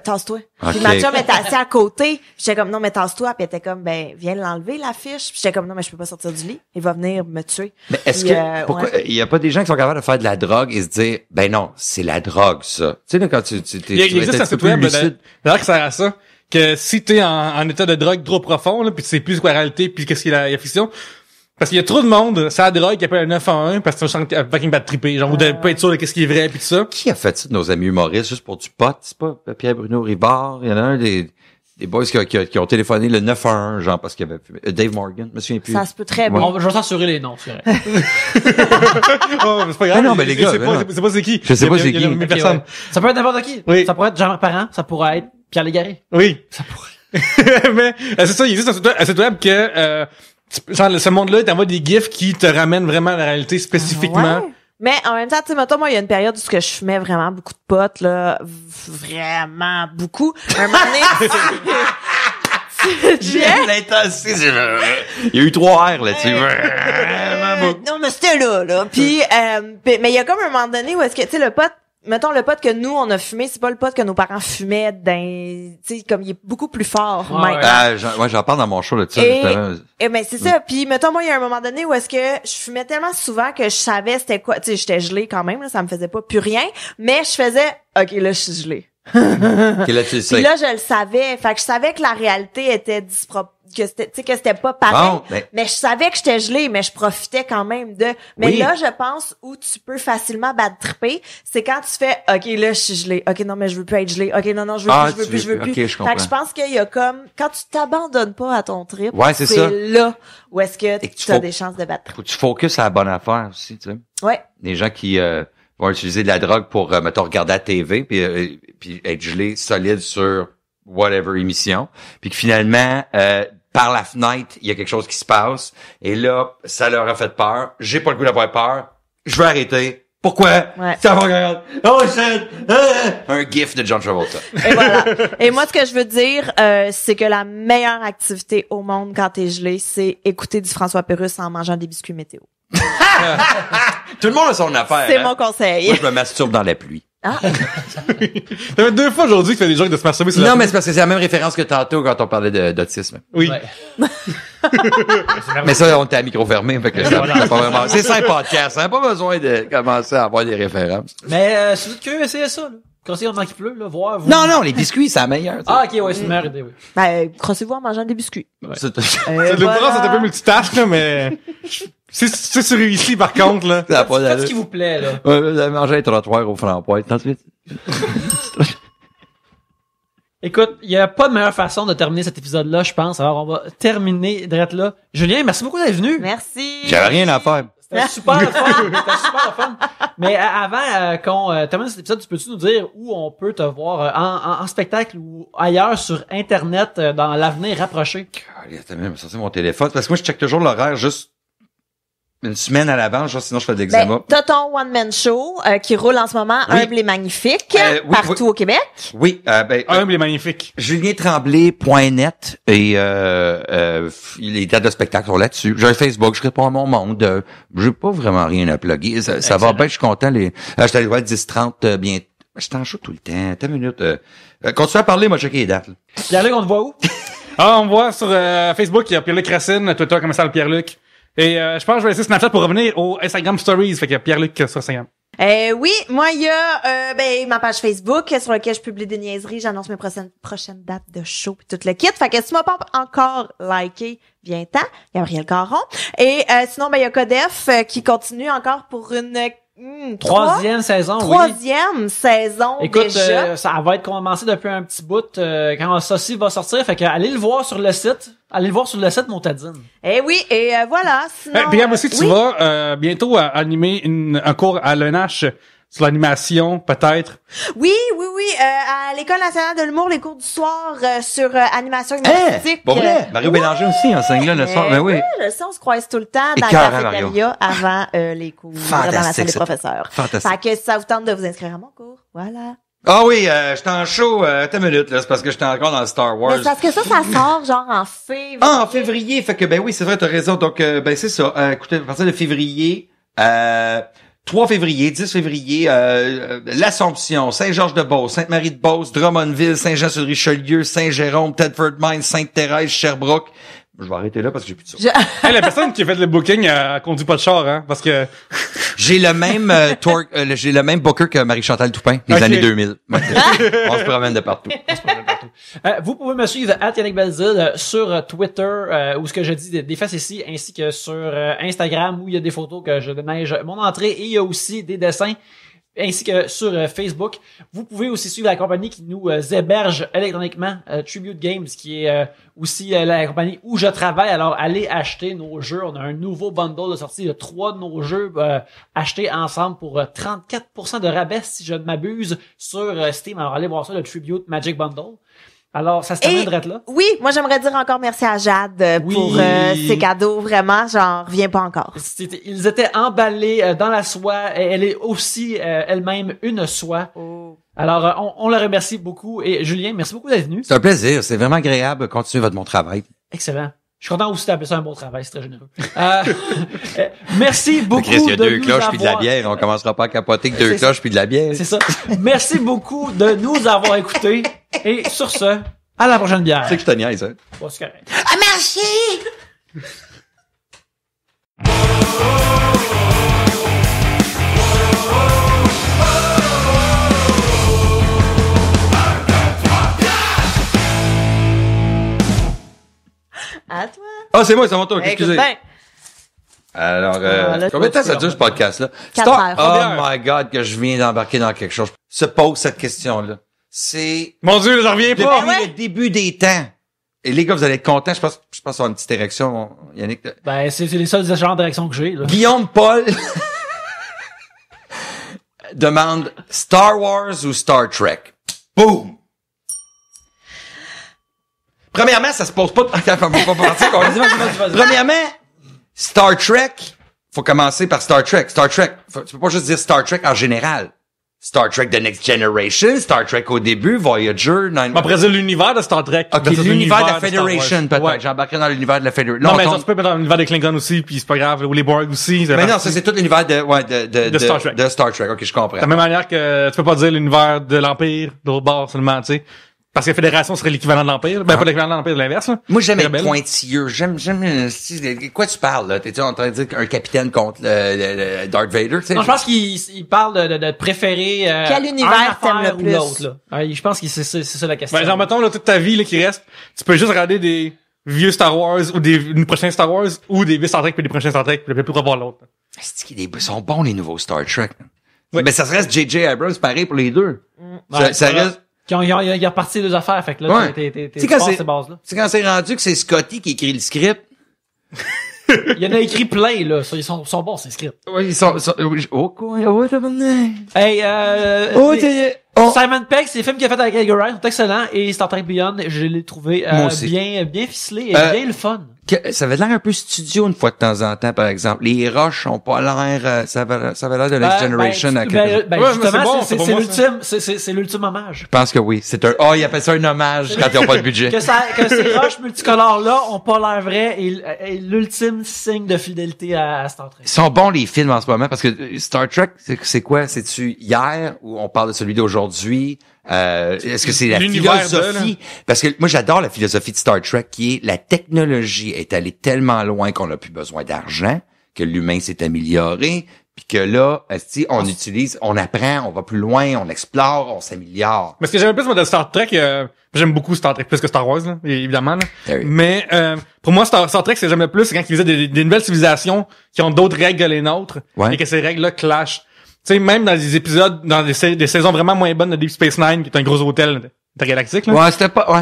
Tasse-toi. Ok. Puis ma chum était assise à côté. Puis j'étais comme, non, mais tasse-toi. Puis elle était comme, ben, viens l'enlever, l'affiche. Puis j'étais comme, non, mais je peux pas sortir du lit. Il va venir me tuer. Mais est-ce Puis, que, pourquoi, ouais. il y a pas des gens qui sont capables de faire de la drogue et se dire, ben non, c'est la drogue, ça. Tu sais, là, quand tu Il existe un site web, d'ailleurs, qui sert à ça, que si t'es en état de drogue trop profond, là, puis tu sais plus quoi la réalité, puis qu'est-ce qu'il y a la fiction, parce qu'il y a trop de monde, c'est la drogue qui appelle un 911 parce que tu sens que fucking bad triper, genre, ou de pas être sûr de qu'est-ce qui est vrai, puis tout ça. Qui a fait ça de nos amis humoristes juste pour du pot? C'est pas Pierre-Bruno Rivard? Il y en a un des boys qui ont téléphoné le 911, genre, parce qu'il y avait Dave Morgan, je me souviens plus. Ça se peut très bien. Je vais censurer les noms, c'est vrai. Oh, c'est pas grave. Ah non, mais les gars, c'est ben pas, non. c'est pas c'est qui. Je sais pas Il y a- c'est il y a qui. 1000 Ok, personnes. ouais. Ça peut être n'importe qui. Oui. Ça pourrait être Jean Parent, ça pourrait être Pierre Légaré. Oui. Ça pourrait. Mais c'est ça, il existe un site web que genre ce monde-là t'envoie des gifs qui te ramènent vraiment à la réalité spécifiquement Ah ouais? Mais en même temps, tu sais, mettons, moi, il y a une période où je fumais vraiment beaucoup de potes, là. Vraiment beaucoup. Un moment donné, J'aime l'intensité. Il y a eu 3 R là-dessus. non, mais c'était là. Puis, mais il y a comme un moment donné où est-ce que, tu sais, le pote, mettons, le pot que nous, on a fumé, c'est pas le pot que nos parents fumaient tu sais, comme il est beaucoup plus fort, maintenant. J'en parle dans mon show, là, dessus Et ben, c'est ça. Puis, mettons, moi, il y a un moment donné où est-ce que je fumais tellement souvent que je savais c'était quoi, tu sais, j'étais gelée quand même, là, ça me faisait pas plus rien, mais je faisais, OK, là, je suis gelée. Okay, là, tu le sais. Puis là, je le savais. Fait que je savais que la réalité était que c'était pas pareil. Bon, mais je savais que j'étais gelée, mais je profitais quand même de. Mais oui. là, je pense où tu peux facilement bad tripper, c'est quand tu fais, OK, là, je suis gelée. OK, non, mais je veux plus être gelée. OK, non, je veux plus. Okay, je comprends. Fait que je pense qu'il y a comme, quand tu t'abandonnes pas à ton trip, ouais, c'est ça. là où est-ce que tu as des chances de bad trip. Faut que tu focuses à la bonne affaire aussi, tu sais. Ouais. Les gens qui vont utiliser de la drogue pour, mettons, regarder la TV puis être gelé solide sur whatever émission, puis que finalement, par la fenêtre, il y a quelque chose qui se passe, et là, ça leur a fait peur. J'ai pas le goût d'avoir peur. Je vais arrêter. Pourquoi? Ouais. Ça va regarder. Oh shit! Un gif de John Travolta. Et voilà. Et moi, ce que je veux dire, c'est que la meilleure activité au monde quand t'es gelé, c'est écouter du François Pérusse en mangeant des biscuits météo. Tout le monde a son affaire. C'est hein? mon conseil. Moi, je me masturbe dans la pluie. Ah. Ça fait 2 fois aujourd'hui que tu fais des jokes de se masturber sur la Non, pluie. mais c'est parce que c'est la même référence que tantôt quand on parlait d'autisme. Oui. Ouais. Mais ça, on était à micro fermé, fait que ça, Voilà. ça pas vraiment. C'est ça un podcast, hein? Pas besoin de commencer à avoir des références. Mais si vous êtes curieux, essayez ça, là. Quand c'est qu'il pleut, là, voir. Vous... Non, les biscuits, c'est la meilleure. Ah, ok, ouais, c'est une meilleure idée, oui. Ben, crossez-vous en mangeant des biscuits. C'est C'est le bras, c'est un peu multitâche, là, mais c'est sur ici, par contre, là. ça a pas Faites ce d'allure. qui vous plaît, là. Ouais, vous avez mangé un trottoir au framboise. Ensuite. Écoute, il y a pas de meilleure façon de terminer cet épisode-là, je pense. Alors, on va terminer direct là. Julien, merci beaucoup d'être venu. Merci. J'avais rien à faire. C'était super le fun. C'était super le fun. Mais avant qu'on termine cet épisode, peux-tu nous dire où on peut te voir en spectacle ou ailleurs sur Internet dans l'avenir rapproché? Allez, attends, même sortir mon téléphone. Parce que moi, je check toujours l'horaire juste une semaine à l'avance, genre, sinon je fais de l'eczéma. Ben, t'as ton one-man show qui roule en ce moment, Oui. Humble et magnifique, Oui, partout oui. au Québec. Oui, Humble et magnifique. JulienTremblay.net et les dates de spectacle sont là-dessus. J'ai un Facebook, je réponds à mon monde. J'ai pas vraiment rien à plugger. Ça va bien, je suis content. Je suis allé voir 10-30 bien. Je suis en show tout le temps. T'as une minute. Continue à parler, moi, checker les dates. Là. Pierre-Luc, on te voit où? Ah, on me voit sur Facebook, il y a Pierre-Luc Racine, Twitter, comme ça, le Pierre-Luc. Et je pense que je vais laisser Snapchat pour revenir au Instagram Stories. Fait qu'il y a Pierre-Luc sur Instagram. Oui, moi, il y a ma page Facebook sur laquelle je publie des niaiseries. J'annonce mes prochaines dates de show pis tout le kit. Fait que si tu m'as pas encore liké, viens-t'en. Gabriel Caron. Et sinon, il y a Codef qui continue encore pour une Troisième saison, oui. troisième saison Écoute, déjà. ça va être commencé depuis un petit bout quand ça va sortir. Fait que allez le voir sur le site. Allez le voir sur le site Montadine. Eh oui, et voilà. Sinon, Puis aussi, tu oui. vas bientôt animer un cours à l'ENH sur l'animation, peut-être. Oui, à l'École nationale de l'humour, les cours du soir sur animation Hein? humoristique. Pas vrai? Mario Bélanger aussi enseigne là le soir. Ben oui. Je sais, on se croise tout le temps dans Écœurant, la cafétéria avant les cours dans la salle des ça. professeurs. Fantastique. Fait que si ça vous tente de vous inscrire à mon cours, voilà. Ah oui, j'étais en show, t'as une minute, là. C'est parce que j'étais encore dans Star Wars. Mais c'est parce que ça sort genre en février. Ah, en février. Fait que, ben oui, c'est vrai, t'as raison. Donc, ben c'est ça. Écoutez, à partir de février, 3 février, 10 février, l'Assomption, Saint-Georges-de-Beauce, Sainte-Marie-de-Beauce, Drummondville, Saint-Jean-sur-Richelieu, Saint-Jérôme, Thetford Mines, Sainte-Thérèse, Sherbrooke. Je vais arrêter là parce que j'ai plus de ça. Hey, la personne qui a fait le booking a conduit pas de char, hein, parce que... J'ai le même j'ai le même booker que Marie-Chantal Toupin, les Ok. années 2000. Ouais, on se promène de partout. Vous pouvez me suivre @Yannick Belzile sur Twitter où ce que je dis des faces ici, ainsi que sur Instagram où il y a des photos que je déneige mon entrée et il y a aussi des dessins, ainsi que sur Facebook. Vous pouvez aussi suivre la compagnie qui nous héberge électroniquement, Tribute Games, qui est aussi la compagnie où je travaille. Alors, allez acheter nos jeux. On a un nouveau bundle de sortie de 3 de nos jeux achetés ensemble pour 34% de rabais, si je ne m'abuse, sur Steam. Alors, allez voir ça, le Tribute Magic Bundle. Alors, ça se termine drette là. Oui, moi j'aimerais dire encore merci à Jade Oui. pour ses cadeaux. Vraiment, j'en reviens pas encore. Ils étaient emballés dans la soie. Elle est aussi elle-même une soie. Alors, on la remercie beaucoup. Et Julien, merci beaucoup d'être venu. C'est un plaisir. C'est vraiment agréable. Continuez votre bon travail. Excellent. Je suis content aussi d'appeler ça un bon travail. C'est très généreux. Merci beaucoup Chris, il y a de deux nous cloches puis de la avoir- bière. On commencera pas à capoter que deux C'est ça. cloches puis de la bière. C'est ça. Merci beaucoup de nous avoir écoutés. Et sur ce, à la prochaine bière. C'est que je te niaise, hein. Bon, c'est correct. Ah, merci! À toi. Ah, c'est moi, c'est mon tour. Écoute Excusez. bien. Alors, là, combien de temps tu ça peux dure ce podcast-là? 4 heures. Oh my God, que je viens d'embarquer dans quelque chose. Se pose cette question-là. C'est Mon Dieu, j'en reviens depuis pas. ouais. le début des temps. Et les gars, vous allez être contents. Je pense avoir une petite érection, Yannick. Ben, c'est les seuls échanges de réaction que j'ai, là. Guillaume Paul demande Star Wars ou Star Trek. Boom! Premièrement, ça se pose pas... Attends, on va pas partir. Vas-y. Premièrement, Star Trek, faut commencer par Star Trek. Star Trek, tu peux pas juste dire Star Trek en général. Star Trek The Next Generation, Star Trek au début, Voyager, On va présenter l'univers de Star Trek. OK, versus l'univers de la Star Wars. Federation, peut-être. Ouais. J'embarquerai dans l'univers de la Federation. Non, mais ça, tu peux mettre dans l'univers des Klingons aussi, puis c'est pas grave, ou les Borg aussi. Mais non, ça, c'est tout l'univers de Star Trek. De Star Trek. OK, je comprends. De la même manière que tu peux pas dire l'univers de l'Empire, de l'autre bord seulement, tu sais. Parce que la Fédération serait l'équivalent de l'Empire. Ben, pas l'équivalent de l'Empire, de l'inverse, là. Moi, j'aime Les être rebelles. pointilleux. J'aime, quoi tu parles, là? T'es-tu en train de dire qu'un capitaine contre le Darth Vader, tu sais? Non, je pense qu'il parle de préférer Quel univers un affaire t'aimes le ou plus? l'autre, là. Ouais, je pense que c'est ça la question. Ben, genre, mettons, là, toute ta vie, là, qui reste, tu peux juste regarder des vieux Star Wars ou des prochains Star Wars ou des vieux Star Trek puis des prochains Star Trek puis plus revoir l'autre. C'est qu'ils sont bons, les nouveaux Star Trek. Oui. Mais ça se reste J.J. Abrams, pareil pour les deux. Ouais, ça voilà. reste... Ils ont reparti les affaires, fait que là, Ouais. t'es C'est quand fort, c'est- ces bases-là. C'est quand c'est rendu que c'est Scotty qui écrit le script. Il y en a écrit plein, là. Ça, ils sont bons, ces scripts. Oui, ils sont oh, quoi, Hey, oh, Simon Pegg, c'est les films qu'il a fait avec Edgar Wright sont excellents et Star Trek Beyond, je l'ai trouvé Moi aussi. bien ficelé et bien le fun. ça avait l'air un peu studio une fois de temps en temps, par exemple. Les roches ont pas l'air, ça avait l'air de Next Generation. à quelque chose. Ouais, mais justement, c'est bon, c'est pour c'est moi, l'ultime, c'est l'ultime hommage. Je pense que oui. C'est un, ils appellent ça un hommage quand ils ont pas de budget. Que ces roches multicolores là ont pas l'air vraies et l'ultime signe de fidélité à Star Trek. Ils sont bons les films en ce moment parce que Star Trek, c'est quoi? C'est-tu hier ou on parle de celui d'aujourd'hui? Est-ce que c'est la L'univers philosophie? Parce que moi, j'adore la philosophie de Star Trek qui est la technologie est allée tellement loin qu'on n'a plus besoin d'argent, que l'humain s'est amélioré, puis que là, on utilise, on apprend, on va plus loin, on explore, on s'améliore. Mais ce que j'aime le plus, moi, de Star Trek, j'aime beaucoup Star Trek plus que Star Wars, là, évidemment, là. Oui. Mais, pour moi, Star Trek, ce que j'aime le plus, c'est quand ils faisaient des nouvelles civilisations qui ont d'autres règles que les nôtres. Ouais. Et que ces règles-là clashent. Tu sais, même dans des épisodes, dans des saisons vraiment moins bonnes de Deep Space Nine, qui est un gros hôtel intergalactique, là. Ouais,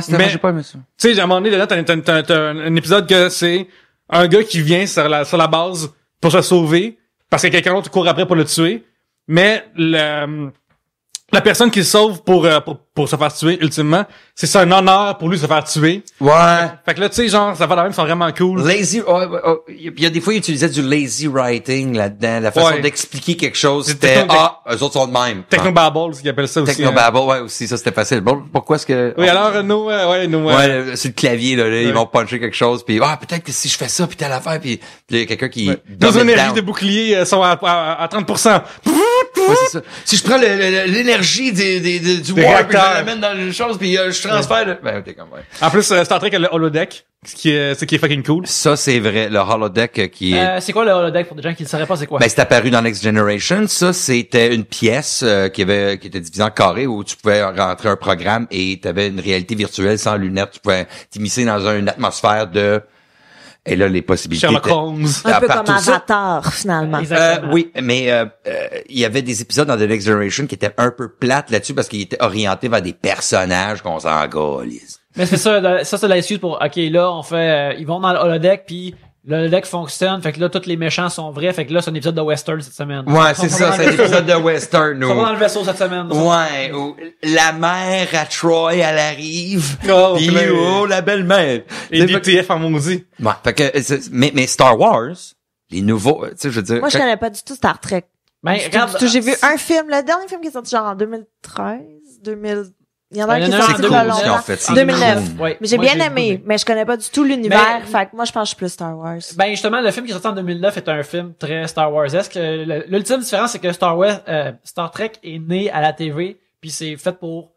Mais- j'ai pas aimé ça. Tu sais, à un moment donné, dedans, t'as un épisode que c'est un gars qui vient sur la base pour se sauver, parce que quelqu'un d'autre court après pour le tuer, mais la personne qui le sauve pour se faire tuer, ultimement, c'est un honneur pour lui de se faire tuer. Ouais. Fait que là, tu sais, genre, ça va de même, ils sont vraiment cool. Lazy, il y a des fois, ils utilisaient du lazy writing là-dedans. La façon Ouais. d'expliquer quelque chose, C'est c'était, techno- eux autres sont de même. Technobabble, ce qu'ils appellent ça aussi. hein. Technobabble, ouais, aussi, ça, c'était facile. Bon, pourquoi est-ce que... Oui, alors, nous, sur le clavier, là, ils Ouais. vont puncher quelque chose, puis peut-être que si je fais ça, puis telle affaire, puis il y a quelqu'un qui... Nos dumb it énergies down. de bouclier sont à 30%. Ouais, c'est ça. Si je prends l'énergie du Des warp, puis je réacteurs. l'amène dans une chose, puis je transfère... Ben, t'es comme, ouais. En plus, Star Trek a le holodeck, ce qui est fucking cool. Ça, c'est vrai. Le holodeck qui est... C'est quoi le holodeck pour des gens qui ne sauraient pas c'est quoi? Ben, c'est apparu dans Next Generation. Ça, c'était une pièce qui était divisée en carrés où tu pouvais rentrer un programme et tu avais une réalité virtuelle sans lunettes. Tu pouvais t'immiscer dans une atmosphère de... Et là, les possibilités... Sherlock étaient- Holmes. Un peu partout comme ça. Avatar, finalement. Exactement. Oui, mais il y avait des épisodes dans The Next Generation qui étaient un peu plates là-dessus parce qu'ils étaient orientés vers des personnages qu'on s'en galise. Mais c'est ça c'est l'excuse pour, OK, là, on fait, ils vont dans le holodeck puis le deck fonctionne, fait que là, tous les méchants sont vrais, fait que là, c'est un épisode de western cette semaine. Ouais, c'est ça, c'est un épisode de western, On va dans le vaisseau cette semaine. Ouais, où la mère à Troy, elle arrive. Oh, Pis puis là, la belle-mère. Et DTF en maudit. Ouais, fait que, mais Star Wars, les nouveaux, tu sais, je veux dire. Moi, je connais pas du tout Star Trek. Ben, regarde, J'ai vu un film, le dernier film qui est sorti genre en 2013, 2000. Il y en a un qui est C'est sorti cool, pas ce qu'ils ont longtemps. fait, c'est 2009. cool. Ouais. Mais j'ai Moi, bien j'ai aimé, beaucoup mais je connais pas du tout l'univers. Mais- Fait que moi, je pense que je suis plus Star Wars. Ben justement, le film qui est sorti en 2009 est un film très Star Wars-esque. L'ultime différence, c'est que Star Trek est né à la TV, puis c'est fait pour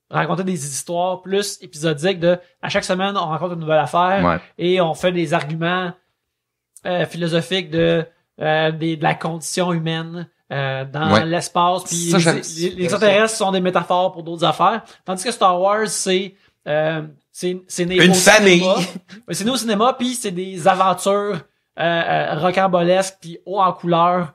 raconter des histoires plus épisodiques de à chaque semaine on rencontre une nouvelle affaire Ouais. et on fait des arguments philosophiques de la condition humaine dans Ouais. l'espace, puis Ça, j'aime- les extraterrestres sont des métaphores pour d'autres affaires, tandis que Star Wars c'est né Une au famille. cinéma. Ouais, c'est né au cinéma, puis c'est des aventures rocambolesques puis haut en couleur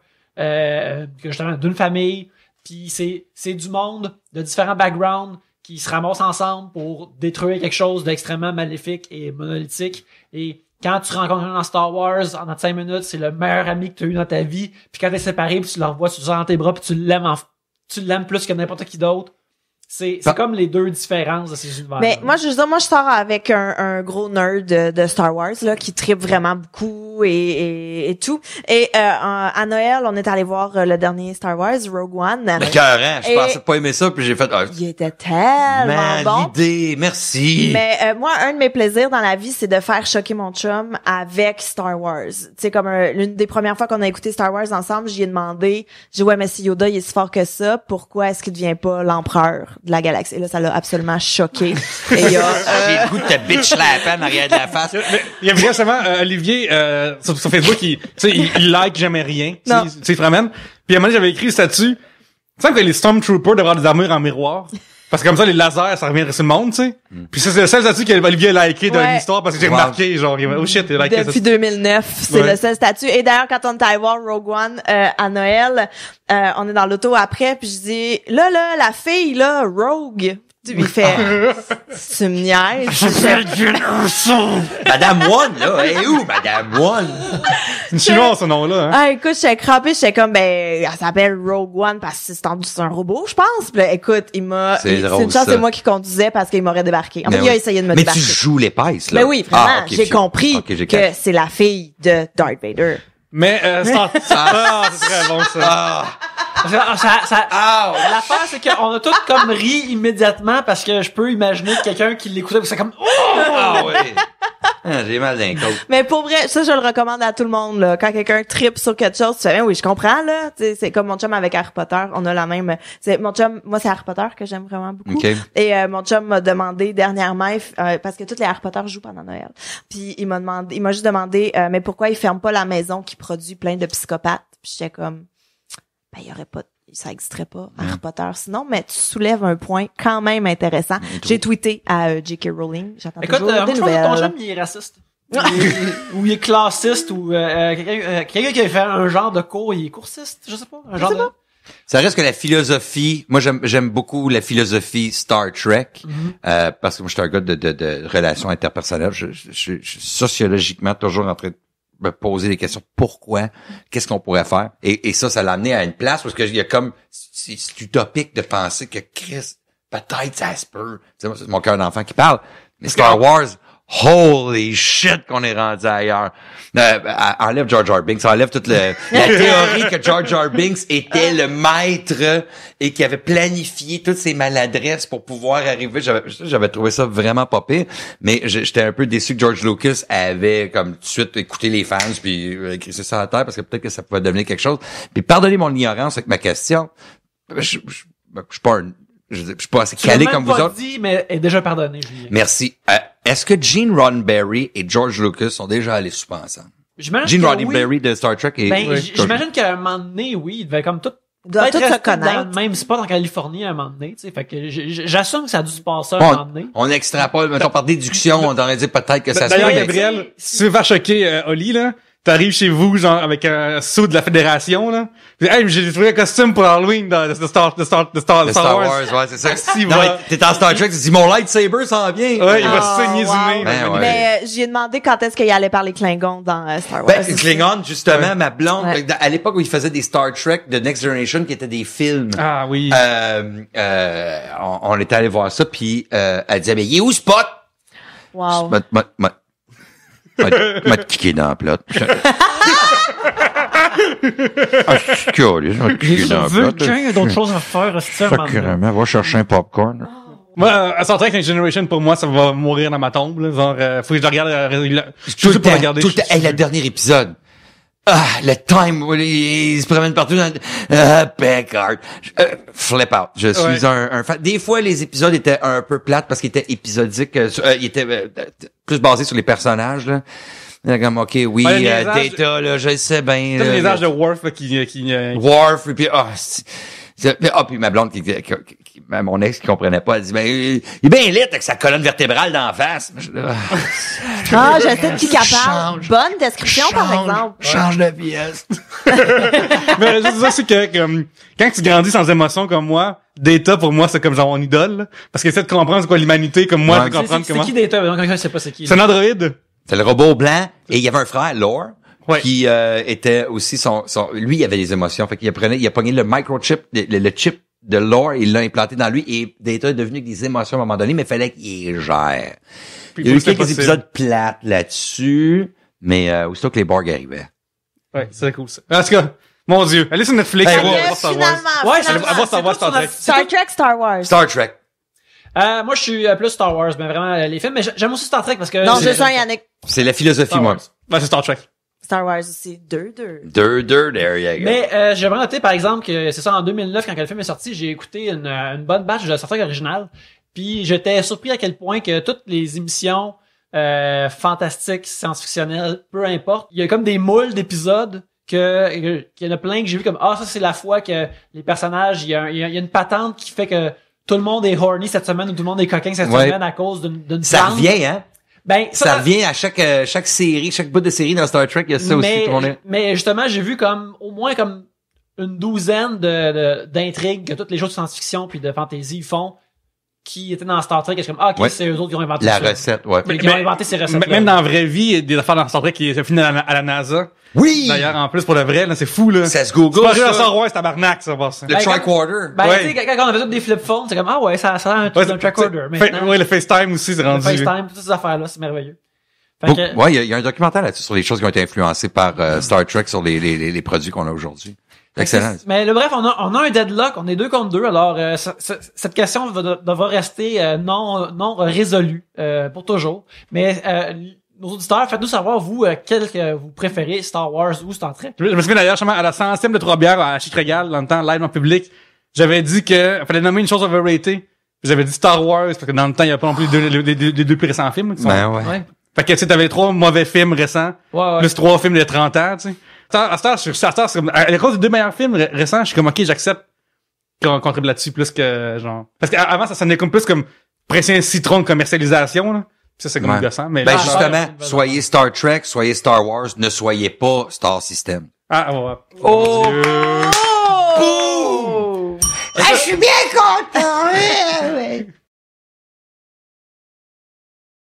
justement d'une famille, puis c'est du monde de différents backgrounds qui se ramassent ensemble pour détruire quelque chose d'extrêmement maléfique et monolithique. Et quand tu rencontres un dans Star Wars, en 5 minutes, c'est le meilleur ami que tu as eu dans ta vie. Puis quand t'es séparé, puis tu le revois, tu le sens dans tes bras, puis tu l'aimes plus que n'importe qui d'autre. C'est comme les deux différences de ces univers. Mais moi, je veux dire, moi, je sors avec un gros nerd de Star Wars, là, qui trippe vraiment beaucoup et tout. Et, à Noël, on est allé voir le dernier Star Wars, Rogue One. Écœurant. Je Et- pensais pas aimer ça, puis j'ai fait, Il était tellement man, bon. l'idée, merci. Mais moi, un de mes plaisirs dans la vie, c'est de faire choquer mon chum avec Star Wars. Tu sais, comme l'une des premières fois qu'on a écouté Star Wars ensemble, j'y ai demandé, j'ai dit, ouais, mais si Yoda, il est si fort que ça, pourquoi est-ce qu'il devient pas l'empereur de la galaxie? Et là, ça l'a absolument choqué. Et il y a, J'ai le goût de te bitch slapper en arrière de la face. Il y a récemment Olivier sur Facebook, tu sais, il like jamais rien. Tu Non. sais, il se ramène. Puis à un moment donné, j'avais écrit le statut. Tu sais que les Stormtroopers devraient avoir des armures en miroir. Parce que comme ça, les lasers, ça reviendrait sur le monde, tu sais. Puis ça, c'est le seul statut qu'Olivier a liké de Ouais. l'histoire parce que j'ai Wow. remarqué, genre, oh shit, il a liké depuis ça. 2009, c'est Ouais. le seul statut. Et d'ailleurs, quand on est allé voir Rogue One à Noël, on est dans l'auto après, puis je dis, là, la fille, là, Rogue, il fait, tu me niaises. Madame One, là, elle est où, Madame One? C'est une chinoise, ce nom-là, hein. Ah, écoute, j'étais crampée, j'étais comme, ben, elle s'appelle Rogue One parce que c'est un robot, je pense. Puis là, écoute, C'est c'est drôle, une chance, ça. c'est moi qui conduisais parce qu'il m'aurait débarqué. En fait, Mais il a oui. essayé de me Mais débarquer. tu joues l'épaisse, là. Mais oui, vraiment, Ah, ok, j'ai compris Ok, j'ai que capté. c'est la fille de Darth Vader. Mais, ah, c'est très bon, ça. Ah, ah, L'affaire, c'est qu'on a tous comme ri immédiatement parce que je peux imaginer quelqu'un qui l'écoutait et c'est comme ah, oui. Ah, j'ai mal d'un côte. Mais pour vrai, ça, je le recommande à tout le monde, là. Quand quelqu'un trippe sur quelque chose, tu fais, ben oui, je comprends, là. Tu sais, c'est comme mon chum avec Harry Potter. On a la même, mon chum, moi, c'est Harry Potter que j'aime vraiment beaucoup. Ok. Et, mon chum m'a demandé dernièrement, parce que tous les Harry Potter jouent pendant Noël. Puis, il m'a juste demandé, mais pourquoi il ferme pas la maison qui produit plein de psychopathes? Puis j'étais comme, ben, il y aurait pas, ça existerait pas, Harry Potter sinon, mais tu soulèves un point quand même intéressant. J'ai tweeté à J.K. Rowling. J'attends écoute, toujours des je pense que nouvelles. ton chum il est raciste. Ou il est classiste ou quelqu'un qui a fait un genre de cours, il est coursiste, je sais pas, un genre de Ça reste que la philosophie, moi j'aime beaucoup la philosophie Star Trek, parce que moi je suis un gars de relations interpersonnelles. Je suis sociologiquement toujours en train de me poser des questions. Pourquoi? Qu'est-ce qu'on pourrait faire? Et ça l'a amené à une place parce que il y a comme, c'est utopique de penser que Chris, peut-être ça se peut. Tu sais, moi, c'est mon cœur d'enfant qui parle. Mais Star Wars, holy shit qu'on est rendu ailleurs. Enlève Jar Jar Binks, enlève toute la théorie que Jar Jar Binks était le maître et qui avait planifié toutes ses maladresses pour pouvoir arriver. J'avais trouvé ça vraiment pas pire, mais j'étais un peu déçu que George Lucas avait comme tout de suite écouté les fans puis écrit ça à la terre parce que peut-être que ça pouvait devenir quelque chose. Puis pardonnez mon ignorance avec ma question. Je suis pas assez calé comme vous autres. dit, mais est déjà pardonné, Julien. Merci. Est-ce que Gene Roddenberry et George Lucas sont déjà allés souper ensemble? J'imagine Gene que Roddenberry de Star Trek et Ben, George- j'imagine qu'à un moment donné, oui, il devait comme tout Ils doivent peut-être tous se rester connaître. dans le même spot en Californie à un moment donné, tu sais. Fait que j'assume que ça a dû se passer à un moment donné. On extrapole, mettons, par déduction, on aurait dit peut-être que ça se D'ailleurs, peut. Gabriel, si tu veux faire choquer Oli, là, t'arrives chez vous, genre, avec un saut de la fédération, là. Puis, hey, j'ai trouvé un costume pour Halloween de Star Wars. Ouais, c'est ça. Si, Non, voilà. mais t'es en Star Trek, tu te dis, mon lightsaber s'en vient. Ouais, il va Oh, saigner wow. du nez. Ben, ouais. Mais j'y ai demandé quand est-ce qu'il allait parler Klingon dans Star Wars. Ben, Klingon, justement, Ouais. ma blonde, Ouais. à l'époque où il faisait des Star Trek de Next Generation, qui étaient des films, Ah, oui. on était allé voir ça, puis elle disait, mais il est où Spot? Wow. M'a kické dans la plot. Ah, je suis curieux, je vais te kicker dans la plot. il y a d'autres choses à faire, c'est Sacrément, va chercher un popcorn. Moi, à Star Trek Next Generation, pour moi, ça va mourir dans ma tombe, là. Genre, faut que je la regarde, Tout le pour temps, regarder. tout le temps. Hey, le dernier épisode. Ah, le time où il se promène partout dans Packard. Flip out. Je suis Ouais. un fan. Des fois, les épisodes étaient un peu plates parce qu'ils étaient épisodiques. Ils étaient plus basés sur les personnages, là. Comme, OK, oui, Ouais, les âges- Data, là, je le sais bien. Tous les âges de Worf, là, qui Worf, et puis, puis ma blonde, mon ex qui comprenait pas, elle dit, ben, il est bien lit avec sa colonne vertébrale d'en face. Ah, je sais de qui qu'elle parle. Bonne description, par exemple. Change de pièce. Mais je dis ça, c'est que comme, quand tu grandis sans émotion comme moi, Data pour moi c'est comme genre mon idole, là. Parce qu'il essaie de comprendre c'est quoi l'humanité comme moi, Ouais. de comprendre C'est comment. qui Data? Donc, quelqu'un sait pas c'est qui. C'est un androïde. C'est le robot blanc, et il y avait un frère, Lore, Ouais. qui était aussi lui, il avait des émotions. Fait qu'il il a pogné le microchip, le chip de Lore, il l'a implanté dans lui, et Data est devenu avec des émotions à un moment donné, mais il fallait qu'il les gère. Puis Il y a eu c'était quelques possible. épisodes plates là-dessus, mais aussitôt que les Borg arrivaient. Ouais, c'est cool ça. En tout cas, mon Dieu, allez sur Netflix, Hey, allez ouais, voir Star Wars. Finalement, Ouais, finalement. allez voir Star Wars, Star Trek. Star Trek, Star Wars. Star Trek. Moi, je suis plus Star Wars, mais vraiment les films. Mais j'aime aussi Star Trek parce que... Non, c'est- je suis un Yannick. C'est la philosophie, Star moi. Wars. Ouais, c'est Star Trek. Star Wars aussi. 2-2. There you go. Mais j'aimerais noter, par exemple, que c'est ça, en 2009, quand le film est sorti, j'ai écouté une bonne batch de Star Trek original. Puis j'étais surpris à quel point que toutes les émissions fantastiques, science-fictionnelles, peu importe, il y a comme des moules d'épisodes qu'il y en a plein que j'ai vu comme ça c'est la fois que les personnages, il y a une patente qui fait que tout le monde est horny cette semaine ou tout le monde est coquin cette Ouais. semaine à cause d'une Ça plante. revient, hein? Ben, Ça revient à chaque série, chaque bout de série dans Star Trek, il y a ça aussi. Tout le monde est- mais justement, j'ai vu comme au moins comme une douzaine d'intrigues que toutes les shows de science-fiction puis de fantasy font qui étaient dans Star Trek. Et c'est comme, ok, Ouais. c'est eux autres qui ont inventé La ça. recette, ouais. Qui ont inventé ces recettes. Même dans la vraie vie, il y a des affaires dans Star Trek qui finissent à la NASA. Oui! D'ailleurs, en plus, pour le vrai, là, c'est fou, là. Ça se C'est pas Google, arrivé dans ça. Star Wars, c'est tabarnak, ça, voir ça. Le Ben, tricorder. Ben, Ouais. tu sais, quand on avait tous des flip phones, c'est comme, ah ouais, ça a un Ouais, un tricorder. Maintenant, ouais, le FaceTime aussi, c'est le rendu. FaceTime, toutes ces affaires-là, c'est merveilleux. Fait Bon, que- ouais, il y a un documentaire là-dessus sur les choses qui ont été influencées par Star Trek sur les produits qu'on a aujourd'hui. Excellent. Mais le bref, on a un deadlock, on est 2 contre 2, alors cette question devra rester non résolue pour toujours. Mais nos auditeurs, faites-nous savoir, vous, quel que vous préférez, Star Wars ou Star Trek. Je me souviens d'ailleurs, justement, à la 100e de Trois-Bières à Chitregal, dans le temps, live en public, j'avais dit que fallait nommer une chose overrated. J'avais dit Star Wars, parce que dans le temps, il n'y a pas non plus les deux plus récents films. Qui sont... Ben ouais. Ouais. Fait que, tu sais, t'avais 3 mauvais films récents, Ouais. plus 3 films de 30 ans, tu sais. À Star, à cause des 2 meilleurs films récents, je suis comme, ok, j'accepte qu'on contribue là-dessus plus que, genre. Parce qu'avant, ça sonnait comme plus comme presser un citron de commercialisation, là. Puis ça, c'est comme Ouais. gossant, mais Ben là, justement, soyez Star Trek, soyez Star Wars, ne soyez pas Star System. ah, ouais. Oh! Dieu. Oh! Ah, je suis bien content